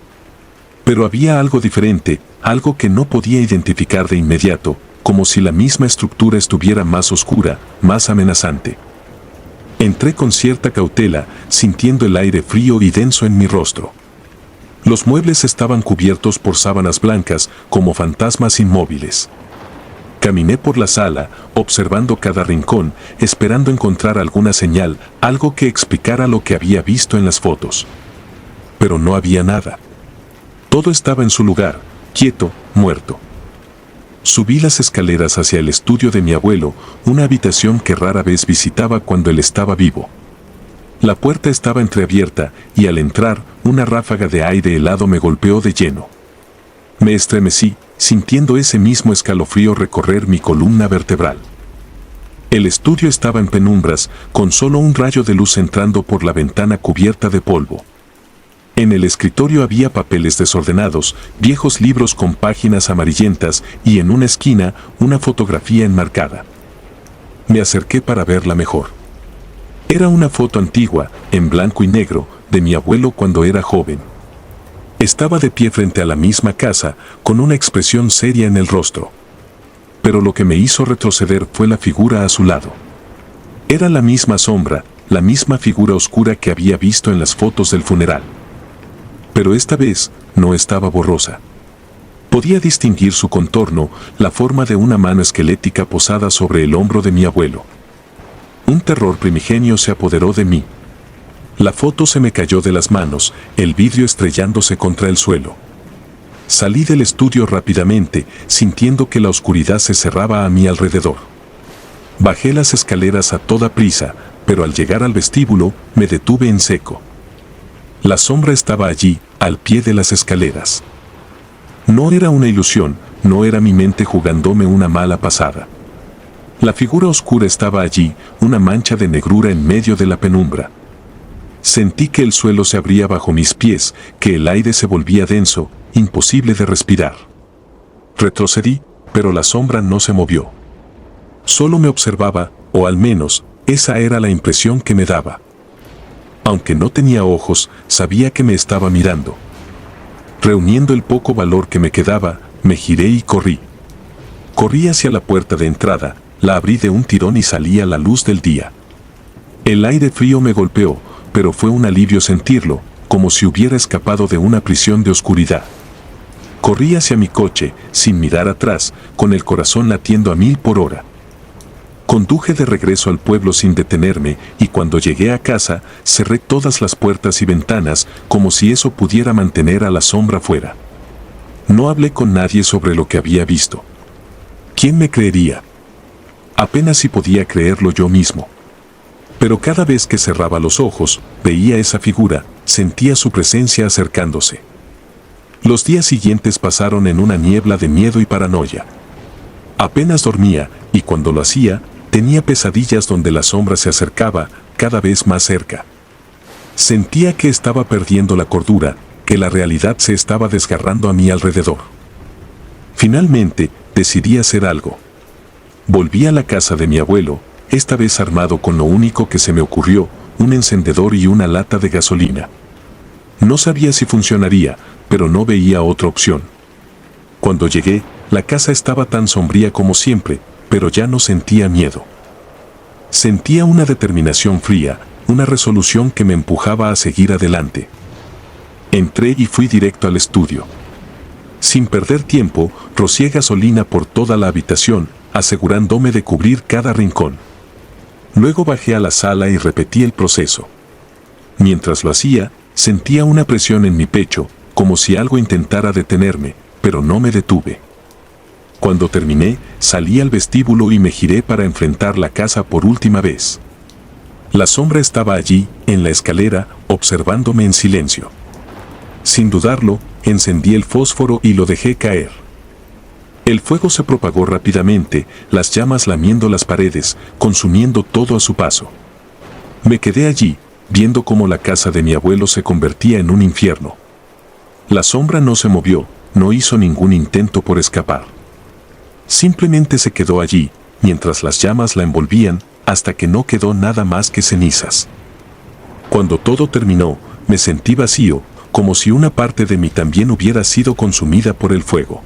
Pero había algo diferente, algo que no podía identificar de inmediato, como si la misma estructura estuviera más oscura, más amenazante. Entré con cierta cautela, sintiendo el aire frío y denso en mi rostro. Los muebles estaban cubiertos por sábanas blancas, como fantasmas inmóviles. Caminé por la sala, observando cada rincón, esperando encontrar alguna señal, algo que explicara lo que había visto en las fotos. Pero no había nada. Todo estaba en su lugar, quieto, muerto. Subí las escaleras hacia el estudio de mi abuelo, una habitación que rara vez visitaba cuando él estaba vivo. La puerta estaba entreabierta y al entrar, una ráfaga de aire helado me golpeó de lleno. Me estremecí, sintiendo ese mismo escalofrío recorrer mi columna vertebral. El estudio estaba en penumbras, con solo un rayo de luz entrando por la ventana cubierta de polvo. En el escritorio había papeles desordenados, viejos libros con páginas amarillentas y en una esquina una fotografía enmarcada. Me acerqué para verla mejor. Era una foto antigua, en blanco y negro, de mi abuelo cuando era joven. Estaba de pie frente a la misma casa, con una expresión seria en el rostro. Pero lo que me hizo retroceder fue la figura a su lado. Era la misma sombra, la misma figura oscura que había visto en las fotos del funeral. Pero esta vez no estaba borrosa. Podía distinguir su contorno, la forma de una mano esquelética posada sobre el hombro de mi abuelo. Un terror primigenio se apoderó de mí. La foto se me cayó de las manos, el vidrio estrellándose contra el suelo. Salí del estudio rápidamente, sintiendo que la oscuridad se cerraba a mi alrededor. Bajé las escaleras a toda prisa, pero al llegar al vestíbulo, me detuve en seco. La sombra estaba allí, al pie de las escaleras. No era una ilusión, no era mi mente jugándome una mala pasada. La figura oscura estaba allí, una mancha de negrura en medio de la penumbra. Sentí que el suelo se abría bajo mis pies, que el aire se volvía denso, imposible de respirar. Retrocedí, pero la sombra no se movió. Solo me observaba, o al menos, esa era la impresión que me daba. Aunque no tenía ojos, sabía que me estaba mirando. Reuniendo el poco valor que me quedaba, me giré y corrí. Corrí hacia la puerta de entrada, la abrí de un tirón y salí a la luz del día. El aire frío me golpeó, pero fue un alivio sentirlo, como si hubiera escapado de una prisión de oscuridad. Corrí hacia mi coche, sin mirar atrás, con el corazón latiendo a 1000 por hora. Conduje de regreso al pueblo sin detenerme y cuando llegué a casa, cerré todas las puertas y ventanas como si eso pudiera mantener a la sombra fuera. No hablé con nadie sobre lo que había visto. ¿Quién me creería? Apenas si podía creerlo yo mismo. Pero cada vez que cerraba los ojos, veía esa figura, sentía su presencia acercándose. Los días siguientes pasaron en una niebla de miedo y paranoia. Apenas dormía, y cuando lo hacía, tenía pesadillas donde la sombra se acercaba, cada vez más cerca. Sentía que estaba perdiendo la cordura, que la realidad se estaba desgarrando a mi alrededor. Finalmente, decidí hacer algo. Volví a la casa de mi abuelo, esta vez armado con lo único que se me ocurrió, un encendedor y una lata de gasolina. No sabía si funcionaría, pero no veía otra opción. Cuando llegué, la casa estaba tan sombría como siempre, pero ya no sentía miedo. Sentía una determinación fría, una resolución que me empujaba a seguir adelante. Entré y fui directo al estudio. Sin perder tiempo, rocié gasolina por toda la habitación, asegurándome de cubrir cada rincón. Luego bajé a la sala y repetí el proceso. Mientras lo hacía, sentía una presión en mi pecho, como si algo intentara detenerme, pero no me detuve. Cuando terminé, salí al vestíbulo y me giré para enfrentar la casa por última vez. La sombra estaba allí, en la escalera, observándome en silencio. Sin dudarlo, encendí el fósforo y lo dejé caer. El fuego se propagó rápidamente, las llamas lamiendo las paredes, consumiendo todo a su paso. Me quedé allí, viendo cómo la casa de mi abuelo se convertía en un infierno. La sombra no se movió, no hizo ningún intento por escapar. Simplemente se quedó allí, mientras las llamas la envolvían, hasta que no quedó nada más que cenizas. Cuando todo terminó, me sentí vacío, como si una parte de mí también hubiera sido consumida por el fuego.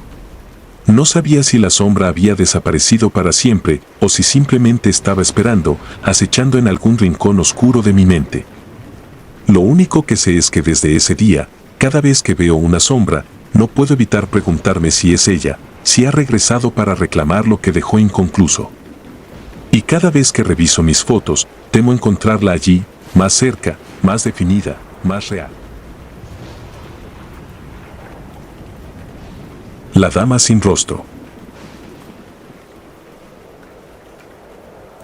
No sabía si la sombra había desaparecido para siempre o si simplemente estaba esperando, acechando en algún rincón oscuro de mi mente. Lo único que sé es que desde ese día, cada vez que veo una sombra, no puedo evitar preguntarme si es ella, si ha regresado para reclamar lo que dejó inconcluso. Y cada vez que reviso mis fotos, temo encontrarla allí, más cerca, más definida, más real. La dama sin rostro.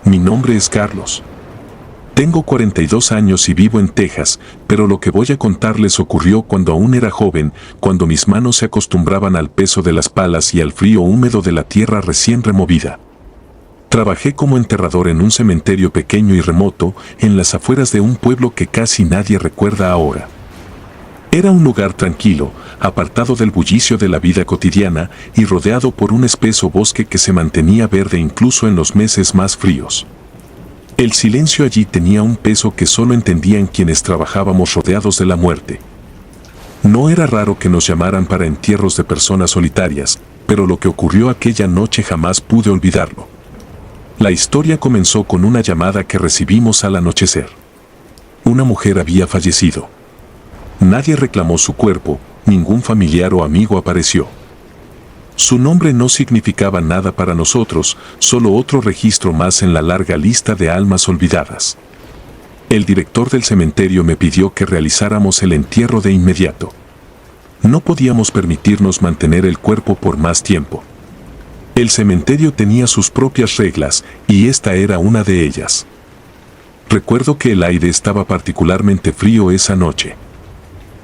Mi nombre es Carlos. Tengo 42 años y vivo en Texas, pero lo que voy a contarles ocurrió cuando aún era joven, cuando mis manos se acostumbraban al peso de las palas y al frío húmedo de la tierra recién removida. Trabajé como enterrador en un cementerio pequeño y remoto, en las afueras de un pueblo que casi nadie recuerda ahora. Era un lugar tranquilo, apartado del bullicio de la vida cotidiana y rodeado por un espeso bosque que se mantenía verde incluso en los meses más fríos. El silencio allí tenía un peso que solo entendían quienes trabajábamos rodeados de la muerte. No era raro que nos llamaran para entierros de personas solitarias, pero lo que ocurrió aquella noche jamás pude olvidarlo. La historia comenzó con una llamada que recibimos al anochecer. Una mujer había fallecido. Nadie reclamó su cuerpo, ningún familiar o amigo apareció. Su nombre no significaba nada para nosotros, solo otro registro más en la larga lista de almas olvidadas. El director del cementerio me pidió que realizáramos el entierro de inmediato. No podíamos permitirnos mantener el cuerpo por más tiempo. El cementerio tenía sus propias reglas, y esta era una de ellas. Recuerdo que el aire estaba particularmente frío esa noche.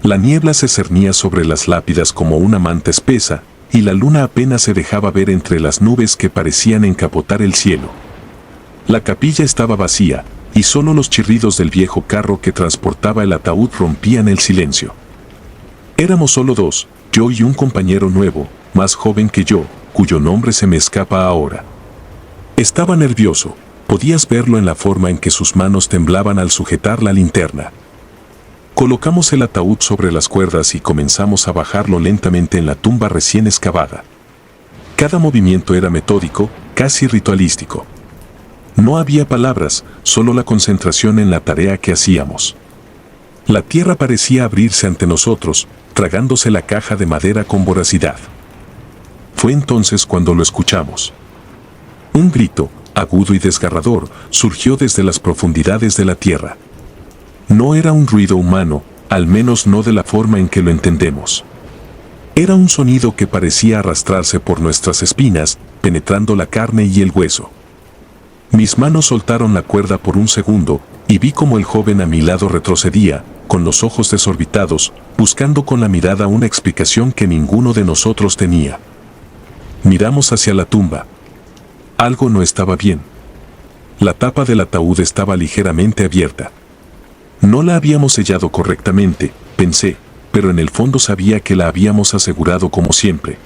La niebla se cernía sobre las lápidas como una manta espesa, y la luna apenas se dejaba ver entre las nubes que parecían encapotar el cielo. La capilla estaba vacía, y solo los chirridos del viejo carro que transportaba el ataúd rompían el silencio. Éramos solo dos, yo y un compañero nuevo, más joven que yo, cuyo nombre se me escapa ahora. Estaba nervioso, podías verlo en la forma en que sus manos temblaban al sujetar la linterna. Colocamos el ataúd sobre las cuerdas y comenzamos a bajarlo lentamente en la tumba recién excavada. Cada movimiento era metódico, casi ritualístico. No había palabras, solo la concentración en la tarea que hacíamos. La tierra parecía abrirse ante nosotros, tragándose la caja de madera con voracidad. Fue entonces cuando lo escuchamos. Un grito, agudo y desgarrador, surgió desde las profundidades de la tierra. No era un ruido humano, al menos no de la forma en que lo entendemos. Era un sonido que parecía arrastrarse por nuestras espinas, penetrando la carne y el hueso. Mis manos soltaron la cuerda por un segundo, y vi como el joven a mi lado retrocedía, con los ojos desorbitados, buscando con la mirada una explicación que ninguno de nosotros tenía. Miramos hacia la tumba. Algo no estaba bien. La tapa del ataúd estaba ligeramente abierta. No la habíamos sellado correctamente, pensé, pero en el fondo sabía que la habíamos asegurado como siempre.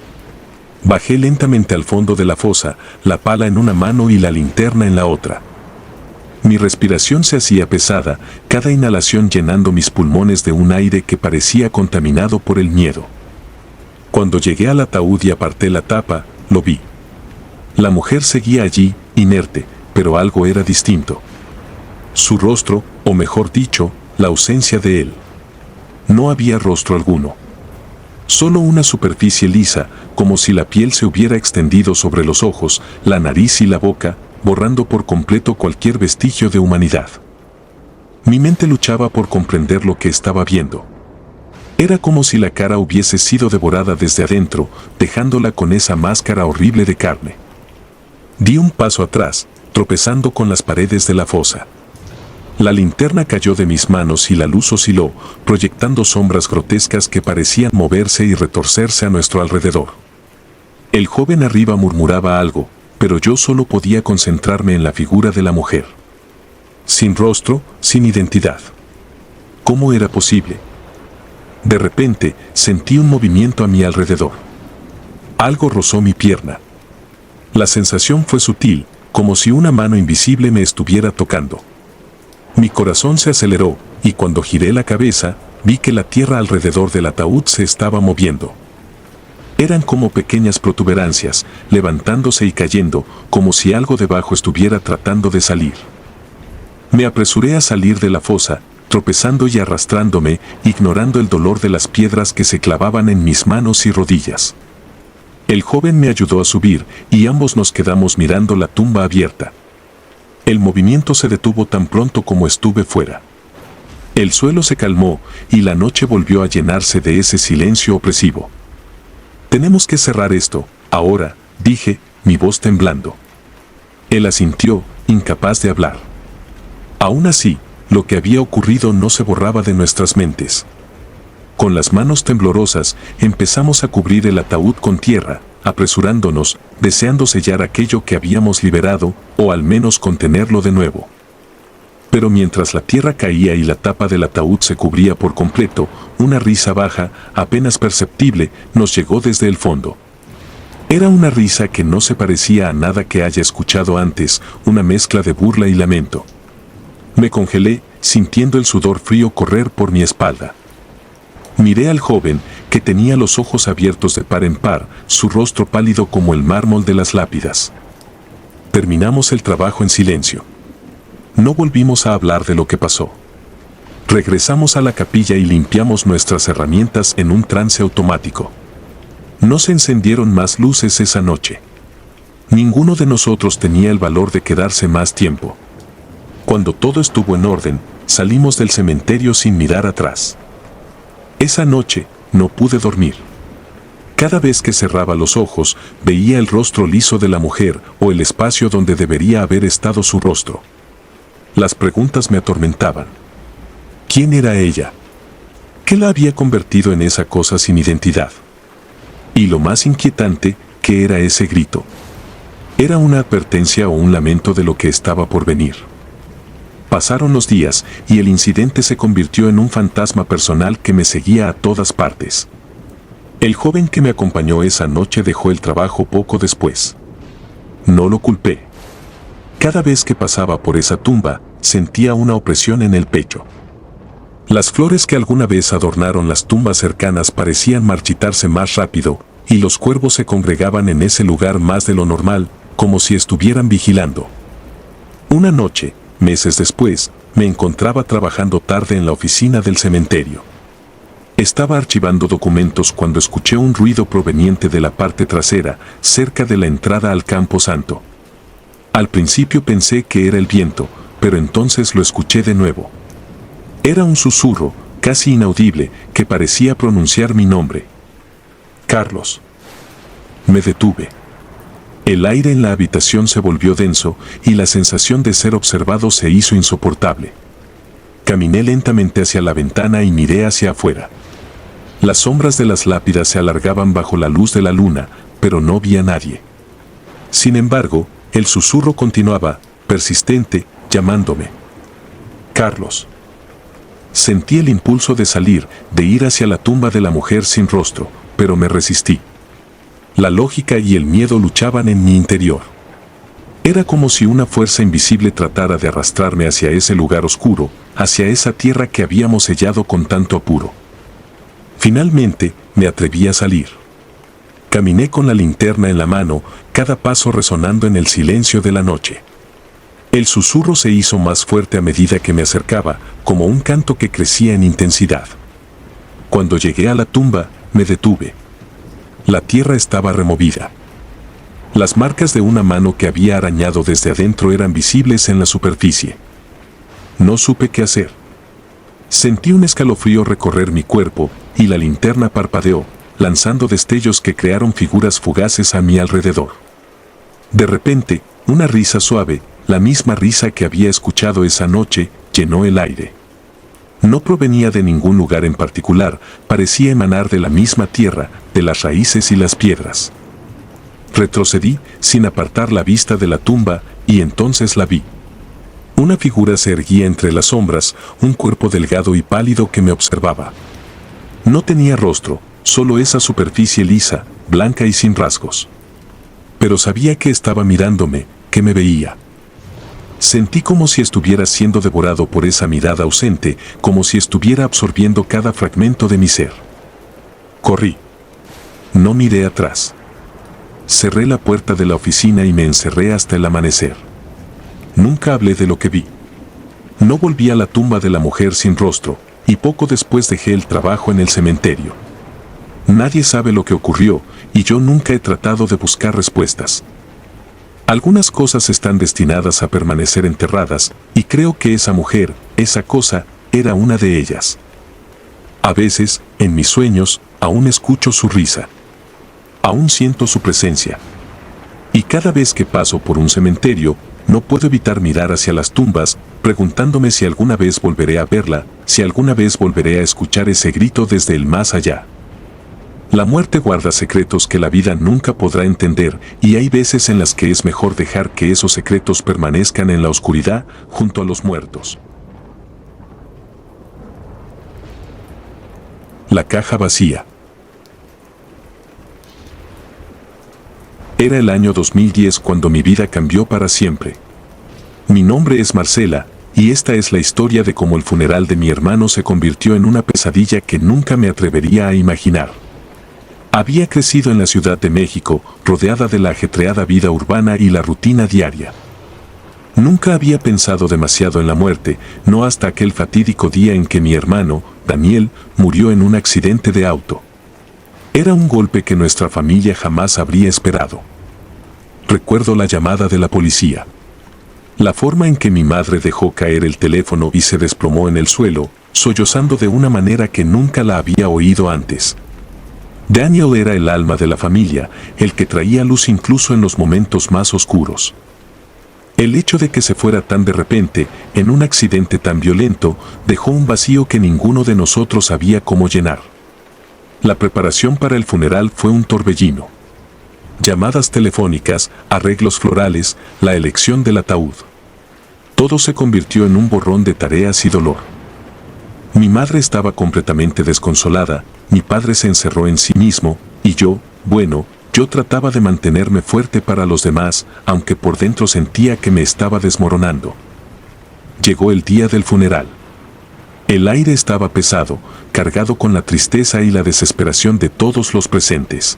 Bajé lentamente al fondo de la fosa, la pala en una mano y la linterna en la otra. Mi respiración se hacía pesada, cada inhalación llenando mis pulmones de un aire que parecía contaminado por el miedo. Cuando llegué al ataúd y aparté la tapa, lo vi. La mujer seguía allí, inerte, pero algo era distinto. Su rostro, o mejor dicho, la ausencia de él. No había rostro alguno. Solo una superficie lisa, como si la piel se hubiera extendido sobre los ojos, la nariz y la boca, borrando por completo cualquier vestigio de humanidad. Mi mente luchaba por comprender lo que estaba viendo. Era como si la cara hubiese sido devorada desde adentro, dejándola con esa máscara horrible de carne. Di un paso atrás, tropezando con las paredes de la fosa. La linterna cayó de mis manos y la luz osciló, proyectando sombras grotescas que parecían moverse y retorcerse a nuestro alrededor. El joven arriba murmuraba algo, pero yo solo podía concentrarme en la figura de la mujer. Sin rostro, sin identidad. ¿Cómo era posible? De repente, sentí un movimiento a mi alrededor. Algo rozó mi pierna. La sensación fue sutil, como si una mano invisible me estuviera tocando. Mi corazón se aceleró, y cuando giré la cabeza, vi que la tierra alrededor del ataúd se estaba moviendo. Eran como pequeñas protuberancias, levantándose y cayendo, como si algo debajo estuviera tratando de salir. Me apresuré a salir de la fosa, tropezando y arrastrándome, ignorando el dolor de las piedras que se clavaban en mis manos y rodillas. El joven me ayudó a subir, y ambos nos quedamos mirando la tumba abierta. El movimiento se detuvo tan pronto como estuve fuera. El suelo se calmó, y la noche volvió a llenarse de ese silencio opresivo. «Tenemos que cerrar esto, ahora», dije, mi voz temblando. Él asintió, incapaz de hablar. Aún así, lo que había ocurrido no se borraba de nuestras mentes. Con las manos temblorosas, empezamos a cubrir el ataúd con tierra, apresurándonos, deseando sellar aquello que habíamos liberado, o al menos contenerlo de nuevo. Pero mientras la tierra caía y la tapa del ataúd se cubría por completo, una risa baja, apenas perceptible, nos llegó desde el fondo. Era una risa que no se parecía a nada que haya escuchado antes, una mezcla de burla y lamento. Me congelé, sintiendo el sudor frío correr por mi espalda. Miré al joven, que tenía los ojos abiertos de par en par, su rostro pálido como el mármol de las lápidas. Terminamos el trabajo en silencio. No volvimos a hablar de lo que pasó. Regresamos a la capilla y limpiamos nuestras herramientas en un trance automático. No se encendieron más luces esa noche. Ninguno de nosotros tenía el valor de quedarse más tiempo. Cuando todo estuvo en orden, salimos del cementerio sin mirar atrás. Esa noche, no pude dormir. Cada vez que cerraba los ojos, veía el rostro liso de la mujer o el espacio donde debería haber estado su rostro. Las preguntas me atormentaban. ¿Quién era ella? ¿Qué la había convertido en esa cosa sin identidad? Y lo más inquietante, ¿qué era ese grito? ¿Era una advertencia o un lamento de lo que estaba por venir? Pasaron los días, y el incidente se convirtió en un fantasma personal que me seguía a todas partes. El joven que me acompañó esa noche dejó el trabajo poco después. No lo culpé. Cada vez que pasaba por esa tumba, sentía una opresión en el pecho. Las flores que alguna vez adornaron las tumbas cercanas parecían marchitarse más rápido, y los cuervos se congregaban en ese lugar más de lo normal, como si estuvieran vigilando. Una noche, meses después, me encontraba trabajando tarde en la oficina del cementerio. Estaba archivando documentos cuando escuché un ruido proveniente de la parte trasera, cerca de la entrada al Campo Santo. Al principio pensé que era el viento, pero entonces lo escuché de nuevo. Era un susurro, casi inaudible, que parecía pronunciar mi nombre. Carlos. Me detuve. El aire en la habitación se volvió denso y la sensación de ser observado se hizo insoportable. Caminé lentamente hacia la ventana y miré hacia afuera. Las sombras de las lápidas se alargaban bajo la luz de la luna, pero no vi a nadie. Sin embargo, el susurro continuaba, persistente, llamándome. Carlos. Sentí el impulso de salir, de ir hacia la tumba de la mujer sin rostro, pero me resistí. La lógica y el miedo luchaban en mi interior. Era como si una fuerza invisible tratara de arrastrarme hacia ese lugar oscuro, hacia esa tierra que habíamos sellado con tanto apuro. Finalmente, me atreví a salir. Caminé con la linterna en la mano, cada paso resonando en el silencio de la noche. El susurro se hizo más fuerte a medida que me acercaba, como un canto que crecía en intensidad. Cuando llegué a la tumba, me detuve. La tierra estaba removida. Las marcas de una mano que había arañado desde adentro eran visibles en la superficie. No supe qué hacer. Sentí un escalofrío recorrer mi cuerpo, y la linterna parpadeó, lanzando destellos que crearon figuras fugaces a mi alrededor. De repente, una risa suave, la misma risa que había escuchado esa noche, llenó el aire. No provenía de ningún lugar en particular, parecía emanar de la misma tierra, de las raíces y las piedras. Retrocedí, sin apartar la vista de la tumba, y entonces la vi. Una figura se erguía entre las sombras, un cuerpo delgado y pálido que me observaba. No tenía rostro, solo esa superficie lisa, blanca y sin rasgos. Pero sabía que estaba mirándome, que me veía. Sentí como si estuviera siendo devorado por esa mirada ausente, como si estuviera absorbiendo cada fragmento de mi ser. Corrí. No miré atrás. Cerré la puerta de la oficina y me encerré hasta el amanecer. Nunca hablé de lo que vi. No volví a la tumba de la mujer sin rostro, y poco después dejé el trabajo en el cementerio. Nadie sabe lo que ocurrió, y yo nunca he tratado de buscar respuestas. Algunas cosas están destinadas a permanecer enterradas, y creo que esa mujer, esa cosa, era una de ellas. A veces, en mis sueños, aún escucho su risa. Aún siento su presencia. Y cada vez que paso por un cementerio, no puedo evitar mirar hacia las tumbas, preguntándome si alguna vez volveré a verla, si alguna vez volveré a escuchar ese grito desde el más allá. La muerte guarda secretos que la vida nunca podrá entender, y hay veces en las que es mejor dejar que esos secretos permanezcan en la oscuridad, junto a los muertos. La caja vacía. Era el año 2010 cuando mi vida cambió para siempre. Mi nombre es Marcela, y esta es la historia de cómo el funeral de mi hermano se convirtió en una pesadilla que nunca me atrevería a imaginar. Había crecido en la Ciudad de México, rodeada de la ajetreada vida urbana y la rutina diaria. Nunca había pensado demasiado en la muerte, no hasta aquel fatídico día en que mi hermano, Daniel, murió en un accidente de auto. Era un golpe que nuestra familia jamás habría esperado. Recuerdo la llamada de la policía. La forma en que mi madre dejó caer el teléfono y se desplomó en el suelo, sollozando de una manera que nunca la había oído antes. Daniel era el alma de la familia, el que traía luz incluso en los momentos más oscuros. El hecho de que se fuera tan de repente, en un accidente tan violento, dejó un vacío que ninguno de nosotros sabía cómo llenar. La preparación para el funeral fue un torbellino. Llamadas telefónicas, arreglos florales, la elección del ataúd. Todo se convirtió en un borrón de tareas y dolor. Mi madre estaba completamente desconsolada, mi padre se encerró en sí mismo, y yo trataba de mantenerme fuerte para los demás, aunque por dentro sentía que me estaba desmoronando. Llegó el día del funeral. El aire estaba pesado, cargado con la tristeza y la desesperación de todos los presentes.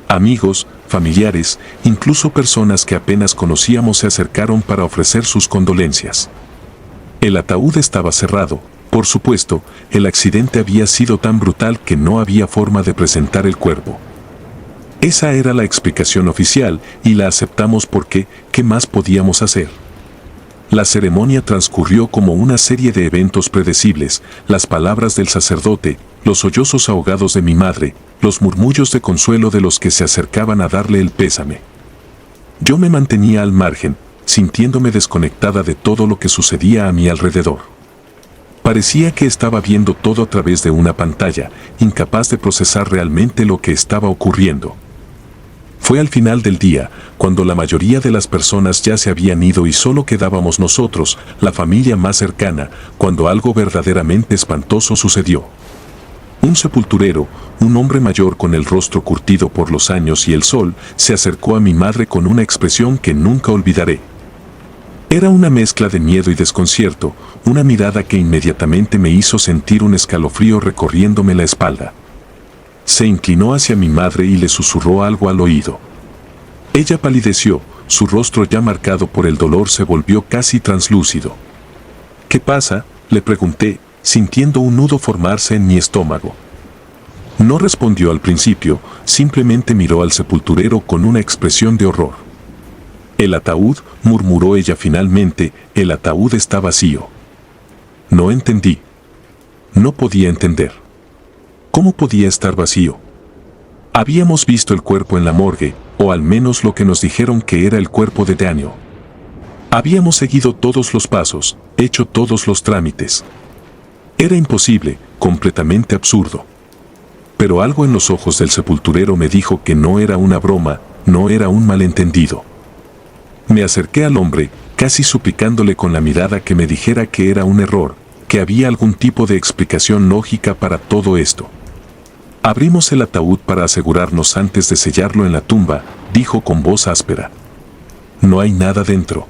Amigos, familiares, incluso personas que apenas conocíamos se acercaron para ofrecer sus condolencias. El ataúd estaba cerrado. Por supuesto, el accidente había sido tan brutal que no había forma de presentar el cuerpo. Esa era la explicación oficial y la aceptamos porque, ¿qué más podíamos hacer? La ceremonia transcurrió como una serie de eventos predecibles, las palabras del sacerdote, los sollozos ahogados de mi madre, los murmullos de consuelo de los que se acercaban a darle el pésame. Yo me mantenía al margen, sintiéndome desconectada de todo lo que sucedía a mi alrededor. Parecía que estaba viendo todo a través de una pantalla, incapaz de procesar realmente lo que estaba ocurriendo. Fue al final del día, cuando la mayoría de las personas ya se habían ido y solo quedábamos nosotros, la familia más cercana, cuando algo verdaderamente espantoso sucedió. Un sepulturero, un hombre mayor con el rostro curtido por los años y el sol, se acercó a mi madre con una expresión que nunca olvidaré. Era una mezcla de miedo y desconcierto, una mirada que inmediatamente me hizo sentir un escalofrío recorriéndome la espalda. Se inclinó hacia mi madre y le susurró algo al oído. Ella palideció, su rostro ya marcado por el dolor se volvió casi translúcido. ¿Qué pasa?, le pregunté, sintiendo un nudo formarse en mi estómago. No respondió al principio, simplemente miró al sepulturero con una expresión de horror. El ataúd, murmuró ella finalmente, el ataúd está vacío. No entendí. No podía entender. ¿Cómo podía estar vacío? Habíamos visto el cuerpo en la morgue, o al menos lo que nos dijeron que era el cuerpo de Daniel. Habíamos seguido todos los pasos, hecho todos los trámites. Era imposible, completamente absurdo. Pero algo en los ojos del sepulturero me dijo que no era una broma, no era un malentendido. Me acerqué al hombre, casi suplicándole con la mirada que me dijera que era un error, que había algún tipo de explicación lógica para todo esto. Abrimos el ataúd para asegurarnos antes de sellarlo en la tumba, dijo con voz áspera. No hay nada dentro.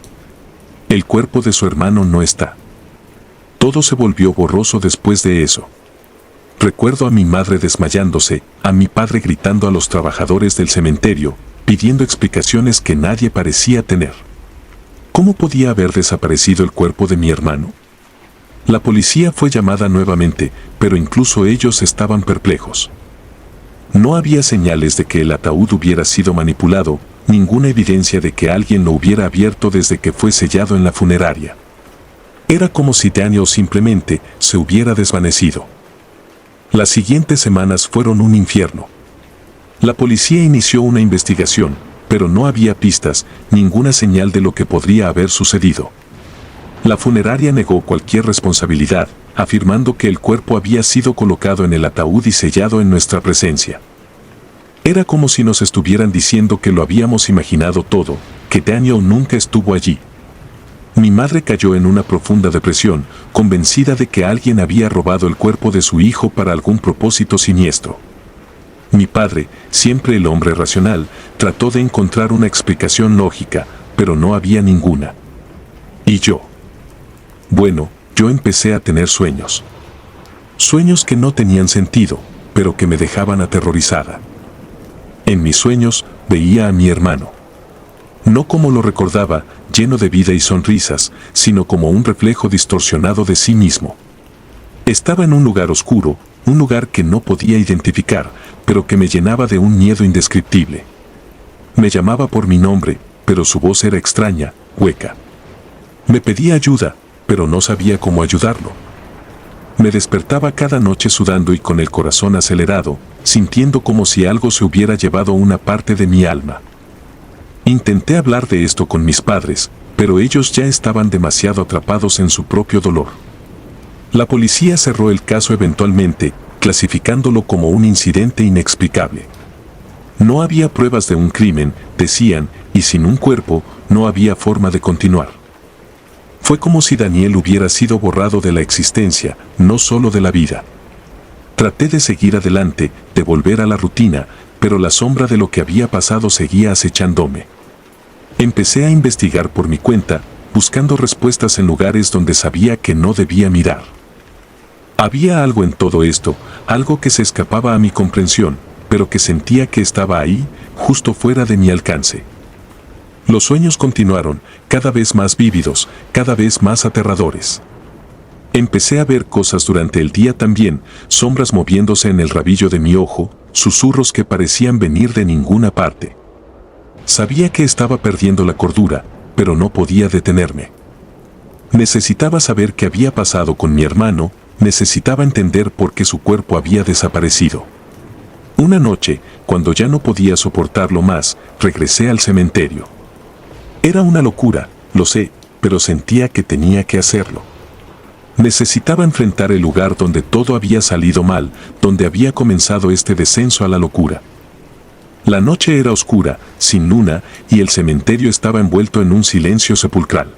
El cuerpo de su hermano no está. Todo se volvió borroso después de eso. Recuerdo a mi madre desmayándose, a mi padre gritando a los trabajadores del cementerio, pidiendo explicaciones que nadie parecía tener. ¿Cómo podía haber desaparecido el cuerpo de mi hermano? La policía fue llamada nuevamente, pero incluso ellos estaban perplejos. No había señales de que el ataúd hubiera sido manipulado, ninguna evidencia de que alguien lo hubiera abierto desde que fue sellado en la funeraria. Era como si Daniel simplemente se hubiera desvanecido. Las siguientes semanas fueron un infierno. La policía inició una investigación, pero no había pistas, ninguna señal de lo que podría haber sucedido. La funeraria negó cualquier responsabilidad, afirmando que el cuerpo había sido colocado en el ataúd y sellado en nuestra presencia. Era como si nos estuvieran diciendo que lo habíamos imaginado todo, que Daniel nunca estuvo allí. Mi madre cayó en una profunda depresión, convencida de que alguien había robado el cuerpo de su hijo para algún propósito siniestro. Mi padre, siempre el hombre racional, trató de encontrar una explicación lógica, pero no había ninguna. ¿Y yo? Bueno, yo empecé a tener sueños. Sueños que no tenían sentido, pero que me dejaban aterrorizada. En mis sueños veía a mi hermano. No como lo recordaba, lleno de vida y sonrisas, sino como un reflejo distorsionado de sí mismo. Estaba en un lugar oscuro, un lugar que no podía identificar, pero que me llenaba de un miedo indescriptible. Me llamaba por mi nombre, pero su voz era extraña, hueca. Me pedía ayuda, pero no sabía cómo ayudarlo. Me despertaba cada noche sudando y con el corazón acelerado, sintiendo como si algo se hubiera llevado una parte de mi alma. Intenté hablar de esto con mis padres, pero ellos ya estaban demasiado atrapados en su propio dolor. La policía cerró el caso eventualmente, clasificándolo como un incidente inexplicable. No había pruebas de un crimen, decían, y sin un cuerpo, no había forma de continuar. Fue como si Daniel hubiera sido borrado de la existencia, no solo de la vida. Traté de seguir adelante, de volver a la rutina, pero la sombra de lo que había pasado seguía acechándome. Empecé a investigar por mi cuenta, buscando respuestas en lugares donde sabía que no debía mirar. Había algo en todo esto, algo que se escapaba a mi comprensión, pero que sentía que estaba ahí, justo fuera de mi alcance. Los sueños continuaron, cada vez más vívidos, cada vez más aterradores. Empecé a ver cosas durante el día también, sombras moviéndose en el rabillo de mi ojo, susurros que parecían venir de ninguna parte. Sabía que estaba perdiendo la cordura, pero no podía detenerme. Necesitaba saber qué había pasado con mi hermano, necesitaba entender por qué su cuerpo había desaparecido. Una noche, cuando ya no podía soportarlo más, regresé al cementerio. Era una locura, lo sé, pero sentía que tenía que hacerlo. Necesitaba enfrentar el lugar donde todo había salido mal, donde había comenzado este descenso a la locura. La noche era oscura, sin luna, y el cementerio estaba envuelto en un silencio sepulcral.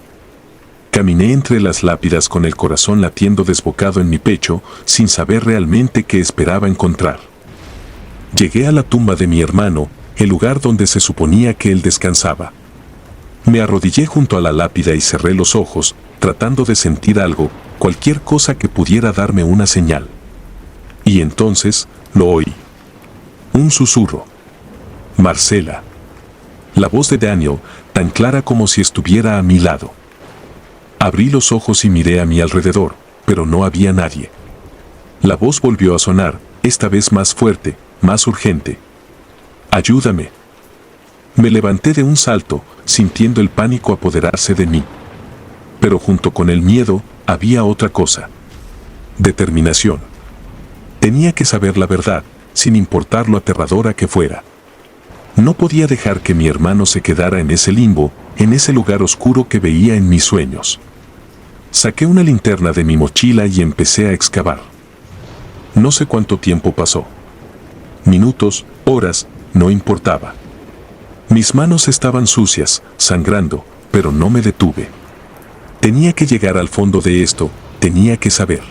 Caminé entre las lápidas con el corazón latiendo desbocado en mi pecho, sin saber realmente qué esperaba encontrar. Llegué a la tumba de mi hermano, el lugar donde se suponía que él descansaba. Me arrodillé junto a la lápida y cerré los ojos, tratando de sentir algo, cualquier cosa que pudiera darme una señal. Y entonces, lo oí. Un susurro. Marcela. La voz de Daniel, tan clara como si estuviera a mi lado. Abrí los ojos y miré a mi alrededor, pero no había nadie. La voz volvió a sonar, esta vez más fuerte, más urgente. Ayúdame. Me levanté de un salto, sintiendo el pánico apoderarse de mí. Pero junto con el miedo, había otra cosa. Determinación. Tenía que saber la verdad, sin importar lo aterradora que fuera. No podía dejar que mi hermano se quedara en ese limbo, en ese lugar oscuro que veía en mis sueños. Saqué una linterna de mi mochila y empecé a excavar. No sé cuánto tiempo pasó. Minutos, horas, no importaba. Mis manos estaban sucias, sangrando, pero no me detuve. Tenía que llegar al fondo de esto, tenía que saber.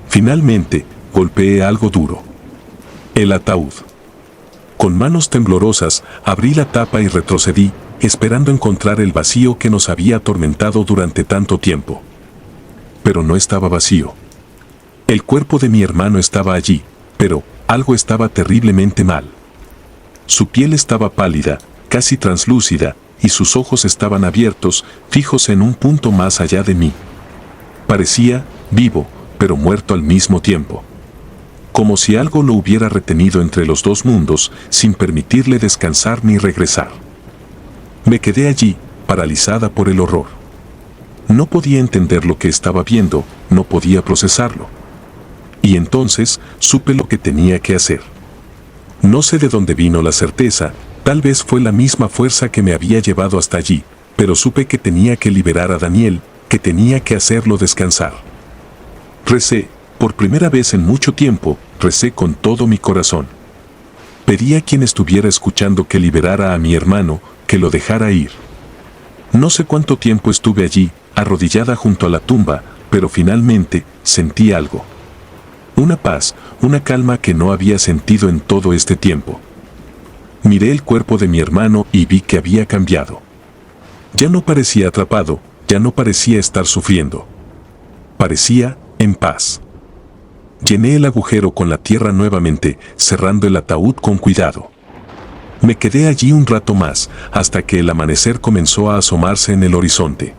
Finalmente, golpeé algo duro. El ataúd. Con manos temblorosas, abrí la tapa y retrocedí, esperando encontrar el vacío que nos había atormentado durante tanto tiempo. Pero no estaba vacío. El cuerpo de mi hermano estaba allí, pero algo estaba terriblemente mal. Su piel estaba pálida, casi translúcida, y sus ojos estaban abiertos, fijos en un punto más allá de mí. Parecía vivo, pero muerto al mismo tiempo. Como si algo lo hubiera retenido entre los dos mundos, sin permitirle descansar ni regresar. Me quedé allí, paralizada por el horror. No podía entender lo que estaba viendo, no podía procesarlo. Y entonces supe lo que tenía que hacer. No sé de dónde vino la certeza, tal vez fue la misma fuerza que me había llevado hasta allí, pero supe que tenía que liberar a Daniel, que tenía que hacerlo descansar. Recé, por primera vez en mucho tiempo, recé con todo mi corazón. Pedí a quien estuviera escuchando que liberara a mi hermano, que lo dejara ir. No sé cuánto tiempo estuve allí, arrodillada junto a la tumba, pero finalmente sentí algo. Una paz, una calma que no había sentido en todo este tiempo. Miré el cuerpo de mi hermano y vi que había cambiado. Ya no parecía atrapado, ya no parecía estar sufriendo. Parecía en paz. Llené el agujero con la tierra nuevamente, cerrando el ataúd con cuidado. Me quedé allí un rato más, hasta que el amanecer comenzó a asomarse en el horizonte.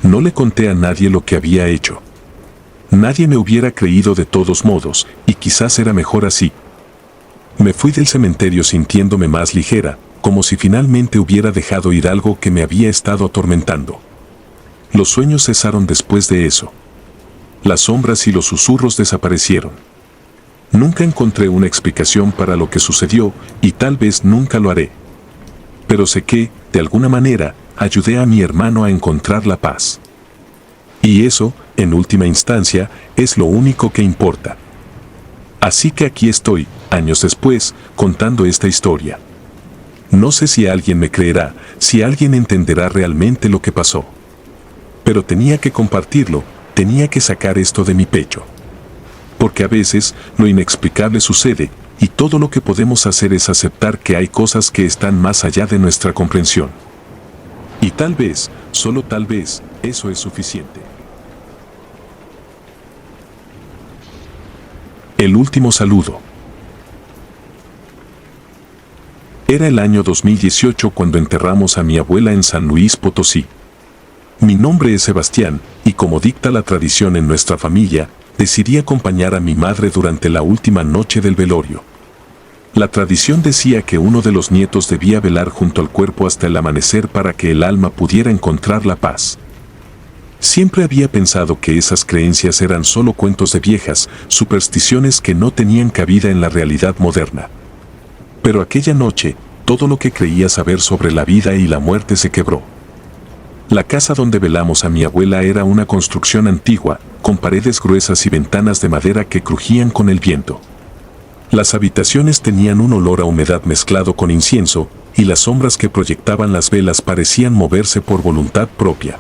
No le conté a nadie lo que había hecho. Nadie me hubiera creído de todos modos, y quizás era mejor así. Me fui del cementerio sintiéndome más ligera, como si finalmente hubiera dejado ir algo que me había estado atormentando. Los sueños cesaron después de eso. Las sombras y los susurros desaparecieron. Nunca encontré una explicación para lo que sucedió, y tal vez nunca lo haré. Pero sé que, de alguna manera, ayudé a mi hermano a encontrar la paz. Y eso, en última instancia, es lo único que importa. Así que aquí estoy, años después, contando esta historia. No sé si alguien me creerá, si alguien entenderá realmente lo que pasó. Pero tenía que compartirlo, tenía que sacar esto de mi pecho. Porque a veces, lo inexplicable sucede, y todo lo que podemos hacer es aceptar que hay cosas que están más allá de nuestra comprensión. Y tal vez, solo tal vez, eso es suficiente. El último saludo. Era el año 2018 cuando enterramos a mi abuela en San Luis Potosí. Mi nombre es Sebastián, y como dicta la tradición en nuestra familia, decidí acompañar a mi madre durante la última noche del velorio. La tradición decía que uno de los nietos debía velar junto al cuerpo hasta el amanecer para que el alma pudiera encontrar la paz. Siempre había pensado que esas creencias eran solo cuentos de viejas, supersticiones que no tenían cabida en la realidad moderna. Pero aquella noche, todo lo que creía saber sobre la vida y la muerte se quebró. La casa donde velamos a mi abuela era una construcción antigua, con paredes gruesas y ventanas de madera que crujían con el viento. Las habitaciones tenían un olor a humedad mezclado con incienso, y las sombras que proyectaban las velas parecían moverse por voluntad propia.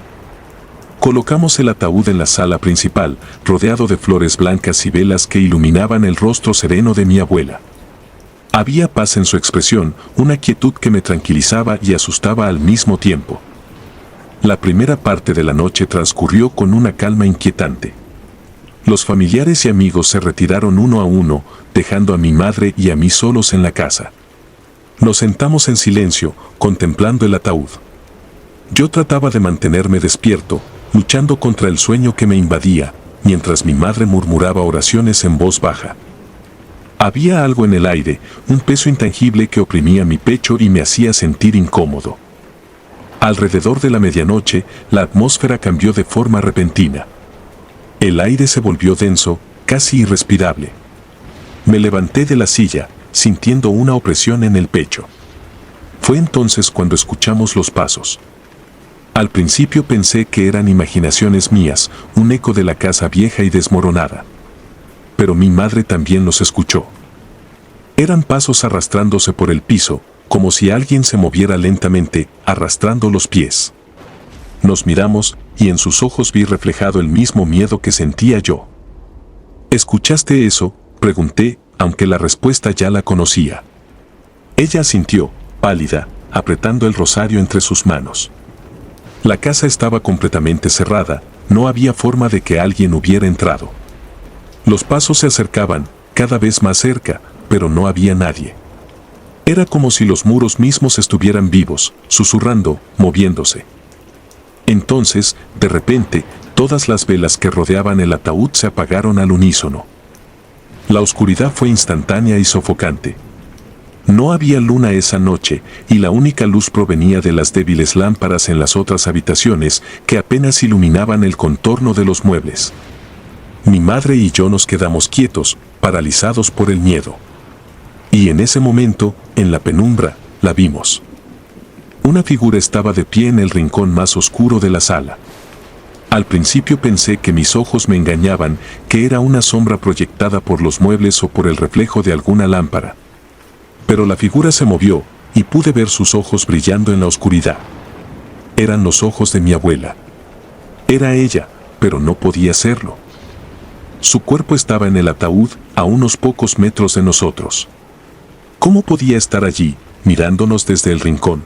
Colocamos el ataúd en la sala principal, rodeado de flores blancas y velas que iluminaban el rostro sereno de mi abuela. Había paz en su expresión, una quietud que me tranquilizaba y asustaba al mismo tiempo. La primera parte de la noche transcurrió con una calma inquietante. Los familiares y amigos se retiraron uno a uno, dejando a mi madre y a mí solos en la casa. Nos sentamos en silencio, contemplando el ataúd. Yo trataba de mantenerme despierto, luchando contra el sueño que me invadía, mientras mi madre murmuraba oraciones en voz baja. Había algo en el aire, un peso intangible que oprimía mi pecho y me hacía sentir incómodo. Alrededor de la medianoche, la atmósfera cambió de forma repentina. El aire se volvió denso, casi irrespirable. Me levanté de la silla, sintiendo una opresión en el pecho. Fue entonces cuando escuchamos los pasos. Al principio pensé que eran imaginaciones mías, un eco de la casa vieja y desmoronada. Pero mi madre también los escuchó. Eran pasos arrastrándose por el piso, como si alguien se moviera lentamente, arrastrando los pies. Nos miramos, y en sus ojos vi reflejado el mismo miedo que sentía yo. ¿Escuchaste eso?, pregunté, aunque la respuesta ya la conocía. Ella asintió, pálida, apretando el rosario entre sus manos. La casa estaba completamente cerrada, no había forma de que alguien hubiera entrado. Los pasos se acercaban, cada vez más cerca, pero no había nadie. Era como si los muros mismos estuvieran vivos, susurrando, moviéndose. Entonces, de repente, todas las velas que rodeaban el ataúd se apagaron al unísono. La oscuridad fue instantánea y sofocante. No había luna esa noche, y la única luz provenía de las débiles lámparas en las otras habitaciones que apenas iluminaban el contorno de los muebles. Mi madre y yo nos quedamos quietos, paralizados por el miedo. Y en ese momento, en la penumbra, la vimos. Una figura estaba de pie en el rincón más oscuro de la sala. Al principio pensé que mis ojos me engañaban, que era una sombra proyectada por los muebles o por el reflejo de alguna lámpara. Pero la figura se movió, y pude ver sus ojos brillando en la oscuridad. Eran los ojos de mi abuela. Era ella, pero no podía serlo. Su cuerpo estaba en el ataúd, a unos pocos metros de nosotros. ¿Cómo podía estar allí, mirándonos desde el rincón?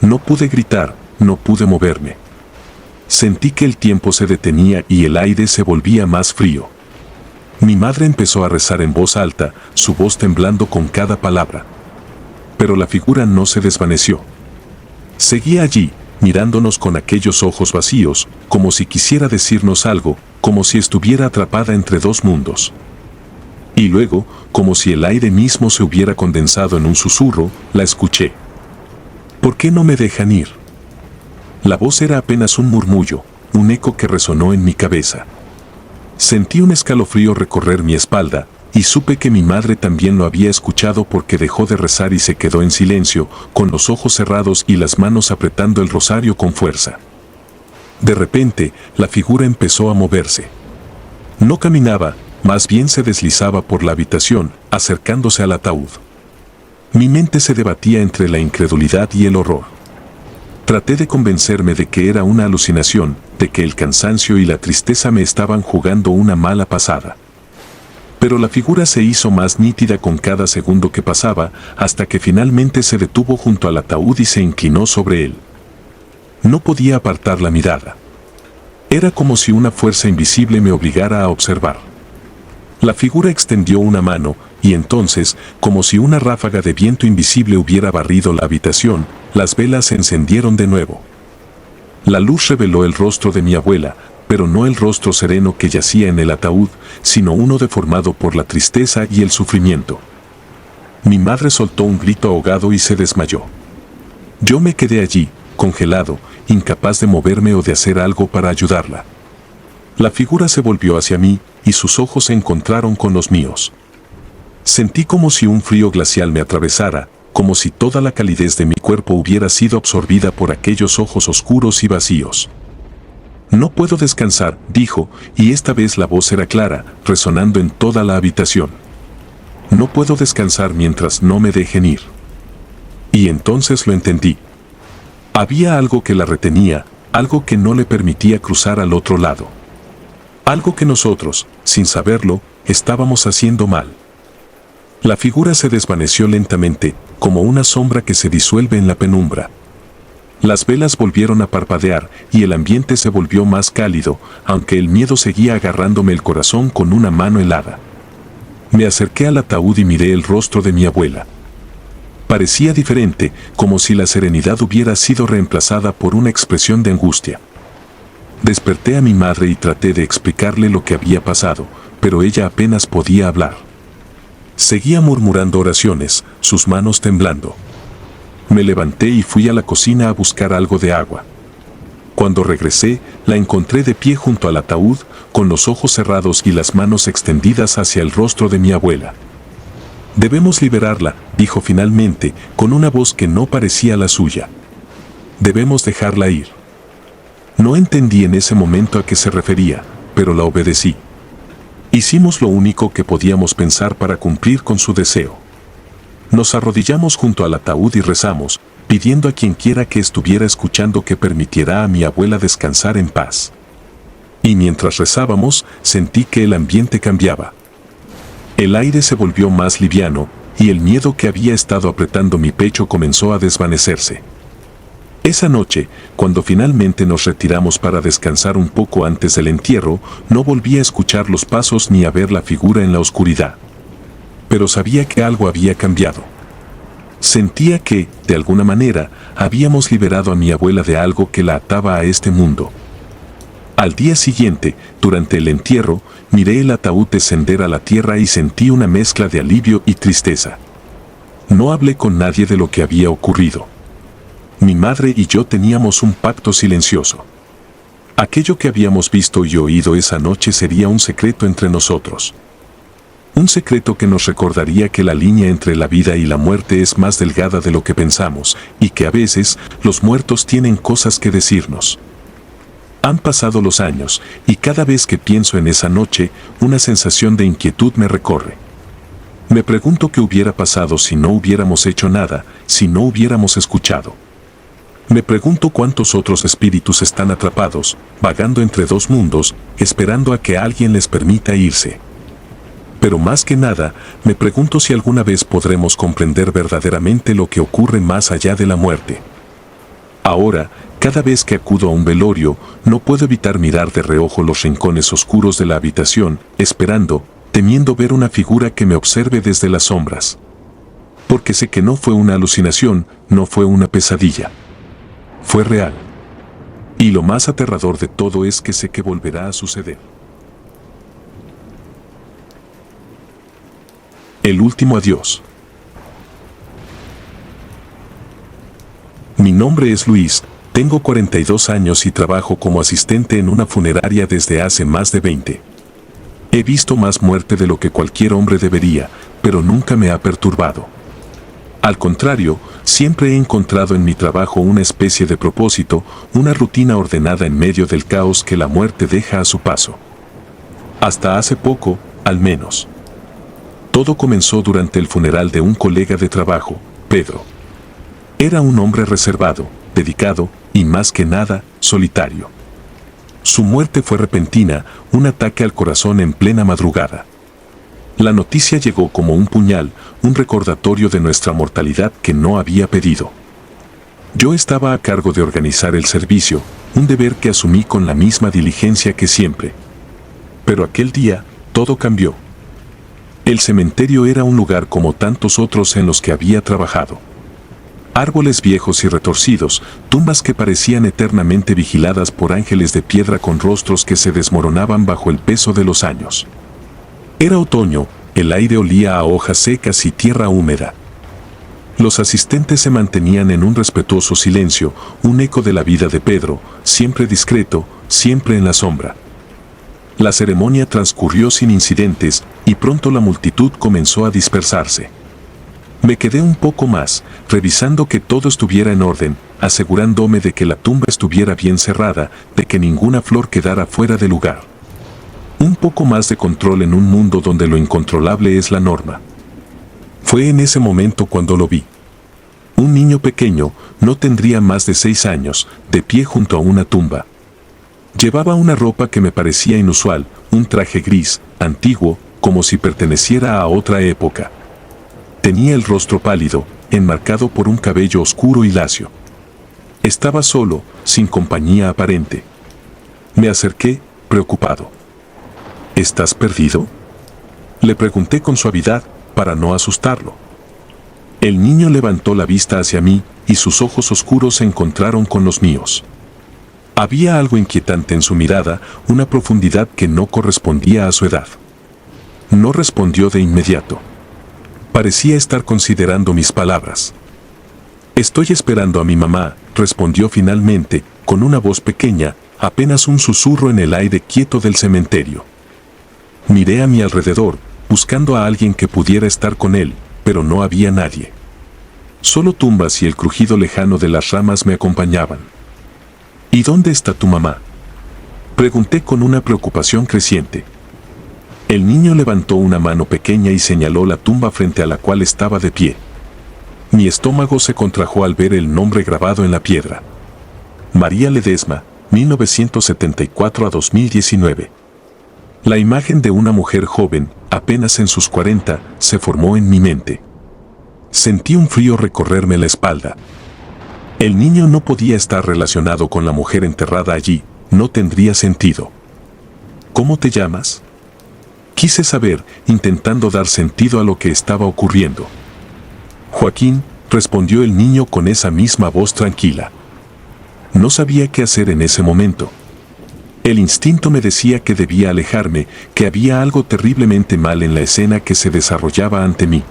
No pude gritar, no pude moverme. Sentí que el tiempo se detenía y el aire se volvía más frío. Mi madre empezó a rezar en voz alta, su voz temblando con cada palabra. Pero la figura no se desvaneció. Seguía allí, mirándonos con aquellos ojos vacíos, como si quisiera decirnos algo, como si estuviera atrapada entre dos mundos. Y luego, como si el aire mismo se hubiera condensado en un susurro, la escuché. ¿Por qué no me dejan ir? La voz era apenas un murmullo, un eco que resonó en mi cabeza. Sentí un escalofrío recorrer mi espalda, y supe que mi madre también lo había escuchado porque dejó de rezar y se quedó en silencio, con los ojos cerrados y las manos apretando el rosario con fuerza. De repente, la figura empezó a moverse. No caminaba, más bien se deslizaba por la habitación, acercándose al ataúd. Mi mente se debatía entre la incredulidad y el horror. Traté de convencerme de que era una alucinación, de que el cansancio y la tristeza me estaban jugando una mala pasada. Pero la figura se hizo más nítida con cada segundo que pasaba, hasta que finalmente se detuvo junto al ataúd y se inclinó sobre él. No podía apartar la mirada. Era como si una fuerza invisible me obligara a observar. La figura extendió una mano, y entonces, como si una ráfaga de viento invisible hubiera barrido la habitación, las velas se encendieron de nuevo. La luz reveló el rostro de mi abuela, pero no el rostro sereno que yacía en el ataúd, sino uno deformado por la tristeza y el sufrimiento. Mi madre soltó un grito ahogado y se desmayó. Yo me quedé allí, congelado, incapaz de moverme o de hacer algo para ayudarla. La figura se volvió hacia mí, y sus ojos se encontraron con los míos. Sentí como si un frío glacial me atravesara, como si toda la calidez de mi cuerpo hubiera sido absorbida por aquellos ojos oscuros y vacíos. No puedo descansar, dijo, y esta vez la voz era clara, resonando en toda la habitación. No puedo descansar mientras no me dejen ir. Y entonces lo entendí. Había algo que la retenía, algo que no le permitía cruzar al otro lado. Algo que nosotros, sin saberlo, estábamos haciendo mal. La figura se desvaneció lentamente, como una sombra que se disuelve en la penumbra. Las velas volvieron a parpadear y el ambiente se volvió más cálido, aunque el miedo seguía agarrándome el corazón con una mano helada. Me acerqué al ataúd y miré el rostro de mi abuela. Parecía diferente, como si la serenidad hubiera sido reemplazada por una expresión de angustia. Desperté a mi madre y traté de explicarle lo que había pasado, pero ella apenas podía hablar. Seguía murmurando oraciones, sus manos temblando. Me levanté y fui a la cocina a buscar algo de agua. Cuando regresé, la encontré de pie junto al ataúd, con los ojos cerrados y las manos extendidas hacia el rostro de mi abuela. «Debemos liberarla», dijo finalmente, con una voz que no parecía la suya. «Debemos dejarla ir». No entendí en ese momento a qué se refería, pero la obedecí. Hicimos lo único que podíamos pensar para cumplir con su deseo. Nos arrodillamos junto al ataúd y rezamos, pidiendo a quien quiera que estuviera escuchando que permitiera a mi abuela descansar en paz. Y mientras rezábamos, sentí que el ambiente cambiaba. El aire se volvió más liviano, y el miedo que había estado apretando mi pecho comenzó a desvanecerse. Esa noche, cuando finalmente nos retiramos para descansar un poco antes del entierro, no volví a escuchar los pasos ni a ver la figura en la oscuridad. Pero sabía que algo había cambiado. Sentía que, de alguna manera, habíamos liberado a mi abuela de algo que la ataba a este mundo. Al día siguiente, durante el entierro, miré el ataúd descender a la tierra y sentí una mezcla de alivio y tristeza. No hablé con nadie de lo que había ocurrido. Mi madre y yo teníamos un pacto silencioso. Aquello que habíamos visto y oído esa noche sería un secreto entre nosotros. Un secreto que nos recordaría que la línea entre la vida y la muerte es más delgada de lo que pensamos, y que a veces los muertos tienen cosas que decirnos. Han pasado los años, y cada vez que pienso en esa noche, una sensación de inquietud me recorre. Me pregunto qué hubiera pasado si no hubiéramos hecho nada, si no hubiéramos escuchado. Me pregunto cuántos otros espíritus están atrapados, vagando entre dos mundos, esperando a que alguien les permita irse. Pero más que nada, me pregunto si alguna vez podremos comprender verdaderamente lo que ocurre más allá de la muerte. Ahora, cada vez que acudo a un velorio, no puedo evitar mirar de reojo los rincones oscuros de la habitación, esperando, temiendo ver una figura que me observe desde las sombras. Porque sé que no fue una alucinación, no fue una pesadilla. Fue real. Y lo más aterrador de todo es que sé que volverá a suceder. El último adiós. Mi nombre es Luis, tengo 42 años y trabajo como asistente en una funeraria desde hace más de 20. He visto más muerte de lo que cualquier hombre debería, pero nunca me ha perturbado. Al contrario, siempre he encontrado en mi trabajo una especie de propósito, una rutina ordenada en medio del caos que la muerte deja a su paso. Hasta hace poco, al menos. Todo comenzó durante el funeral de un colega de trabajo, Pedro. Era un hombre reservado, dedicado y más que nada, solitario. Su muerte fue repentina, un ataque al corazón en plena madrugada. La noticia llegó como un puñal, un recordatorio de nuestra mortalidad que no había pedido. Yo estaba a cargo de organizar el servicio, un deber que asumí con la misma diligencia que siempre. Pero aquel día, todo cambió. El cementerio era un lugar como tantos otros en los que había trabajado. Árboles viejos y retorcidos, tumbas que parecían eternamente vigiladas por ángeles de piedra con rostros que se desmoronaban bajo el peso de los años. Era otoño, el aire olía a hojas secas y tierra húmeda. Los asistentes se mantenían en un respetuoso silencio, un eco de la vida de Pedro, siempre discreto, siempre en la sombra. La ceremonia transcurrió sin incidentes, y pronto la multitud comenzó a dispersarse. Me quedé un poco más, revisando que todo estuviera en orden, asegurándome de que la tumba estuviera bien cerrada, de que ninguna flor quedara fuera de lugar. Un poco más de control en un mundo donde lo incontrolable es la norma. Fue en ese momento cuando lo vi. Un niño pequeño, no tendría más de 6 años, de pie junto a una tumba. Llevaba una ropa que me parecía inusual, un traje gris, antiguo, como si perteneciera a otra época. Tenía el rostro pálido, enmarcado por un cabello oscuro y lacio. Estaba solo, sin compañía aparente. Me acerqué, preocupado. ¿Estás perdido?, le pregunté con suavidad, para no asustarlo. El niño levantó la vista hacia mí, y sus ojos oscuros se encontraron con los míos. Había algo inquietante en su mirada, una profundidad que no correspondía a su edad. No respondió de inmediato. Parecía estar considerando mis palabras. «Estoy esperando a mi mamá», respondió finalmente, con una voz pequeña, apenas un susurro en el aire quieto del cementerio. Miré a mi alrededor, buscando a alguien que pudiera estar con él, pero no había nadie. Solo tumbas y el crujido lejano de las ramas me acompañaban. «¿Y dónde está tu mamá?», pregunté con una preocupación creciente. El niño levantó una mano pequeña y señaló la tumba frente a la cual estaba de pie. Mi estómago se contrajo al ver el nombre grabado en la piedra. María Ledesma, 1974 a 2019. La imagen de una mujer joven, apenas en sus 40, se formó en mi mente. Sentí un frío recorrerme la espalda. El niño no podía estar relacionado con la mujer enterrada allí, no tendría sentido. ¿Cómo te llamas? Quise saber, intentando dar sentido a lo que estaba ocurriendo. Joaquín, respondió el niño con esa misma voz tranquila. No sabía qué hacer en ese momento. El instinto me decía que debía alejarme, que había algo terriblemente mal en la escena que se desarrollaba ante mí.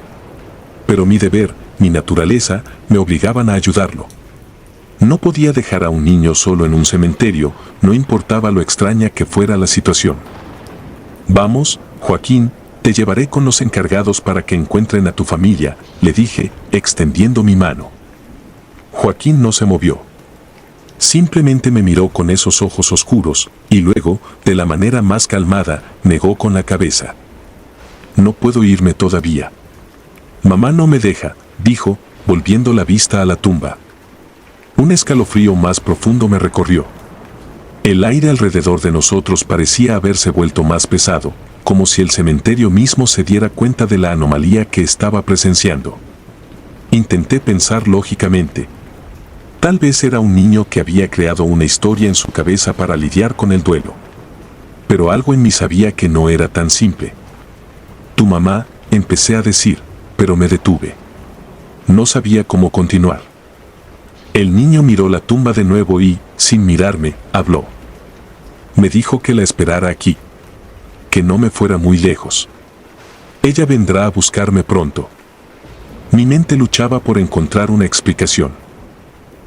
Pero mi deber, mi naturaleza, me obligaban a ayudarlo. No podía dejar a un niño solo en un cementerio, no importaba lo extraña que fuera la situación. Vamos, Joaquín, te llevaré con los encargados para que encuentren a tu familia, le dije, extendiendo mi mano. Joaquín no se movió. Simplemente me miró con esos ojos oscuros, y luego, de la manera más calmada, negó con la cabeza. No puedo irme todavía. Mamá no me deja, dijo, volviendo la vista a la tumba. Un escalofrío más profundo me recorrió. El aire alrededor de nosotros parecía haberse vuelto más pesado, como si el cementerio mismo se diera cuenta de la anomalía que estaba presenciando. Intenté pensar lógicamente. Tal vez era un niño que había creado una historia en su cabeza para lidiar con el duelo. Pero algo en mí sabía que no era tan simple. Tu mamá, empecé a decir, pero me detuve. No sabía cómo continuar. El niño miró la tumba de nuevo y, sin mirarme, habló. Me dijo que la esperara aquí. Que no me fuera muy lejos. Ella vendrá a buscarme pronto. Mi mente luchaba por encontrar una explicación.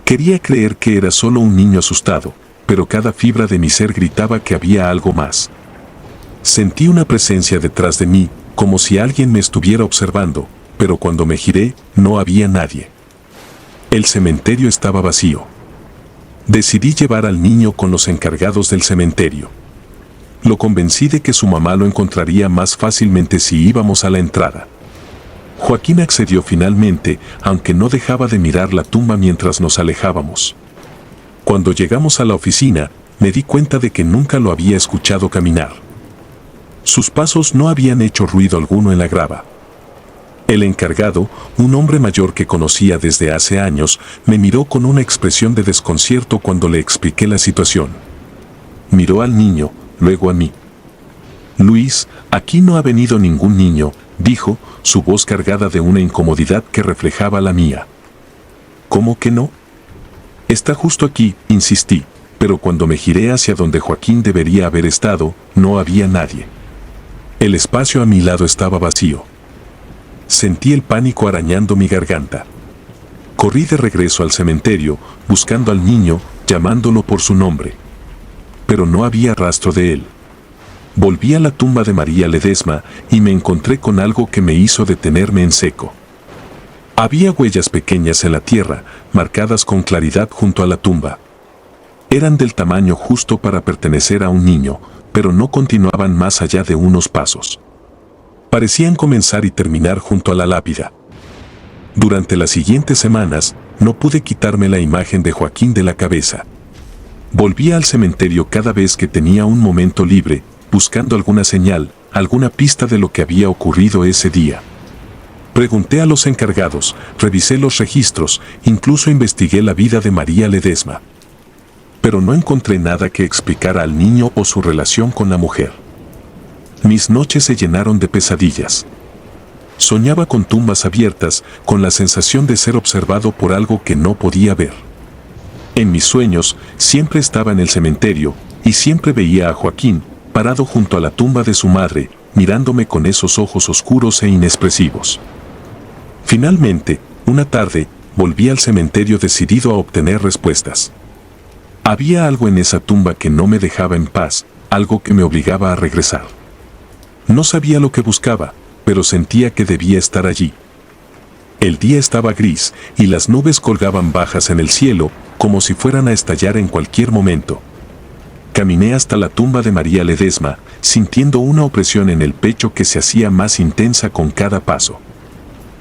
Quería creer que era solo un niño asustado, pero cada fibra de mi ser gritaba que había algo más. Sentí una presencia detrás de mí, como si alguien me estuviera observando, pero cuando me giré, no había nadie. El cementerio estaba vacío. Decidí llevar al niño con los encargados del cementerio. Lo convencí de que su mamá lo encontraría más fácilmente si íbamos a la entrada. Joaquín accedió finalmente, aunque no dejaba de mirar la tumba mientras nos alejábamos. Cuando llegamos a la oficina, me di cuenta de que nunca lo había escuchado caminar. Sus pasos no habían hecho ruido alguno en la grava. El encargado, un hombre mayor que conocía desde hace años, me miró con una expresión de desconcierto cuando le expliqué la situación. Miró al niño, luego a mí. Luis, aquí no ha venido ningún niño, dijo, su voz cargada de una incomodidad que reflejaba la mía. ¿Cómo que no? Está justo aquí, insistí, pero cuando me giré hacia donde Joaquín debería haber estado, no había nadie. El espacio a mi lado estaba vacío. Sentí el pánico arañando mi garganta. Corrí de regreso al cementerio, buscando al niño, llamándolo por su nombre. Pero no había rastro de él. Volví a la tumba de María Ledesma y me encontré con algo que me hizo detenerme en seco. Había huellas pequeñas en la tierra, marcadas con claridad junto a la tumba. Eran del tamaño justo para pertenecer a un niño, pero no continuaban más allá de unos pasos. Parecían comenzar y terminar junto a la lápida. Durante las siguientes semanas, no pude quitarme la imagen de Joaquín de la cabeza. Volvía al cementerio cada vez que tenía un momento libre, buscando alguna señal, alguna pista de lo que había ocurrido ese día. Pregunté a los encargados, revisé los registros, incluso investigué la vida de María Ledesma. Pero no encontré nada que explicara al niño o su relación con la mujer. Mis noches se llenaron de pesadillas. Soñaba con tumbas abiertas, con la sensación de ser observado por algo que no podía ver. En mis sueños, siempre estaba en el cementerio, y siempre veía a Joaquín, parado junto a la tumba de su madre, mirándome con esos ojos oscuros e inexpresivos. Finalmente, una tarde, volví al cementerio decidido a obtener respuestas. Había algo en esa tumba que no me dejaba en paz, algo que me obligaba a regresar. No sabía lo que buscaba, pero sentía que debía estar allí. El día estaba gris, y las nubes colgaban bajas en el cielo, como si fueran a estallar en cualquier momento. Caminé hasta la tumba de María Ledesma, sintiendo una opresión en el pecho que se hacía más intensa con cada paso.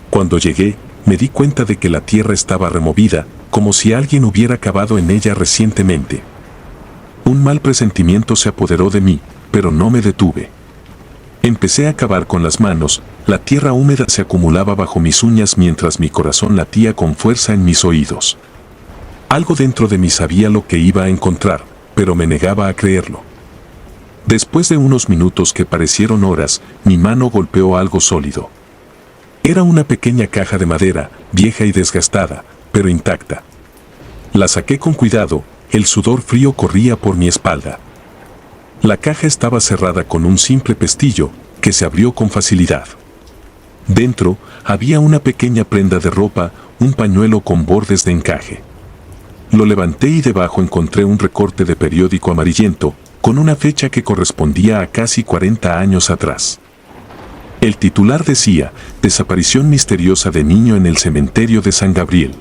Cuando llegué, me di cuenta de que la tierra estaba removida, como si alguien hubiera cavado en ella recientemente. Un mal presentimiento se apoderó de mí, pero no me detuve. Empecé a cavar con las manos, la tierra húmeda se acumulaba bajo mis uñas mientras mi corazón latía con fuerza en mis oídos. Algo dentro de mí sabía lo que iba a encontrar, pero me negaba a creerlo. Después de unos minutos que parecieron horas, mi mano golpeó algo sólido. Era una pequeña caja de madera, vieja y desgastada, pero intacta. La saqué con cuidado, el sudor frío corría por mi espalda. La caja estaba cerrada con un simple pestillo, que se abrió con facilidad. Dentro, había una pequeña prenda de ropa, un pañuelo con bordes de encaje. Lo levanté y debajo encontré un recorte de periódico amarillento, con una fecha que correspondía a casi 40 años atrás. El titular decía, desaparición misteriosa de niño en el cementerio de San Gabriel.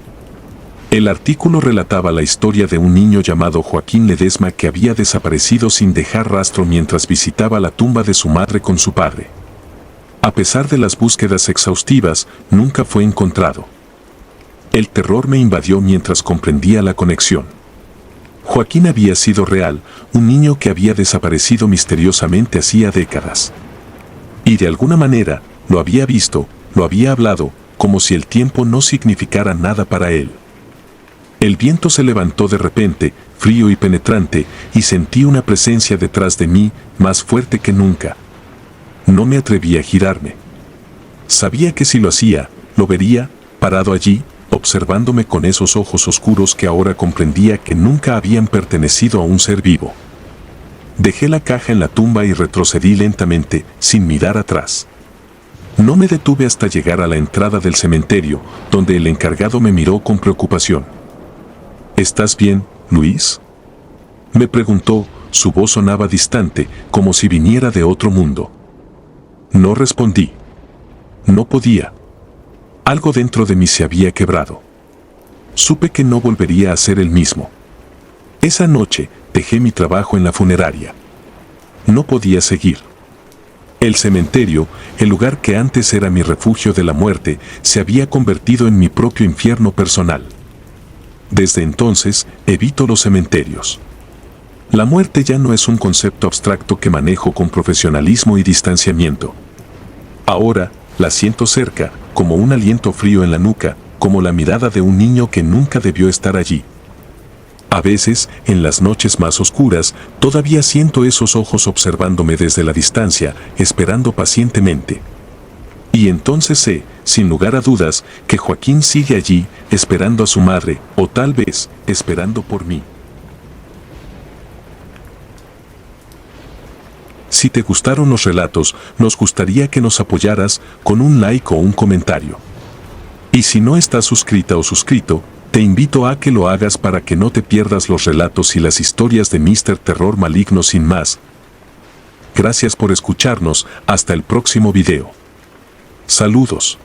El artículo relataba la historia de un niño llamado Joaquín Ledesma que había desaparecido sin dejar rastro mientras visitaba la tumba de su madre con su padre. A pesar de las búsquedas exhaustivas, nunca fue encontrado. El terror me invadió mientras comprendía la conexión. Joaquín había sido real, un niño que había desaparecido misteriosamente hacía décadas. Y de alguna manera, lo había visto, lo había hablado, como si el tiempo no significara nada para él. El viento se levantó de repente, frío y penetrante, y sentí una presencia detrás de mí, más fuerte que nunca. No me atreví a girarme. Sabía que si lo hacía, lo vería, parado allí, observándome con esos ojos oscuros que ahora comprendía que nunca habían pertenecido a un ser vivo. Dejé la caja en la tumba y retrocedí lentamente, sin mirar atrás. No me detuve hasta llegar a la entrada del cementerio, donde el encargado me miró con preocupación. ¿Estás bien, Luis?, me preguntó, su voz sonaba distante, como si viniera de otro mundo. No respondí. No podía. Algo dentro de mí se había quebrado. Supe que no volvería a ser el mismo. Esa noche, dejé mi trabajo en la funeraria. No podía seguir. El cementerio, el lugar que antes era mi refugio de la muerte, se había convertido en mi propio infierno personal. Desde entonces, evito los cementerios. La muerte ya no es un concepto abstracto que manejo con profesionalismo y distanciamiento. Ahora, la siento cerca, como un aliento frío en la nuca, como la mirada de un niño que nunca debió estar allí. A veces, en las noches más oscuras, todavía siento esos ojos observándome desde la distancia, esperando pacientemente. Y entonces sé, sin lugar a dudas, que Joaquín sigue allí, esperando a su madre, o tal vez, esperando por mí. Si te gustaron los relatos, nos gustaría que nos apoyaras con un like o un comentario. Y si no estás suscrita o suscrito, te invito a que lo hagas para que no te pierdas los relatos y las historias de Mr. Terror Maligno sin más. Gracias por escucharnos, hasta el próximo video. Saludos.